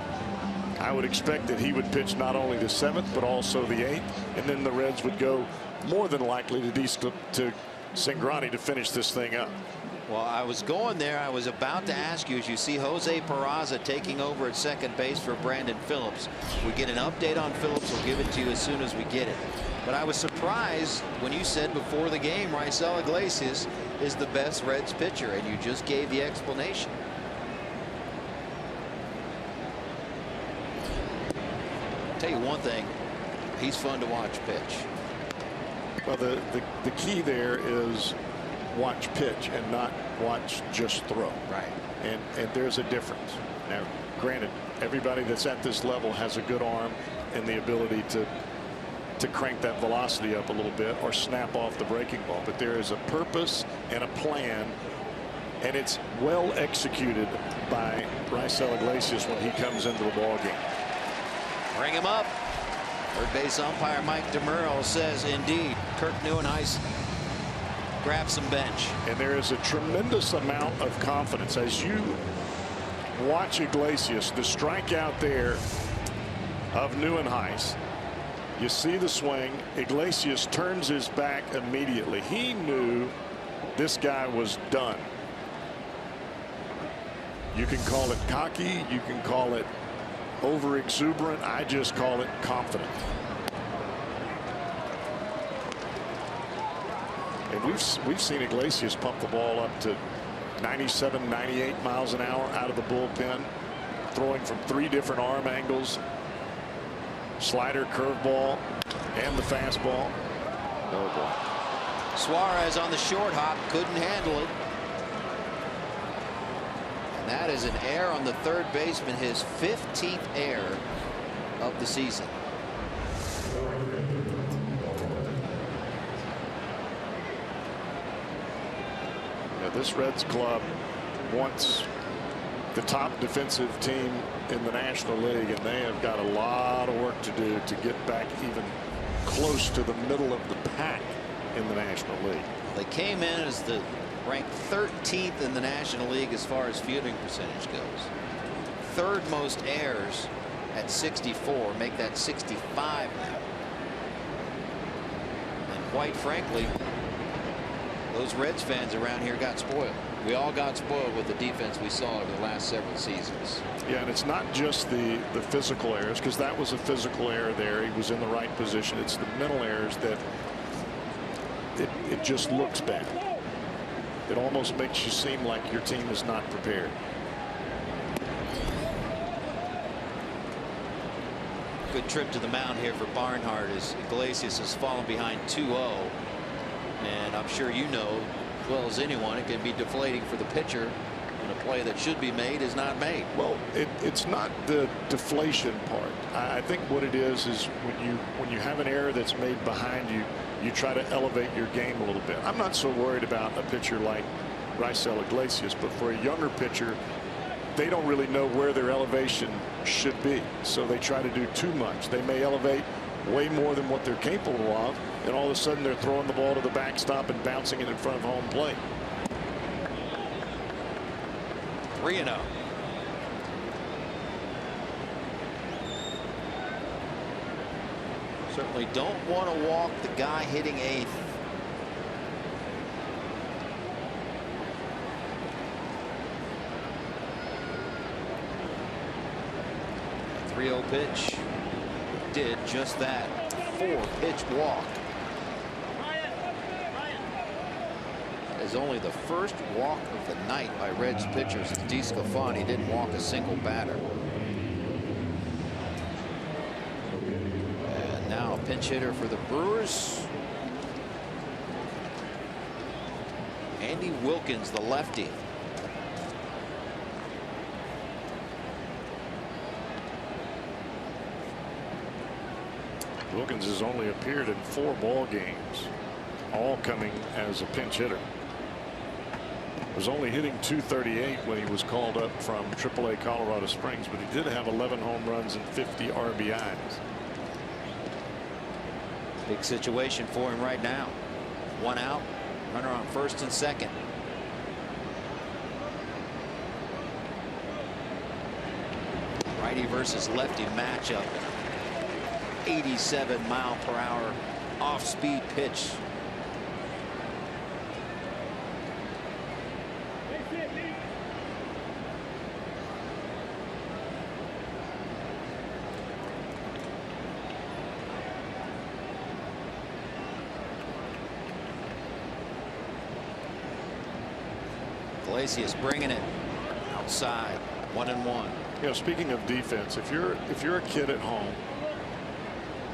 I would expect that he would pitch not only the 7th, but also the 8th. And then the Reds would go more than likely to Cingrani to finish this thing up. Well, I was going there. I was about to ask you, as you see Jose Peraza taking over at second base for Brandon Phillips. We get an update on Phillips. We'll give it to you as soon as we get it. But I was surprised when you said before the game Raisel Iglesias is the best Reds pitcher, and you just gave the explanation. I'll tell you one thing, he's fun to watch pitch. Well, the key there is watch pitch and not watch just throw. Right. And there's a difference. Now, granted, everybody that's at this level has a good arm and the ability to crank that velocity up a little bit or snap off the breaking ball. But there is a purpose and a plan, and it's well executed by Raisel Iglesias when he comes into the ball game. Bring him up. Third base umpire Mike DeMuro says indeed Kirk Nieuwenhuis grab some bench. And there is a tremendous amount of confidence as you watch Iglesias. The strikeout there of Nieuwenhuis. You see the swing. Iglesias turns his back immediately. He knew this guy was done. You can call it cocky. You can call it over exuberant. I just call it confident. And we've seen Iglesias pump the ball up to 97, 98 miles an hour out of the bullpen, throwing from 3 different arm angles. Slider, curveball, and the fastball. Oh boy. Suarez on the short hop, couldn't handle it. And that is an error on the third baseman, his 15th error of the season. Now, this Reds club wants the top defensive team in the National League, and they have got a lot of work to do to get back even close to the middle of the pack in the National League. They came in as the ranked 13th in the National League as far as fielding percentage goes. Third most errors at 64, make that 65 now. And quite frankly, those Reds fans around here got spoiled. We all got spoiled with the defense we saw over the last several seasons. Yeah, and it's not just the physical errors, because that was a physical error there. He was in the right position. It's the mental errors that it just looks bad. It almost makes you seem like your team is not prepared. Good trip to the mound here for Barnhart as Iglesias has fallen behind 2-0. And I'm sure you know as well as anyone it can be deflating for the pitcher when a play that should be made is not made. Well, it's not the deflation part. I think what it is when you have an error that's made behind you, you try to elevate your game a little bit. I'm not so worried about a pitcher like Raisel Iglesias, but for a younger pitcher, they don't really know where their elevation should be, so they try to do too much. They may elevate way more than what they're capable of, and all of a sudden they're throwing the ball to the backstop and bouncing it in front of home plate. 3-0. Certainly don't want to walk the guy hitting 8th. A 3-0 pitch did just that. 4-pitch walk. Is only the first walk of the night by Reds pitchers. DeSclafani didn't walk a single batter. And now a pinch hitter for the Brewers. Andy Wilkins, the lefty. Wilkins has only appeared in 4 ball games, all coming as a pinch hitter. Was only hitting .238 when he was called up from AAA Colorado Springs, but he did have 11 home runs and 50 RBIs. Big situation for him right now. One out, runner on first and second. Righty versus lefty matchup. 87-mile-per-hour off-speed pitch. Iglesias bringing it outside. 1-1. You know, speaking of defense, if you're a kid at home,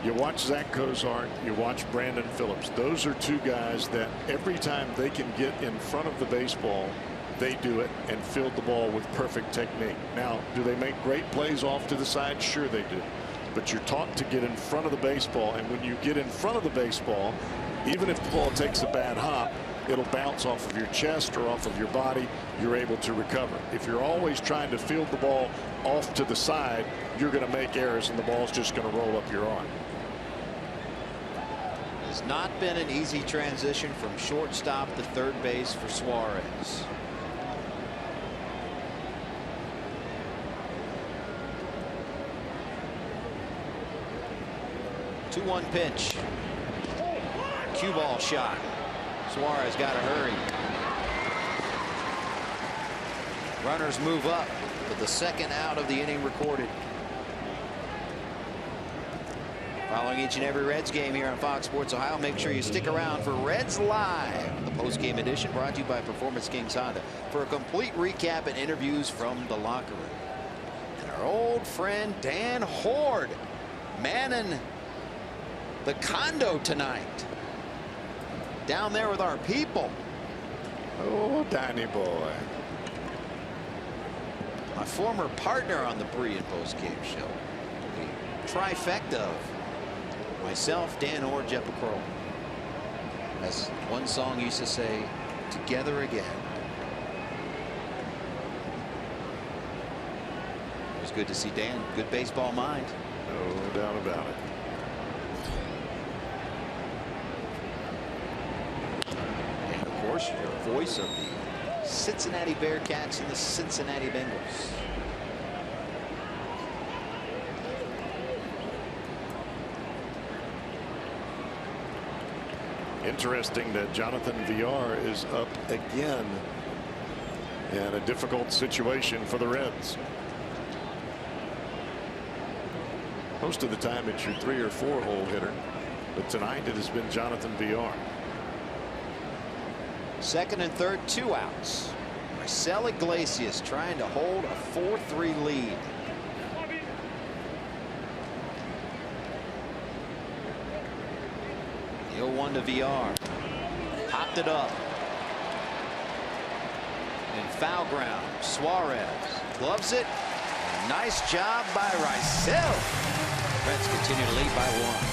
you watch Zach Cozart, you watch Brandon Phillips. Those are two guys that every time they can get in front of the baseball, they do it and field the ball with perfect technique. Now, do they make great plays off to the side? Sure they do. But you're taught to get in front of the baseball, and when you get in front of the baseball, even if the ball takes a bad hop, it'll bounce off of your chest or off of your body. You're able to recover. If you're always trying to field the ball off to the side, you're going to make errors and the ball's just going to roll up your arm. Has not been an easy transition from shortstop to third base for Suarez. Two-one pitch. Cue ball shot. Suarez got to hurry. Runners move up with the second out of the inning recorded. Following each and every Reds game here on Fox Sports Ohio, make sure you stick around for Reds Live, the post-game edition brought to you by Performance Kings Honda, for a complete recap and interviews from the locker room. And our old friend Dan Hoard manning the condo tonight. Down there with our people. Oh, Danny boy. My former partner on the pre and post game show. The trifecta of myself, Dan Hoard, Jeff McCurl. As one song used to say, together again. It was good to see Dan. Good baseball mind. No doubt about it. And of course, your voice of the Cincinnati Bearcats and the Cincinnati Bengals. Interesting that Jonathan Villar is up again in a difficult situation for the Reds. Most of the time it's your 3 or 4 hole hitter, but tonight it has been Jonathan Villar. Second and third, 2 outs. Marcel Iglesias trying to hold a 4-3 lead. The 0-1 to Villar. Popped it up. In foul ground, Suarez gloves it. Nice job by Raisel. Reds continue to lead by 1.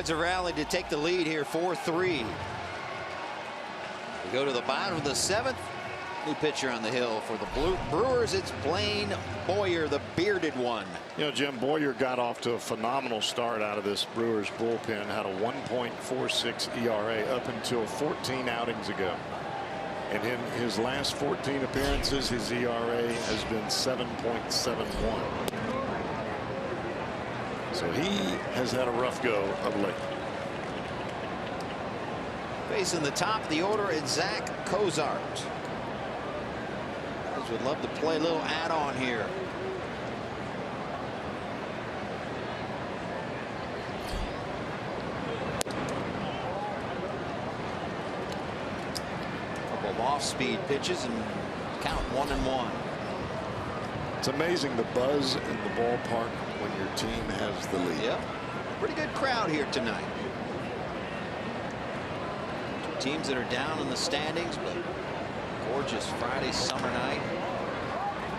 Reds have rallied to take the lead here, 4-3. We go to the bottom of the 7th. New pitcher on the hill for the Brewers. It's Blaine Boyer, the bearded one. You know, Jim, Boyer got off to a phenomenal start out of this Brewers bullpen. Had a 1.46 ERA up until 14 outings ago. And in his last 14 appearances, his ERA has been 7.71. So he has had a rough go of late. Facing the top of the order is Zach Cozart. Would love to play a little add-on here. Couple of off-speed pitches and count 1-1. It's amazing the buzz in the ballpark when your team has the lead. Yep. Pretty good crowd here tonight. Two teams that are down in the standings, but gorgeous Friday summer night.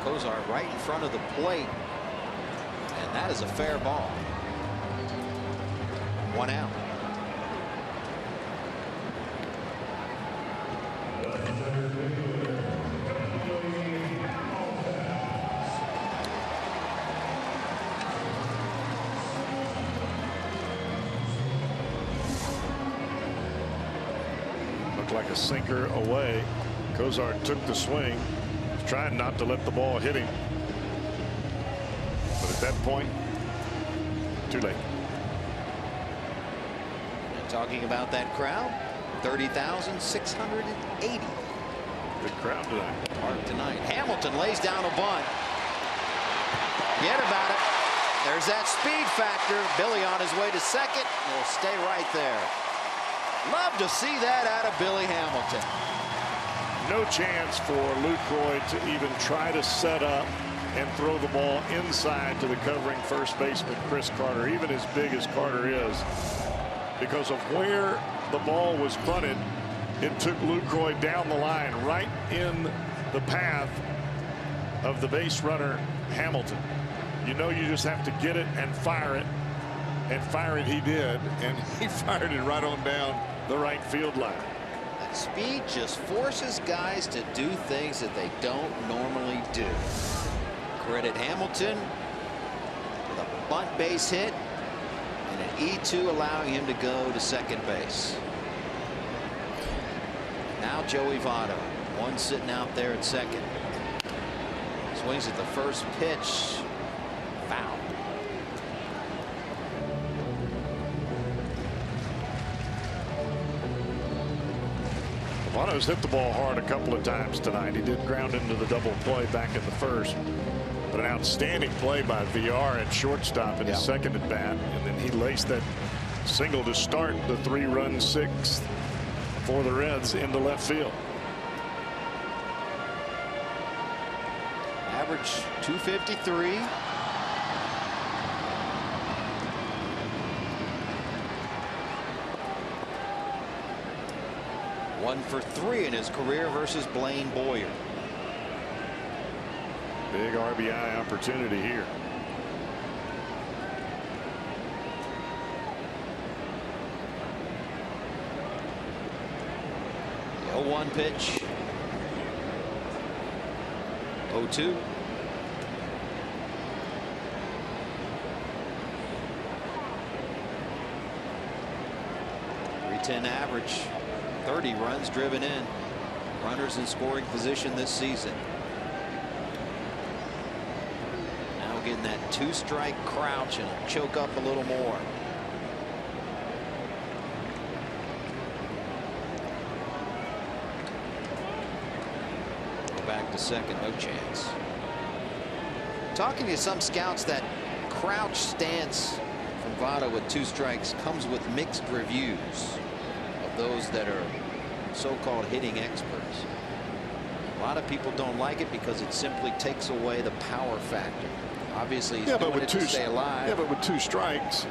Cozart right in front of the plate, and that is a fair ball. 1 out. Looked like a sinker away. Cozart took the swing, trying not to let the ball hit him. But at that point, too late. And talking about that crowd, 30,680. Good crowd tonight. Park tonight. Hamilton lays down a bunt. Forget about it. There's that speed factor. Billy on his way to second. Will stay right there. Love to see that out of Billy Hamilton. No chance for Lucroy to even try to set up and throw the ball inside to the covering first baseman Chris Carter, even as big as Carter is. Because of where the ball was bunted, it took Lucroy down the line right in the path of the base runner Hamilton. You know, you just have to get it and fire it, and fire it he did, and he fired it right on down the right field line. Speed just forces guys to do things that they don't normally do. Credit Hamilton with a bunt base hit and an E2 allowing him to go to second base. Now Joey Votto, one sitting out there at second. Swings at the first pitch. Foul. Votto's hit the ball hard a couple of times tonight. He did ground into the double play back in the first. But an outstanding play by VR at shortstop in his second at bat. And then he laced that single to start the 3-run sixth for the Reds into left field. Average 253. One for 3 in his career versus Blaine Boyer. Big RBI opportunity here. The 0-1 pitch. 0-2. .310 average. 30 runs driven in. Runners in scoring position this season. Now getting that 2-strike crouch and choke up a little more. Go back to second, no chance. Talking to some scouts, that crouch stance from Votto with 2 strikes comes with mixed reviews of those that are so-called hitting experts. A lot of people don't like it because it simply takes away the power factor. Obviously, he's doing it to stay alive. Yeah, but with 2 strikes,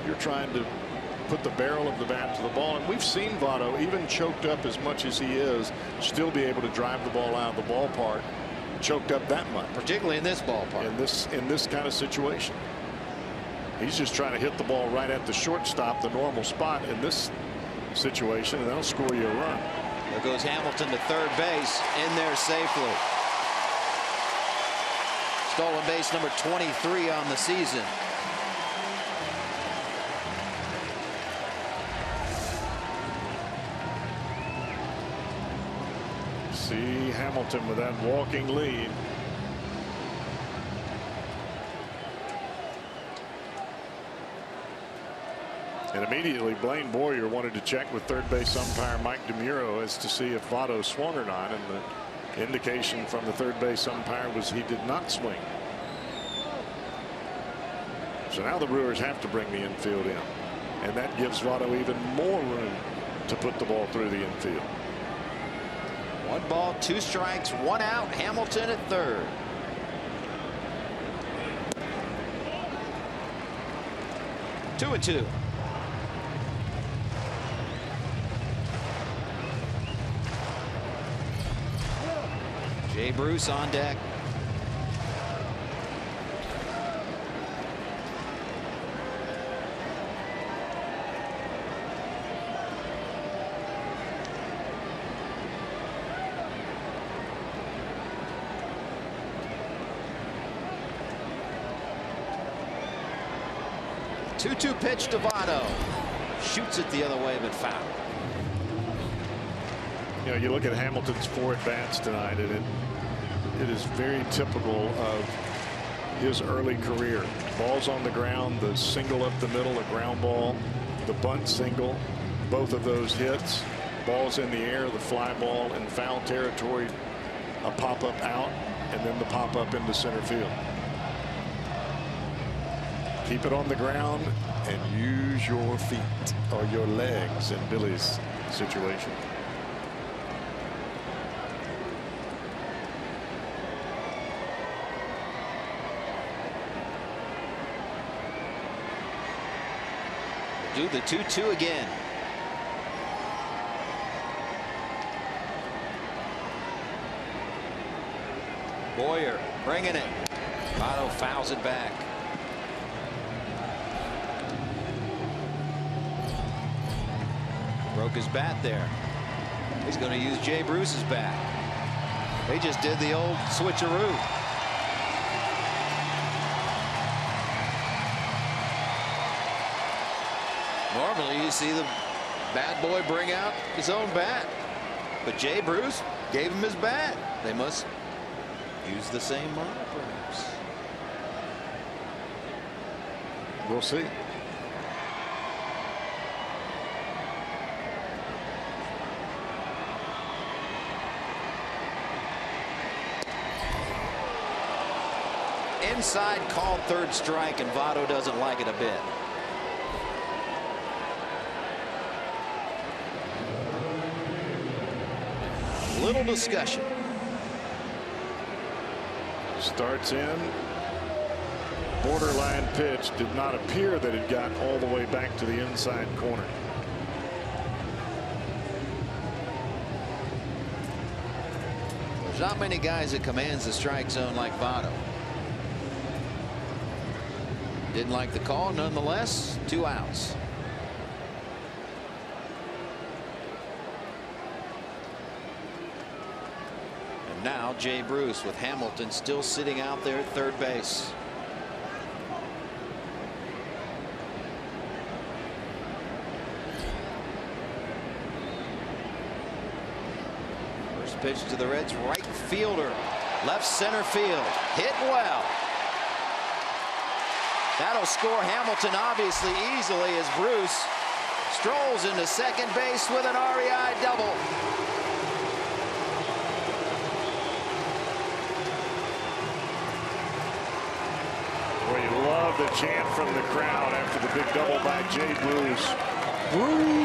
you're trying to put the barrel of the bat to the ball. And we've seen Votto, even choked up as much as he is, still be able to drive the ball out of the ballpark, choked up that much. Particularly in this ballpark. In this kind of situation. He's just trying to hit the ball right at the shortstop, the normal spot in this situation, and that'll score you a run. There goes Hamilton to third base, in there safely. Stolen base number 23 on the season. See Hamilton with that walking lead. And immediately Blaine Boyer wanted to check with third base umpire Mike DeMuro as to see if Votto swung or not, and the indication from the third base umpire was he did not swing. So now the Brewers have to bring the infield in, and that gives Votto even more room to put the ball through the infield. 1 ball, 2 strikes, 1 out. Hamilton at third. Two and two. Jay Bruce on deck. The 2-2 pitch to Votto. Shoots it the other way, but foul. You know, you look at Hamilton's 4 at-bats tonight, and it is very typical of his early career. Balls on the ground, the single up the middle, a ground ball, the bunt single, both of those hits. Balls in the air, the fly ball in foul territory, a pop-up out, and then the pop-up into center field. Keep it on the ground and use your feet or your legs in Billy's situation. Do the 2-2 again. Boyer bringing it. Votto fouls it back. Broke his bat there. He's going to use Jay Bruce's bat. They just did the old switcheroo. Normally you see the bad boy bring out his own bat, but Jay Bruce gave him his bat. They must use the same model, perhaps. We'll see. Inside, called third strike, and Votto doesn't like it a bit. Little discussion. Starts in. Borderline pitch. Did not appear that it got all the way back to the inside corner. There's not many guys that commands the strike zone like Votto. Didn't like the call, nonetheless. 2 outs. And now Jay Bruce with Hamilton still sitting out there at third base. First pitch to the Reds, right fielder, left center field, hit well. That'll score Hamilton obviously easily as Bruce strolls into second base with an RBI double. Well, you love the chant from the crowd after the big double by Jay Bruce. Bruce.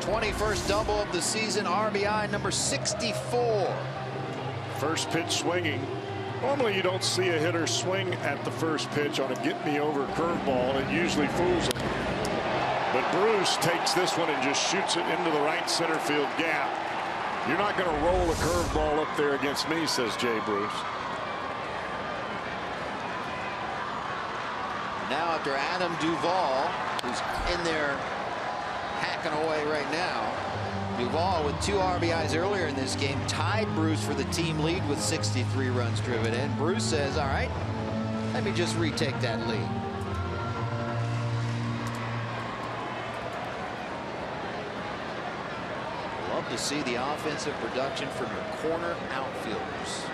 21st double of the season, RBI number 64. First pitch swinging. Normally you don't see a hitter swing at the first pitch on a get-me-over curveball. It usually fools him. But Bruce takes this one and just shoots it into the right center field gap. You're not going to roll a curveball up there against me, says Jay Bruce. Now after Adam Duvall, who's in there hacking away right now. Duvall with 2 RBIs earlier in this game tied Bruce for the team lead with 63 runs driven in. Bruce says, all right, let me just retake that lead. Love to see the offensive production from your corner outfielders.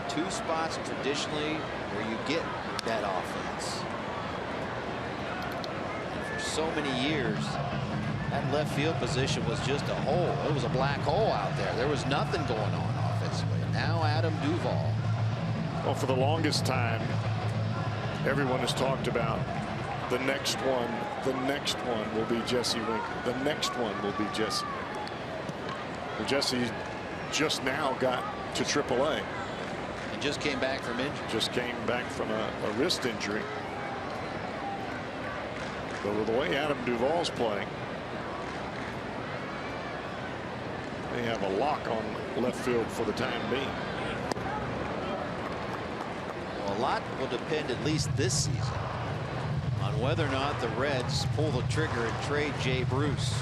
2 spots traditionally where you get that offense. And for so many years, that left field position was just a hole. It was a black hole out there. There was nothing going on offensively. Now Adam Duvall. Well, for the longest time, everyone has talked about the next one will be Jesse Winker. The next one will be Jesse. Well, Jesse just now got to AAA. And just came back from injury. Just came back from a wrist injury. But with the way Adam Duvall's playing, they have a lock on left field for the time being. Well, a lot will depend, at least this season, on whether or not the Reds pull the trigger and trade Jay Bruce.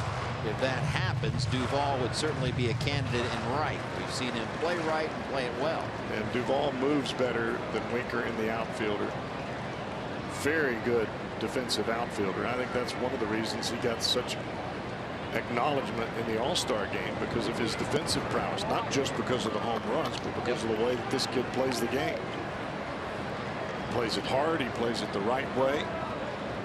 If that happens, Duvall would certainly be a candidate in right. We've seen him play right and play it well. And Duvall moves better than Winker in the outfielder. Very good defensive outfielder. I think that's one of the reasons he got such acknowledgement in the All-Star game, because of his defensive prowess, not just because of the home runs, but because of the way that this kid plays the game. He plays it hard, he plays it the right way,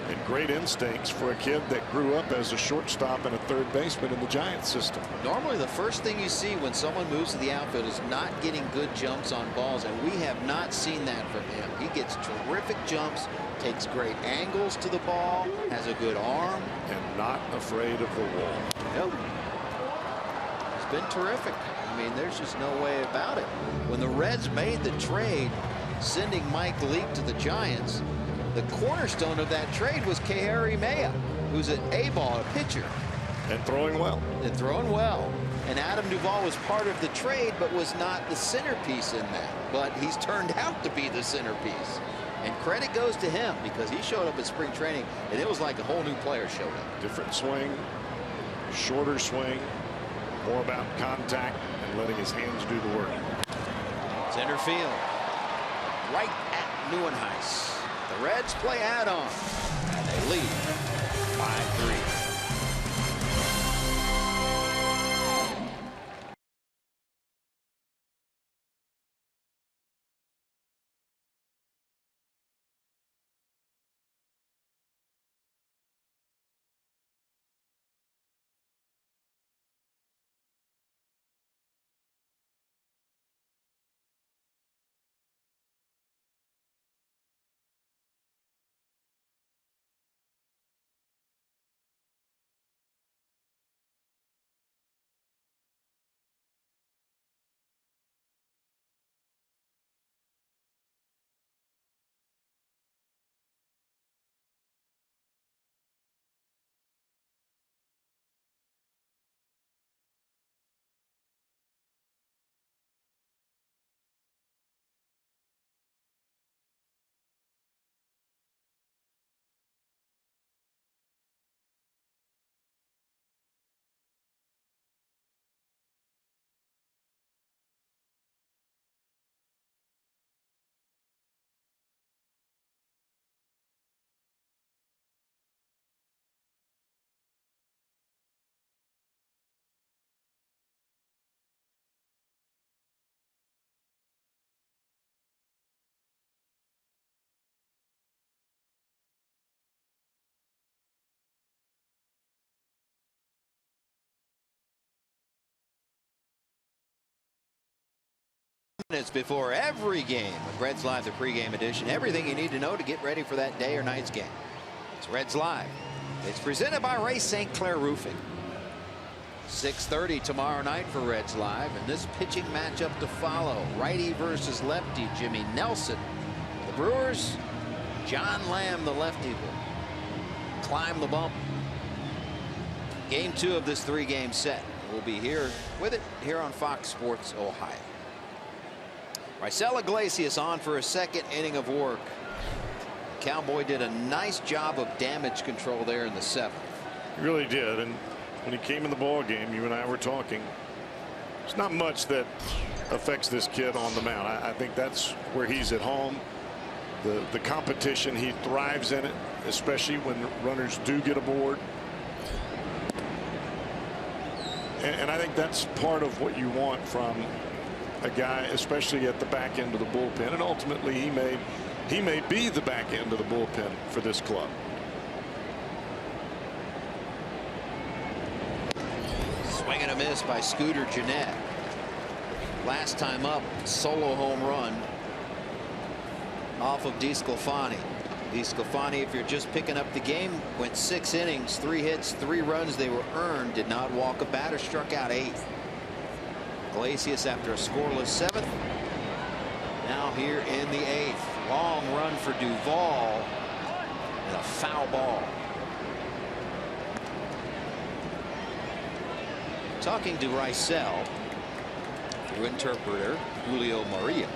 and great instincts for a kid that grew up as a shortstop and a third baseman in the Giants system. Normally the first thing you see when someone moves to the outfield is not getting good jumps on balls, and we have not seen that from him. He gets terrific jumps, takes great angles to the ball, has a good arm, and not afraid of the wall. Nope. It's been terrific. I mean, there's just no way about it. When the Reds made the trade sending Mike Leake to the Giants, the cornerstone of that trade was Kehari Maya, who's an A-ball, a pitcher. And throwing well. And throwing well. And Adam Duvall was part of the trade, but was not the centerpiece in that. But he's turned out to be the centerpiece. And credit goes to him, because he showed up at spring training, and it was like a whole new player showed up. Different swing, shorter swing, more about contact and letting his hands do the work. Center field, right at Neuenhuis. The Reds play add-on, and they lead 5-3. Minutes before every game with Reds Live, the pregame edition. Everything you need to know to get ready for that day or night's game. It's Reds Live. It's presented by Ray St. Clair Roofing. 6:30 tomorrow night for Reds Live, and this pitching matchup to follow. Righty versus lefty, Jimmy Nelson. The Brewers, John Lamb, the lefty, will climb the bump. Game 2 of this 3-game set. we'll be here with it here on Fox Sports Ohio. Raisel Iglesias on for a second inning of work. Cowboy did a nice job of damage control there in the 7th. He really did. And when he came in the ball game, you and I were talking, there's not much that affects this kid on the mound. I think that's where he's at home. The competition, he thrives in it, especially when runners do get aboard. And I think that's part of what you want from a guy, especially at the back end of the bullpen. And ultimately, he may be the back end of the bullpen for this club. Swing and a miss by Scooter Gennett. Last time up, solo home run off of DeSclafani. DeSclafani, if you're just picking up the game, went 6 innings, 3 hits, 3 runs. They were earned, did not walk a batter, struck out 8. Iglesias after a scoreless 7th. Now here in the 8th. Long run for Duvall and a foul ball. Talking to Raisel through interpreter Julio Maria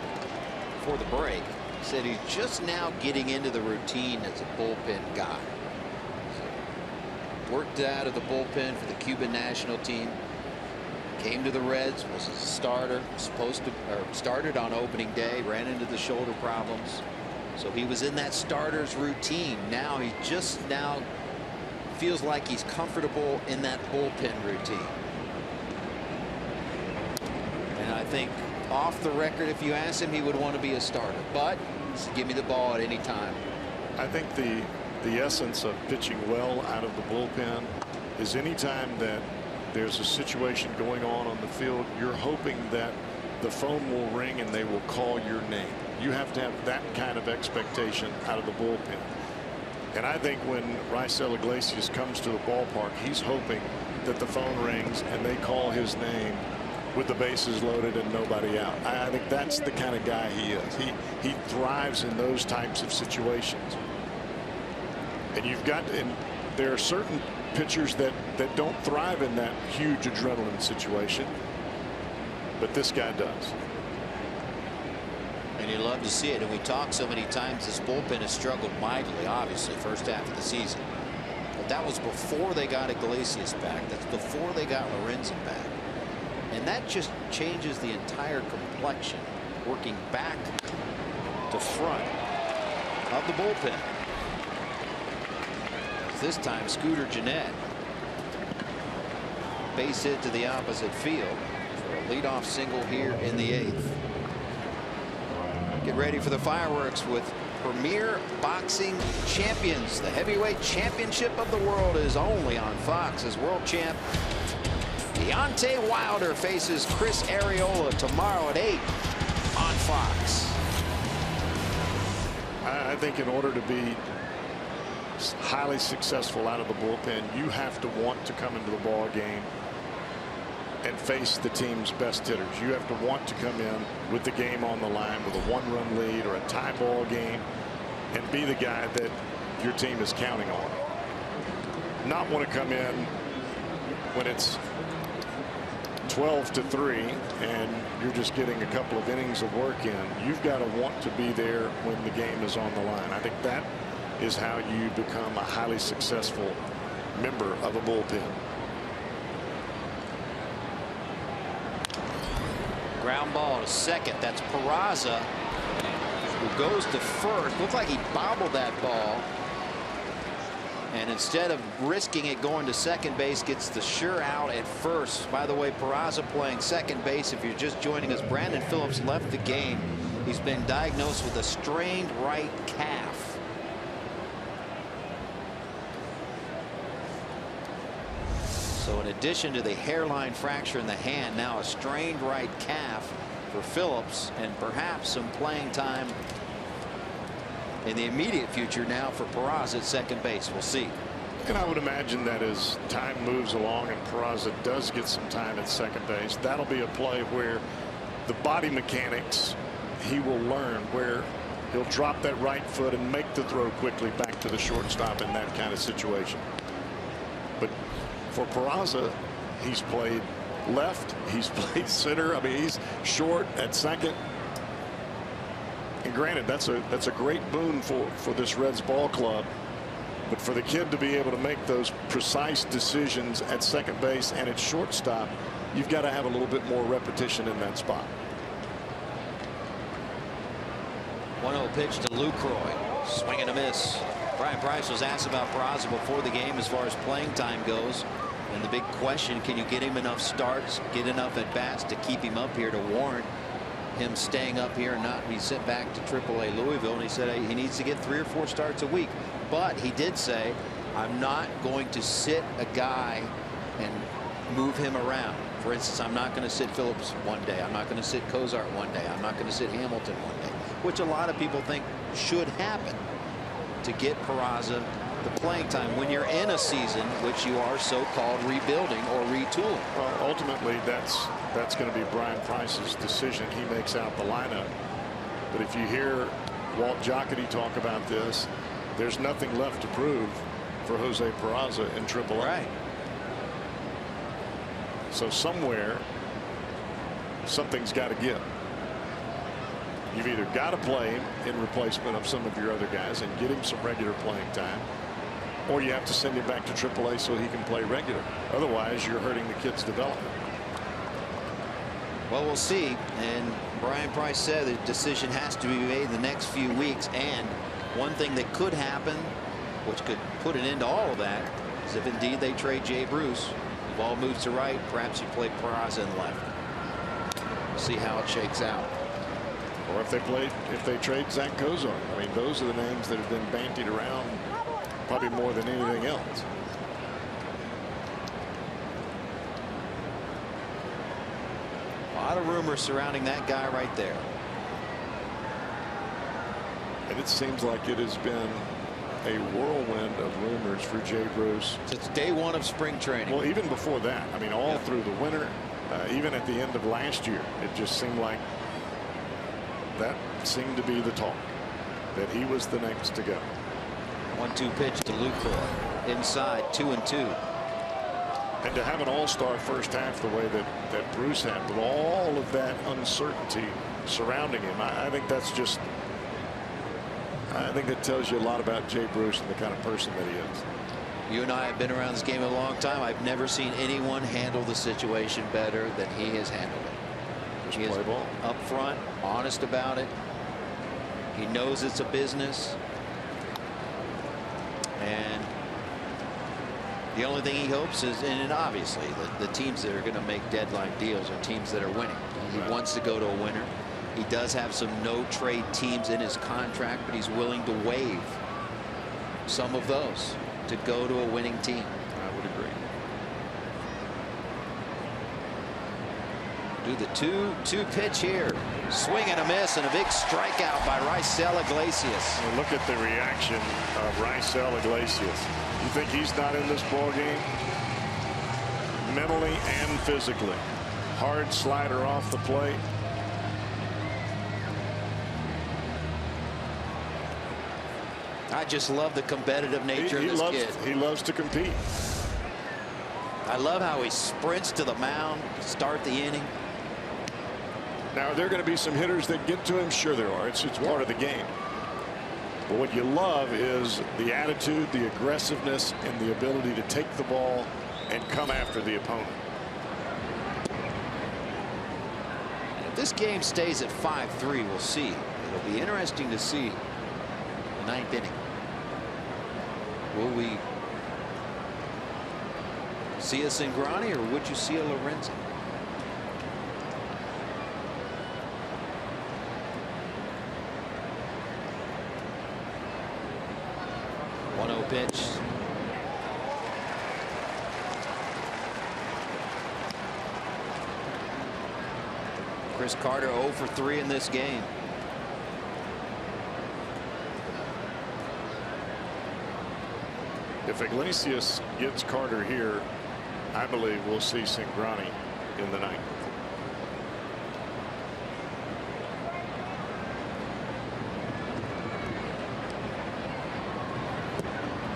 before the break, said he's just now getting into the routine as a bullpen guy. So, worked out of the bullpen for the Cuban national team. Came to the Reds, was a starter, started on opening day, ran into the shoulder problems. So he was in that starter's routine. Now he just now feels like he's comfortable in that bullpen routine. And I think off the record, if you ask him, he would want to be a starter, but give me the ball at any time. I think the essence of pitching well out of the bullpen is anytime that there's a situation going on the field, you're hoping that the phone will ring and they will call your name. You have to have that kind of expectation out of the bullpen. And I think when Raisel Iglesias comes to the ballpark, he's hoping that the phone rings and they call his name with the bases loaded and nobody out. I think that's the kind of guy he is. He thrives in those types of situations. And there are certain pitchers that don't thrive in that huge adrenaline situation, but this guy does. And you love to see it. And we talked so many times, this bullpen has struggled mightily, obviously, first half of the season. But that was before they got Iglesias back. That's before they got Lorenzen back. And that just changes the entire complexion, working back to front of the bullpen. This time, Scooter Gennett, base hit to the opposite field for a leadoff single here in the 8th. Get ready for the fireworks with Premier Boxing Champions. The heavyweight championship of the world is only on Fox as world champ Deontay Wilder faces Chris Arreola tomorrow at 8 on Fox. I think in order to be highly successful out of the bullpen, you have to want to come into the ball game and face the team's best hitters. You have to want to come in with the game on the line with a 1-run lead or a tie ball game and be the guy that your team is counting on. Not want to come in when it's 12-3 and you're just getting a couple of innings of work in. You've got to want to be there when the game is on the line. I think that is how you become a highly successful member of a bullpen. Ground ball to second. That's Peraza, who goes to first. Looked like he bobbled that ball. And instead of risking it going to second base, gets the sure out at first. By the way, Peraza playing second base. If you're just joining us, Brandon Phillips left the game. He's been diagnosed with a strained right calf. So in addition to the hairline fracture in the hand, now a strained right calf for Phillips, and perhaps some playing time in the immediate future now for Peraza at second base. We'll see. And I would imagine that as time moves along and Peraza does get some time at second base, that'll be a play where the body mechanics, he will learn where he'll drop that right foot and make the throw quickly back to the shortstop in that kind of situation. But for Peraza, he's played left. He's played center. I mean, he's short at second. And granted, that's a great boon for this Reds ball club. But for the kid to be able to make those precise decisions at second base and at shortstop, you've got to have a little bit more repetition in that spot. 1-0 pitch to Lucroy. Swing and a miss. Brian Price was asked about Peraza before the game as far as playing time goes. And the big question, can you get him enough starts, get enough at bats to keep him up here to warrant him staying up here and not be sent back to AAA Louisville? And he said he needs to get 3 or 4 starts a week. But he did say, I'm not going to sit a guy and move him around. For instance, I'm not going to sit Phillips one day. I'm not going to sit Cozart one day. I'm not going to sit Hamilton one day, which a lot of people think should happen to get Peraza the playing time when you're in a season which you are so-called rebuilding or retooling. Well, ultimately, that's going to be Brian Price's decision. He makes out the lineup. But if you hear Walt Jocketty talk about this, there's nothing left to prove for Jose Peraza in AAA. Right. So somewhere, something's got to give. You've either got to play him in replacement of some of your other guys and get him some regular playing time, or you have to send him back to AAA so he can play regular. Otherwise, you're hurting the kid's development. Well, we'll see. And Brian Price said the decision has to be made in the next few weeks. And one thing that could happen, which could put an end to all of that, is if indeed they trade Jay Bruce. The ball moves to right. Perhaps you play Peraza in left. We'll see how it shakes out. Or if they trade Zach Cozart. I mean, those are the names that have been bandied around probably more than anything else. A lot of rumors surrounding that guy right there. And it seems like it has been a whirlwind of rumors for Jay Bruce since day one of spring training. Well, even before that, I mean, all through the winter, even at the end of last year, it just seemed like that seemed to be the talk, that he was the next to go. 1-2 pitch to Lucroy. Inside, 2-2. And to have an all-star first half the way that Bruce had, with all of that uncertainty surrounding him, I think that's just, I think that tells you a lot about Jay Bruce and the kind of person that he is. You and I have been around this game a long time. I've never seen anyone handle the situation better than he has handled it. Just he play is ball. up front, honest about it. He knows it's a business. And the only thing he hopes is, and obviously the teams that are going to make deadline deals are teams that are winning. He wants to go to a winner. He does have some no-trade teams in his contract, but he's willing to waive some of those to go to a winning team. I would agree. Do the 2-2 pitch here. Swing and a miss, and a big strikeout by Raisel Iglesias. Well, look at the reaction of Raisel Iglesias. You think he's not in this ball game? Mentally and physically. Hard slider off the plate. I just love the competitive nature of this kid. He loves to compete. I love how he sprints to the mound to start the inning. Now, are there going to be some hitters that get to him? Sure there are. It's part of the game. But what you love is the attitude, the aggressiveness, and the ability to take the ball and come after the opponent. If this game stays at 5-3, we'll see. It'll be interesting to see the 9th inning. Will we see a Cingrani, or would you see a Lorenzen? Pitch. Chris Carter 0 for 3 in this game. If Iglesias gets Carter here, I believe we'll see Cingrani in the 9th.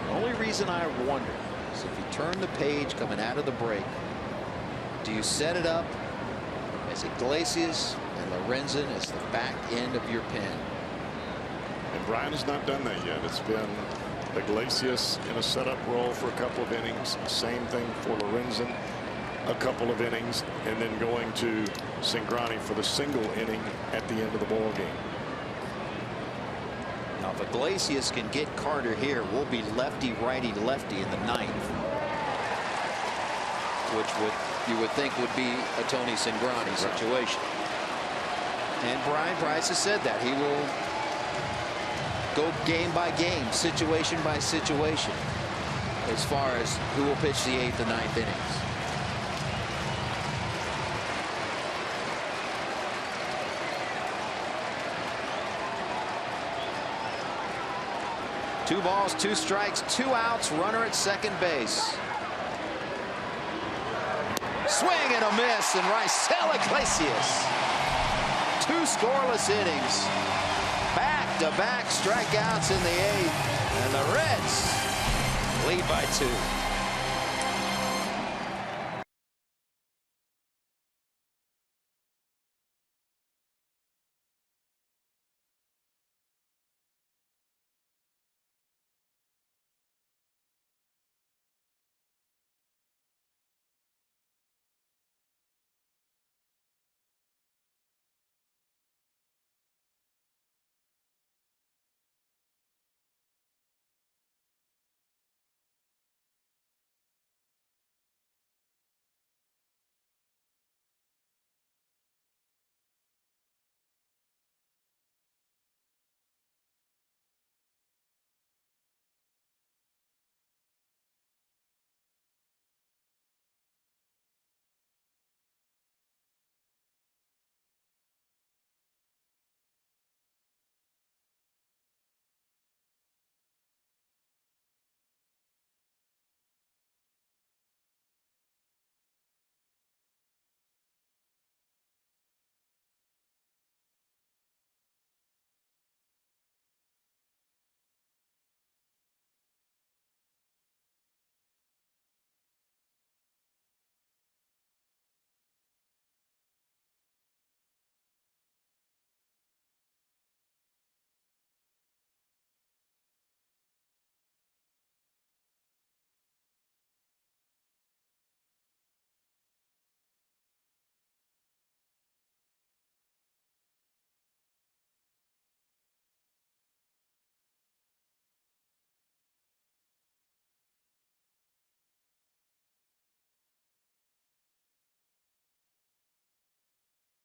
The only reason I wonder is if you turn the page coming out of the break, Do you set it up as Iglesias and Lorenzen as the back end of your pen? And Brian has not done that yet. It's been Iglesias in a setup role for a couple of innings. Same thing for Lorenzen, a couple of innings, and then going to Cingrani for the single inning at the end of the ball game. Now, if Iglesias can get Carter here, we'll be lefty, righty, lefty in the ninth, which you would think would be a Tony Cingrani situation. And Brian Price has said that he will go game by game, situation by situation, as far as who will pitch the 8th and 9th innings. Two balls, 2 strikes, 2 outs, runner at second base. Swing and a miss, and Raisel Iglesias. 2 scoreless innings. Back-to-back strikeouts in the 8th, and the Reds lead by 2.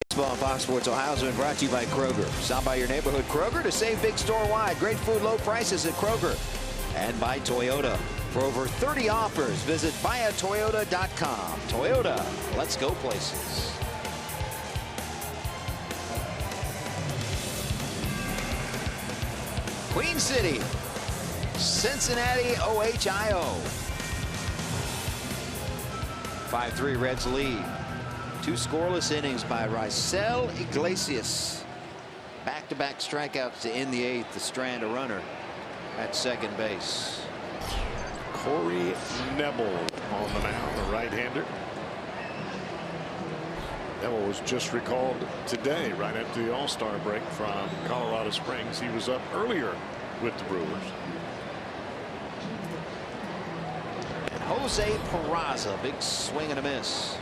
Baseball on Fox Sports Ohio has been brought to you by Kroger. Stop by your neighborhood Kroger to save big store-wide. Great food, low prices at Kroger. And by Toyota. For over 30 offers, visit buyatoyota.com. Toyota, let's go places. Queen City, Cincinnati, OHIO. 5-3 Reds lead. 2 scoreless innings by Raisel Iglesias. Back-to-back strikeouts to end the 8th. The strand a runner at second base. Corey Knebel on the mound, the right-hander. Knebel was just recalled today, right after the All-Star break from Colorado Springs. He was up earlier with the Brewers. And Jose Peraza, big swing and a miss.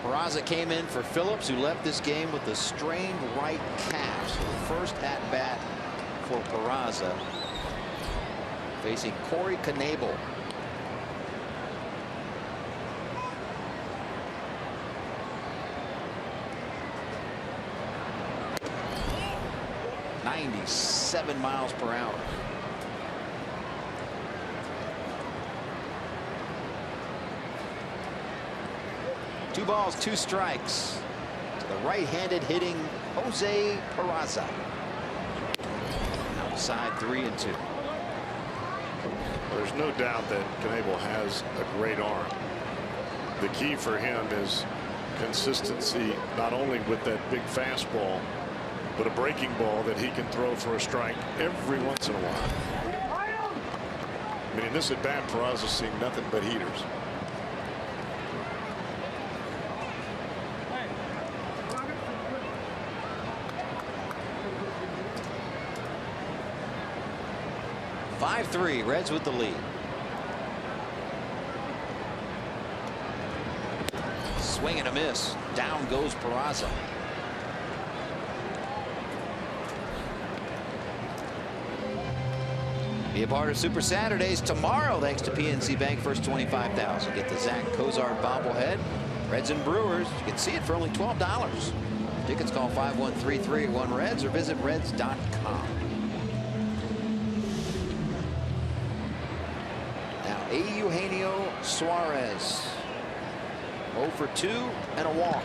Peraza came in for Phillips, who left this game with a strained right calf. So the first at-bat for Peraza, facing Corey Knebel. .97 miles per hour. Two balls, 2 strikes to the right-handed hitting Jose Peraza. Outside 3-2. There's no doubt that Knebel has a great arm. The key for him is consistency, not only with that big fastball, but a breaking ball that he can throw for a strike every once in a while. I mean, in this at bat, Peraza's seeing nothing but heaters. (5-3) Reds with the lead. Swing and a miss. Down goes Peraza. Be a part of Super Saturdays tomorrow thanks to PNC Bank. First 25,000. Get the Zach Cozart bobblehead. Reds and Brewers. You can see it for only $12. Tickets, call 513-381-REDS or visit reds.com. Now Eugenio Suarez. 0 for 2 and a walk.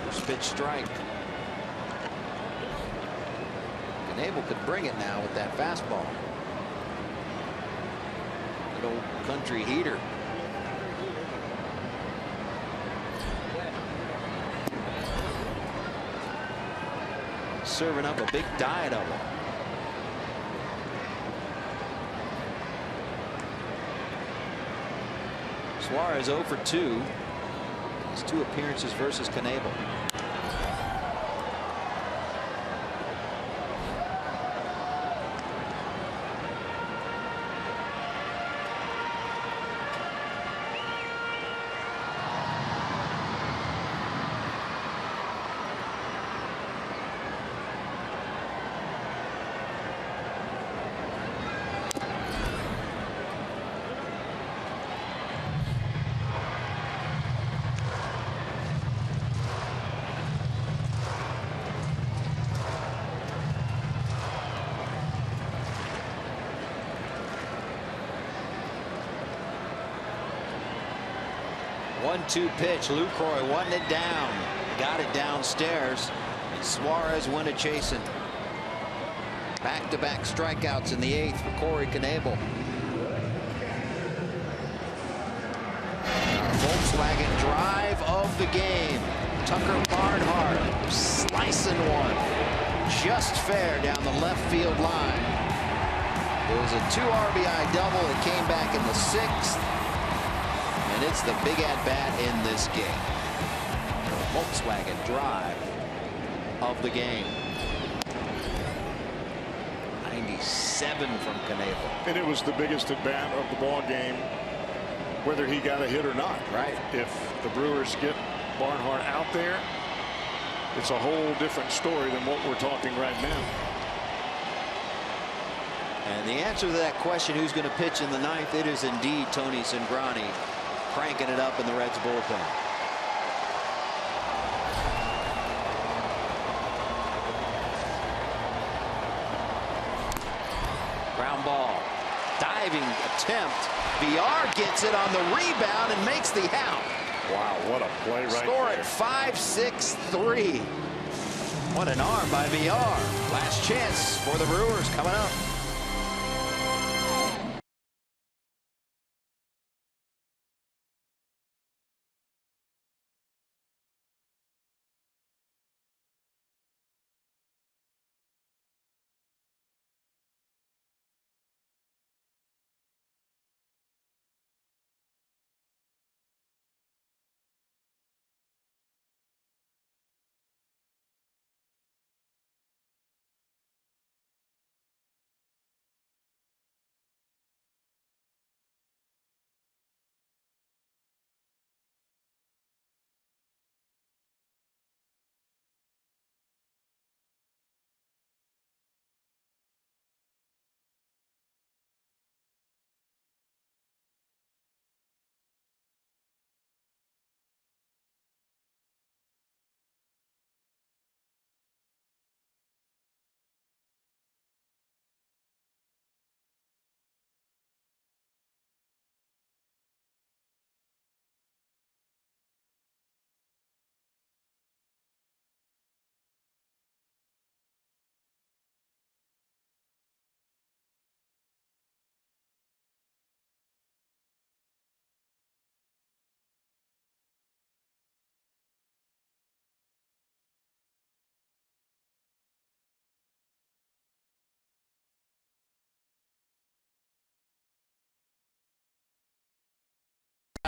First pitch strike. Knebel could bring it now with that fastball. Good old country heater. Serving up a big diet of them. Suarez 0 for 2. His 2 appearances versus Knebel. One-two pitch. Lucroy wanting it down. Got it downstairs. And Suarez went a chasing. Back-to-back strikeouts in the 8th for Corey Knebel. Our Volkswagen drive of the game. Tucker Barnhart slicing one. Just fair down the left field line. It was a 2 RBI double. It came back in the 6th. And it's the big at-bat in this game. The Volkswagen drive of the game. 97 from Knebel. And it was the biggest at-bat of the ball game, whether he got a hit or not. Right. If the Brewers get Barnhart out there, it's a whole different story than what we're talking right now. And the answer to that question, who's going to pitch in the 9th, it is indeed Tony Cingrani. Cranking it up in the Reds bullpen. Ground ball. Diving attempt. VR gets it on the rebound and makes the out. Wow, what a play right Score there. at 5-6-3. What an arm by VR. Last chance for the Brewers coming up.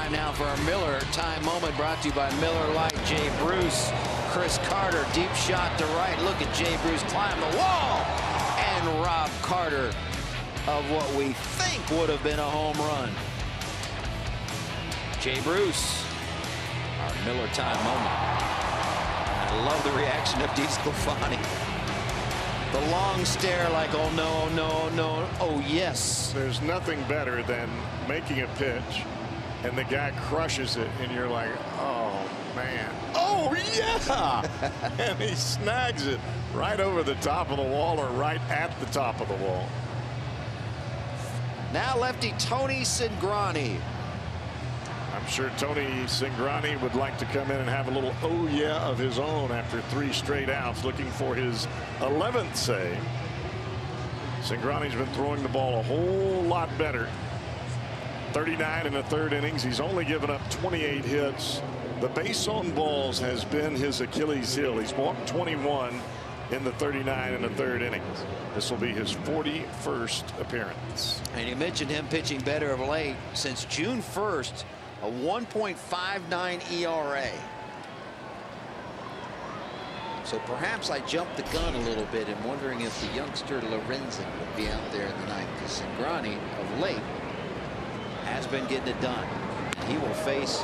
Time now for our Miller time moment, brought to you by Miller Lite. Jay Bruce, Chris Carter, deep shot to right. Look at Jay Bruce climb the wall, and Rob Carter of what we think would have been a home run. Jay Bruce, our Miller time moment. I love the reaction of DeSclafani. The long stare like, oh no, no, no, oh yes. There's nothing better than making a pitch and the guy crushes it and you're like, oh man, oh yeah. And he snags it right over the top of the wall or right at the top of the wall. Now lefty Tony Cingrani. I'm sure Tony Cingrani would like to come in and have a little oh yeah of his own after 3 straight outs, looking for his 11th save. Cingrani's been throwing the ball a whole lot better. 39 in the 3rd innings. He's only given up 28 hits. The base on balls has been his Achilles heel. He's walked 21 in the 39 in the 3rd innings. This will be his 41st appearance. And you mentioned him pitching better of late. Since June 1st, a 1.59 ERA. So perhaps I jumped the gun a little bit in wondering if the youngster Lorenzen would be out there in the ninth, because Cingrani of late has been getting it done. He will face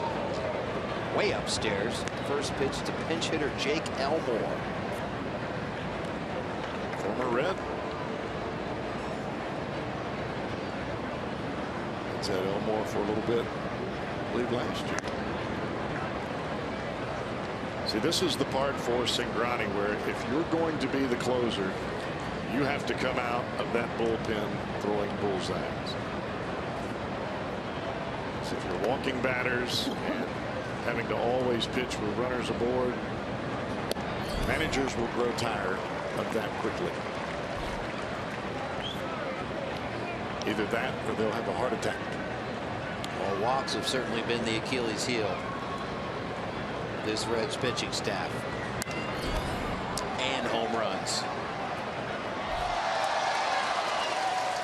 way upstairs. First pitch to pinch hitter Jake Elmore. Former Red. It's had Elmore for a little bit, I believe last year. See, this is the part for Cingrani where if you're going to be the closer, you have to come out of that bullpen throwing bullseyes. So if you're walking batters and having to always pitch with runners aboard, managers will grow tired of that quickly. Either that or they'll have a heart attack. Well, walks have certainly been the Achilles heel of this Reds pitching staff. And home runs.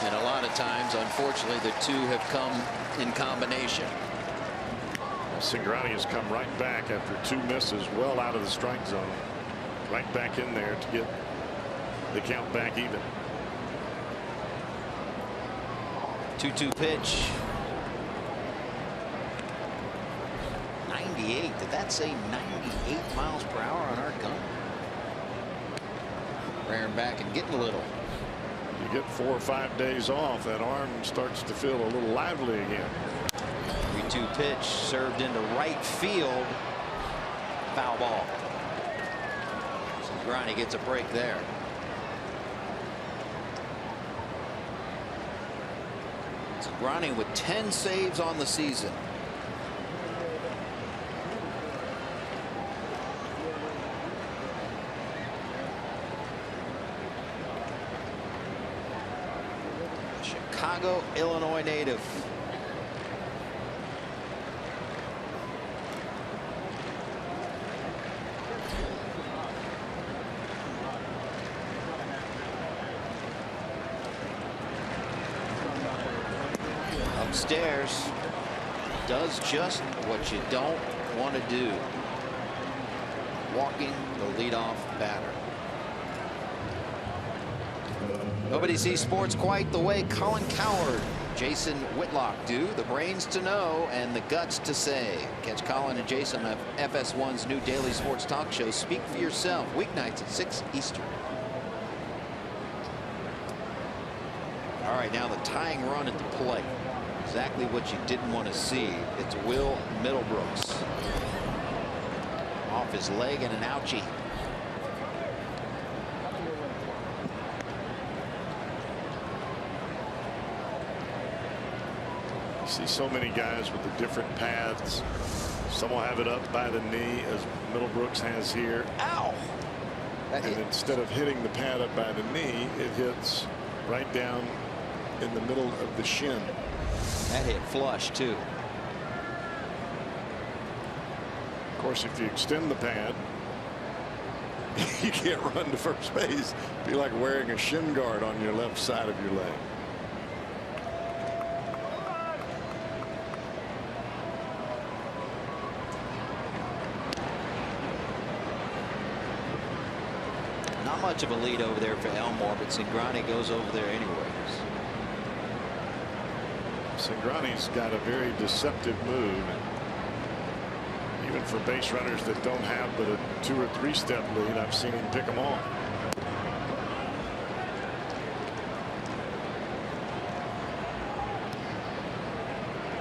And a lot of times, unfortunately, the two have come in combination. Cingrani has come right back after 2 misses, well out of the strike zone. Right back in there to get the count back even. 2-2 pitch. 98. Did that say 98 miles per hour on our gun? Rearing back and getting a little. You get 4 or 5 days off, that arm starts to feel a little lively again. 3-2 pitch served into right field. Foul ball. Cingrani gets a break there. Cingrani with 10 saves on the season. Chicago, Illinois native. Upstairs, does just what you don't want to do. Walking the leadoff batter. Nobody sees sports quite the way Colin Cowherd, Jason Whitlock do. The brains to know and the guts to say. Catch Colin and Jason on FS1's new daily sports talk show, Speak for Yourself, weeknights at 6 Eastern. All right, now the tying run at the plate. Exactly what you didn't want to see. It's Will Middlebrooks. Off his leg and an ouchie. You see so many guys with the different paths. Some will have it up by the knee, as Middlebrooks has here. Ow! And instead of hitting the pad up by the knee, it hits right down in the middle of the shin. That hit flush too. Of course, if you extend the pad, you can't run to first base. It'd be like wearing a shin guard on your left side of your leg. much of a lead over there for Elmore, but Cingrani goes over there anyways. Cingrani's got a very deceptive move. Even for base runners that don't have but a 2 or 3 step lead, I've seen him pick them off.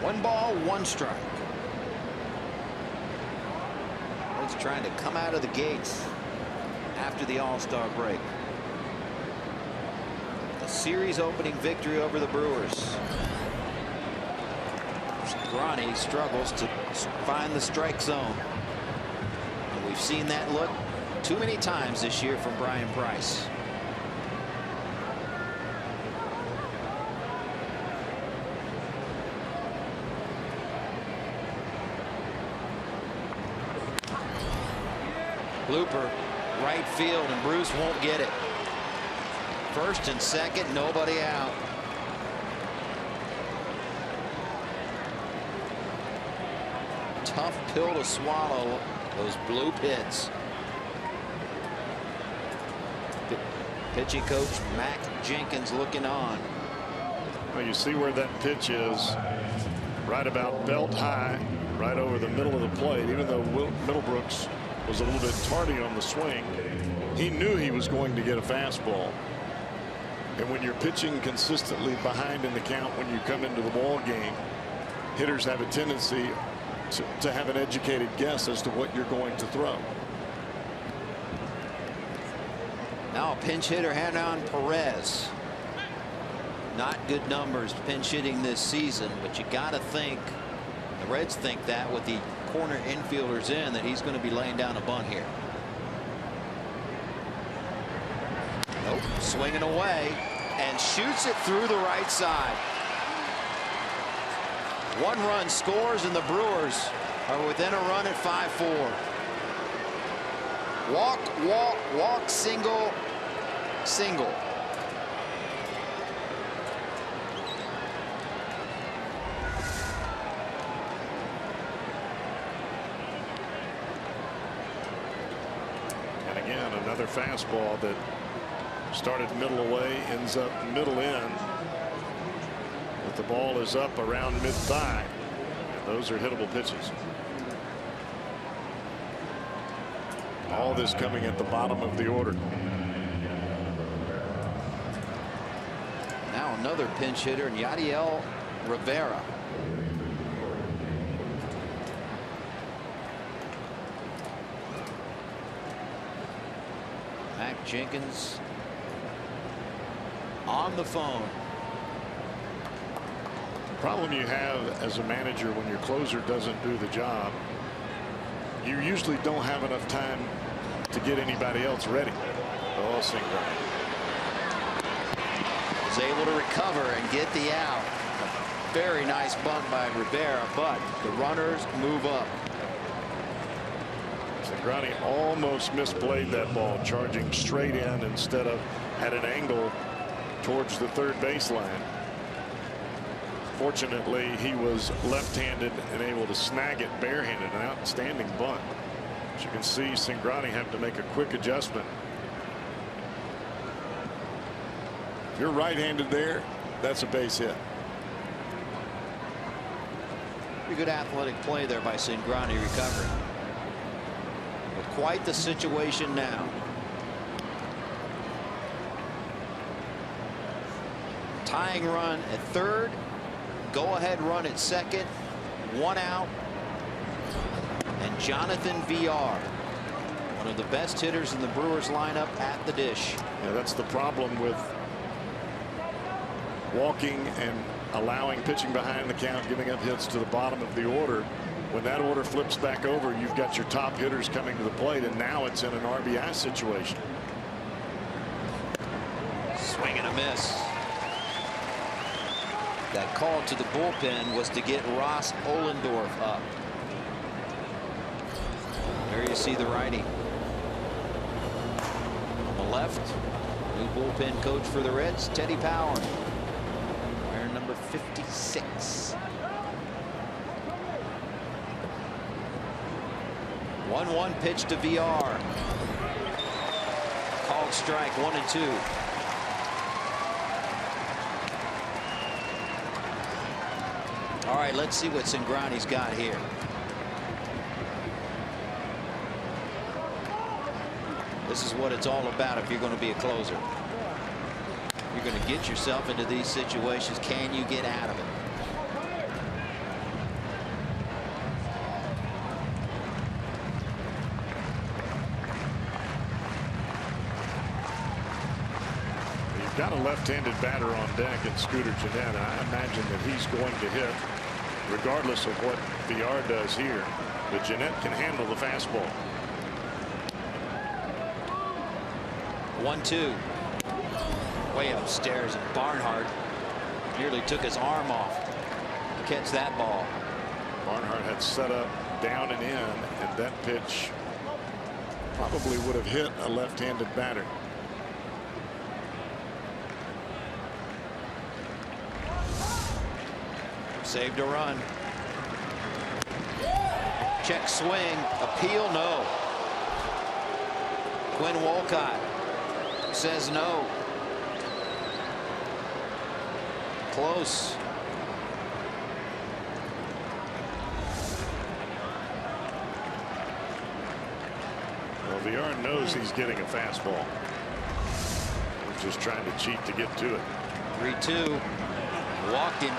One ball, one strike. Reds trying to come out of the gates after the All-Star break. A series opening victory over the Brewers. Cingrani struggles to find the strike zone. And we've seen that look too many times this year from Bryan Price. Blooper, right field, and Bruce won't get it. First and second, nobody out. Tough pill to swallow, those blue pits. Pitching coach Mac Jenkins looking on. Well, you see where that pitch is, right about belt high, right over the middle of the plate. Even though Middlebrooks was a little bit tardy on the swing, he knew he was going to get a fastball. And when you're pitching consistently behind in the count when you come into the ball game, hitters have a tendency to have an educated guess as to what you're going to throw. Now a pinch hitter, Hernan Perez. Not good numbers pinch hitting this season, but you got to think, the Reds think that with the corner infielders in, that he's going to be laying down a bunt here. Nope, swinging away and shoots it through the right side. 1 run scores, and the Brewers are within a run at 5-4. Walk, walk, walk, single, single. And again, another fastball that started middle away, ends up middle in. But the ball is up around mid-thigh. And those are hittable pitches. All this coming at the bottom of the order. Now another pinch hitter, Yadiel Rivera. Mac Jenkins on the phone. The problem you have as a manager when your closer doesn't do the job, you usually don't have enough time to get anybody else ready. Oh, Cingrani was able to recover and get the out. A very nice bunt by Rivera, but the runners move up. Cingrani almost misplayed that ball, charging straight in instead of at an angle towards the third baseline. Fortunately, he was left-handed and able to snag it barehanded. An outstanding bunt. As you can see, Cingrani had to make a quick adjustment. If you're right-handed there, that's a base hit. Pretty good athletic play there by Cingrani, recovering. But quite the situation now. Tying run at third. Go-ahead run at second. 1 out. And Jonathan Villar, one of the best hitters in the Brewers lineup, at the dish. Yeah, that's the problem with walking and allowing pitching behind the count, giving up hits to the bottom of the order. When that order flips back over, you've got your top hitters coming to the plate, and now it's in an RBI situation. Swing and a miss. That call to the bullpen was to get Ross Ohlendorf up. There you see the righty. On the left, new bullpen coach for the Reds, Teddy Power. Wearing number 56. 1-1 pitch to VR. Called One strike, 1-2. All right, let's see what Cingrani's got here. This is what it's all about if you're going to be a closer. You're going to get yourself into these situations. Can you get out of it? You've got a left-handed batter on deck in Scooter Gennett, and I imagine that he's going to hit regardless of what Villar does here. But Gennett can handle the fastball. 1-2. Way upstairs, and Barnhart nearly took his arm off to catch that ball. Barnhart had set up down and in, and that pitch probably would have hit a left-handed batter. Saved a run. Check swing. Appeal, no. Quinn Wolcott says no. Close. Well, Villar knows he's getting a fastball. He's just trying to cheat to get to it. 3-2. Walked him.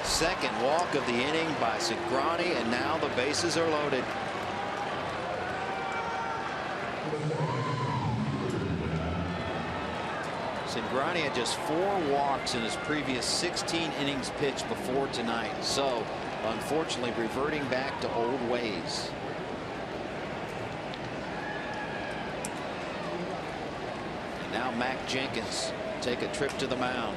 Second walk of the inning by Cingrani, and now the bases are loaded. Cingrani had just 4 walks in his previous 16 innings pitched before tonight, so unfortunately reverting back to old ways. And now Mac Jenkins take a trip to the mound.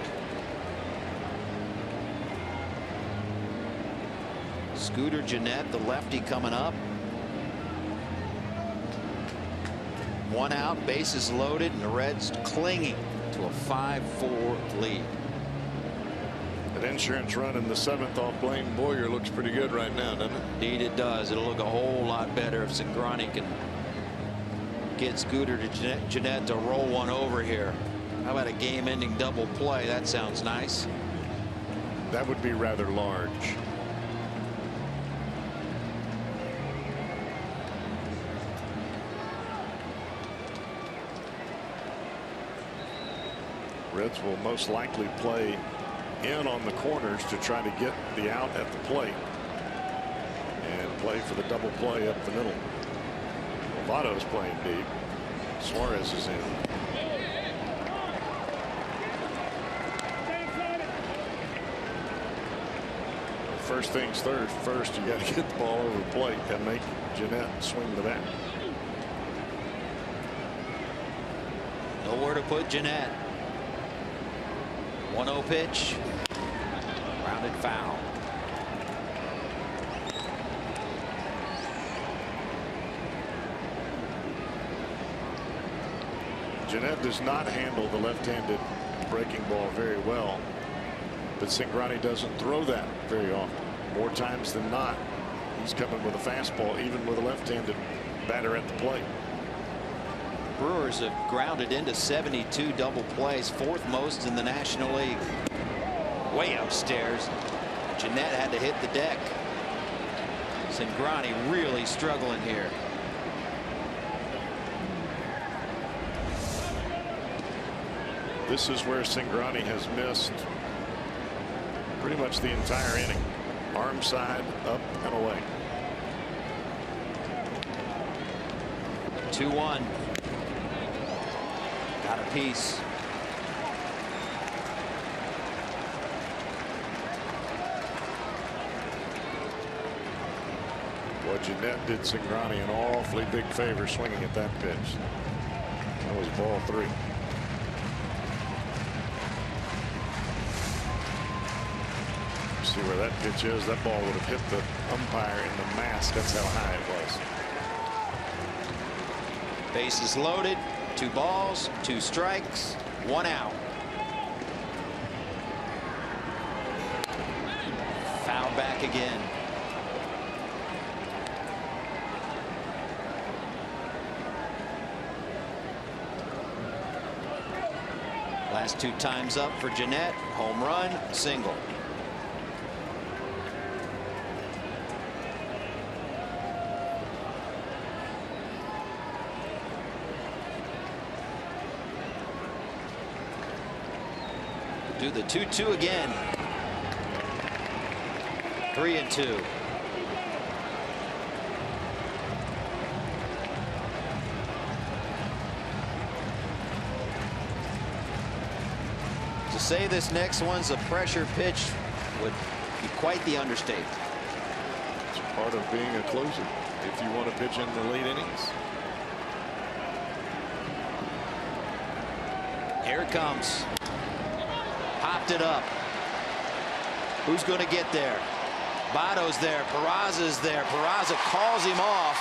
Scooter Gennett, the lefty, coming up. 1 out, bases loaded, and the Reds clinging to a 5-4 lead. That insurance run in the 7th off Blaine Boyer looks pretty good right now, doesn't it? Indeed it does. It'll look a whole lot better if Cingrani can get Scooter Gennett to roll one over here. How about a game-ending double play? That sounds nice. That would be rather large. Reds will most likely play in on the corners to try to get the out at the plate and play for the double play up the middle. Votto's playing deep. Suarez is in. First things first, you got to get the ball over the plate and make Gennett swing the bat. Nowhere to put Gennett. 1-0 pitch. Rounded foul. Gennett does not handle the left-handed breaking ball very well, but Cingrani doesn't throw that very often. More times than not, he's coming with a fastball, even with a left-handed batter at the plate. Brewers have grounded into 72 double plays, 4th most in the National League. Way upstairs. Gennett had to hit the deck. Cingrani really struggling here. This is where Cingrani has missed pretty much the entire inning. Arm side, up and away. 2-1. Got a piece. Well, Gennett did Cingrani an awfully big favor swinging at that pitch. That was ball 3. See where that pitch is. That ball would have hit the umpire in the mask. That's how high it was. Bases loaded. 2 balls, 2 strikes, 1 out. Foul back again. Last 2 times up for Jeanette. Home run, single. Do the 2-2 again. 3-2. To say this next one's a pressure pitch would be quite the understatement. It's part of being a closer if you want to pitch in the late innings. Here it comes. Popped it up. Who's going to get there? Votto's there. Peraza's there. Peraza calls him off.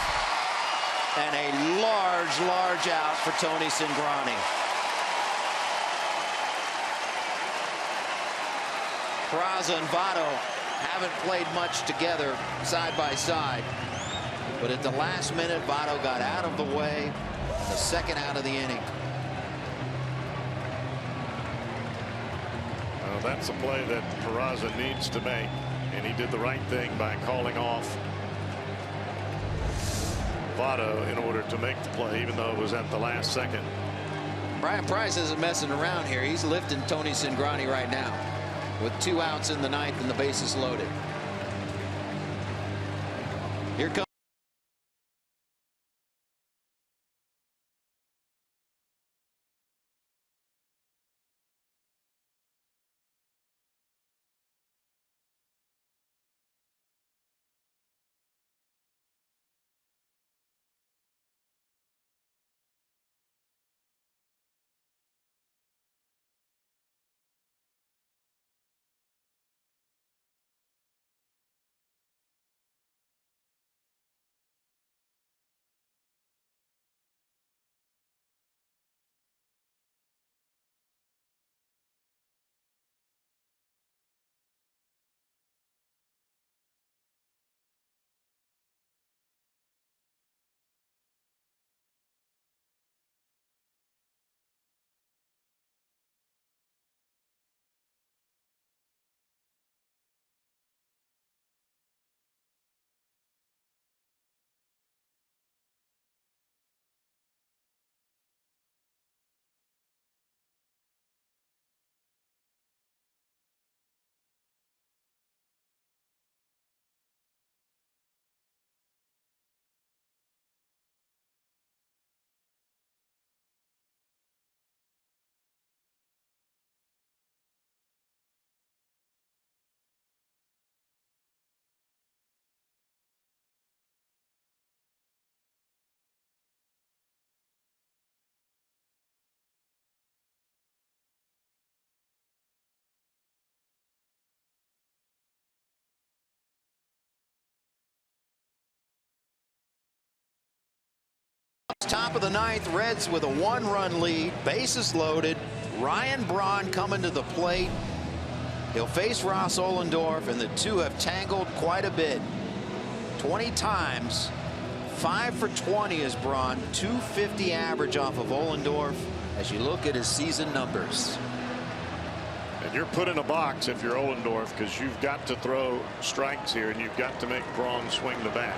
And a large out for Tony Cingrani. Peraza and Votto haven't played much together side by side. But at the last minute, Votto got out of the way. The second out of the inning. Well, that's a play that Peraza needs to make. And he did the right thing by calling off Votto in order to make the play, even though it was at the last second. Bryan Price isn't messing around here. He's lifting Tony Cingrani right now with 2 outs in the 9th and the bases loaded. Here comes top of the 9th. Reds with a 1-run lead. Bases loaded. Ryan Braun coming to the plate. He'll face Ross Ohlendorf, and the two have tangled quite a bit. 20 times. 5 for 20 is Braun. 250 average off of Ohlendorf as you look at his season numbers. And you're put in a box if you're Ohlendorf, because you've got to throw strikes here and you've got to make Braun swing the bat.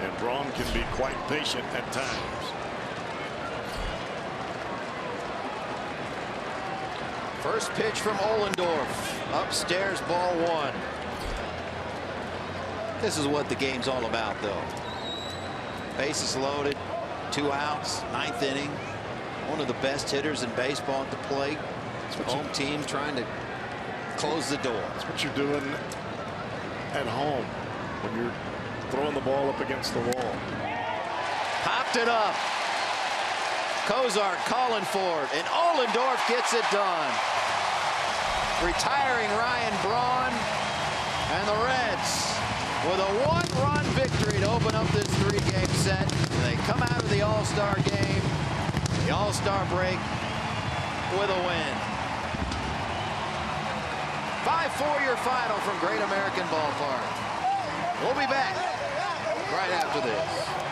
And Braun can be quite patient at times. First pitch from Ohlendorf. Upstairs, ball 1. This is what the game's all about, though. Bases loaded, 2 outs, 9th inning. One of the best hitters in baseball at the plate. Home team trying to close the door. That's what you're doing at home when you're throwing the ball up against the wall. Popped it up. Cozart calling for it, and Ohlendorf gets it done. Retiring Ryan Braun, and the Reds with a 1-run victory to open up this 3-game set. And they come out of the All-Star game, the All-Star break, with a win. 5-4 your final from Great American Ballpark. We'll be back right after this.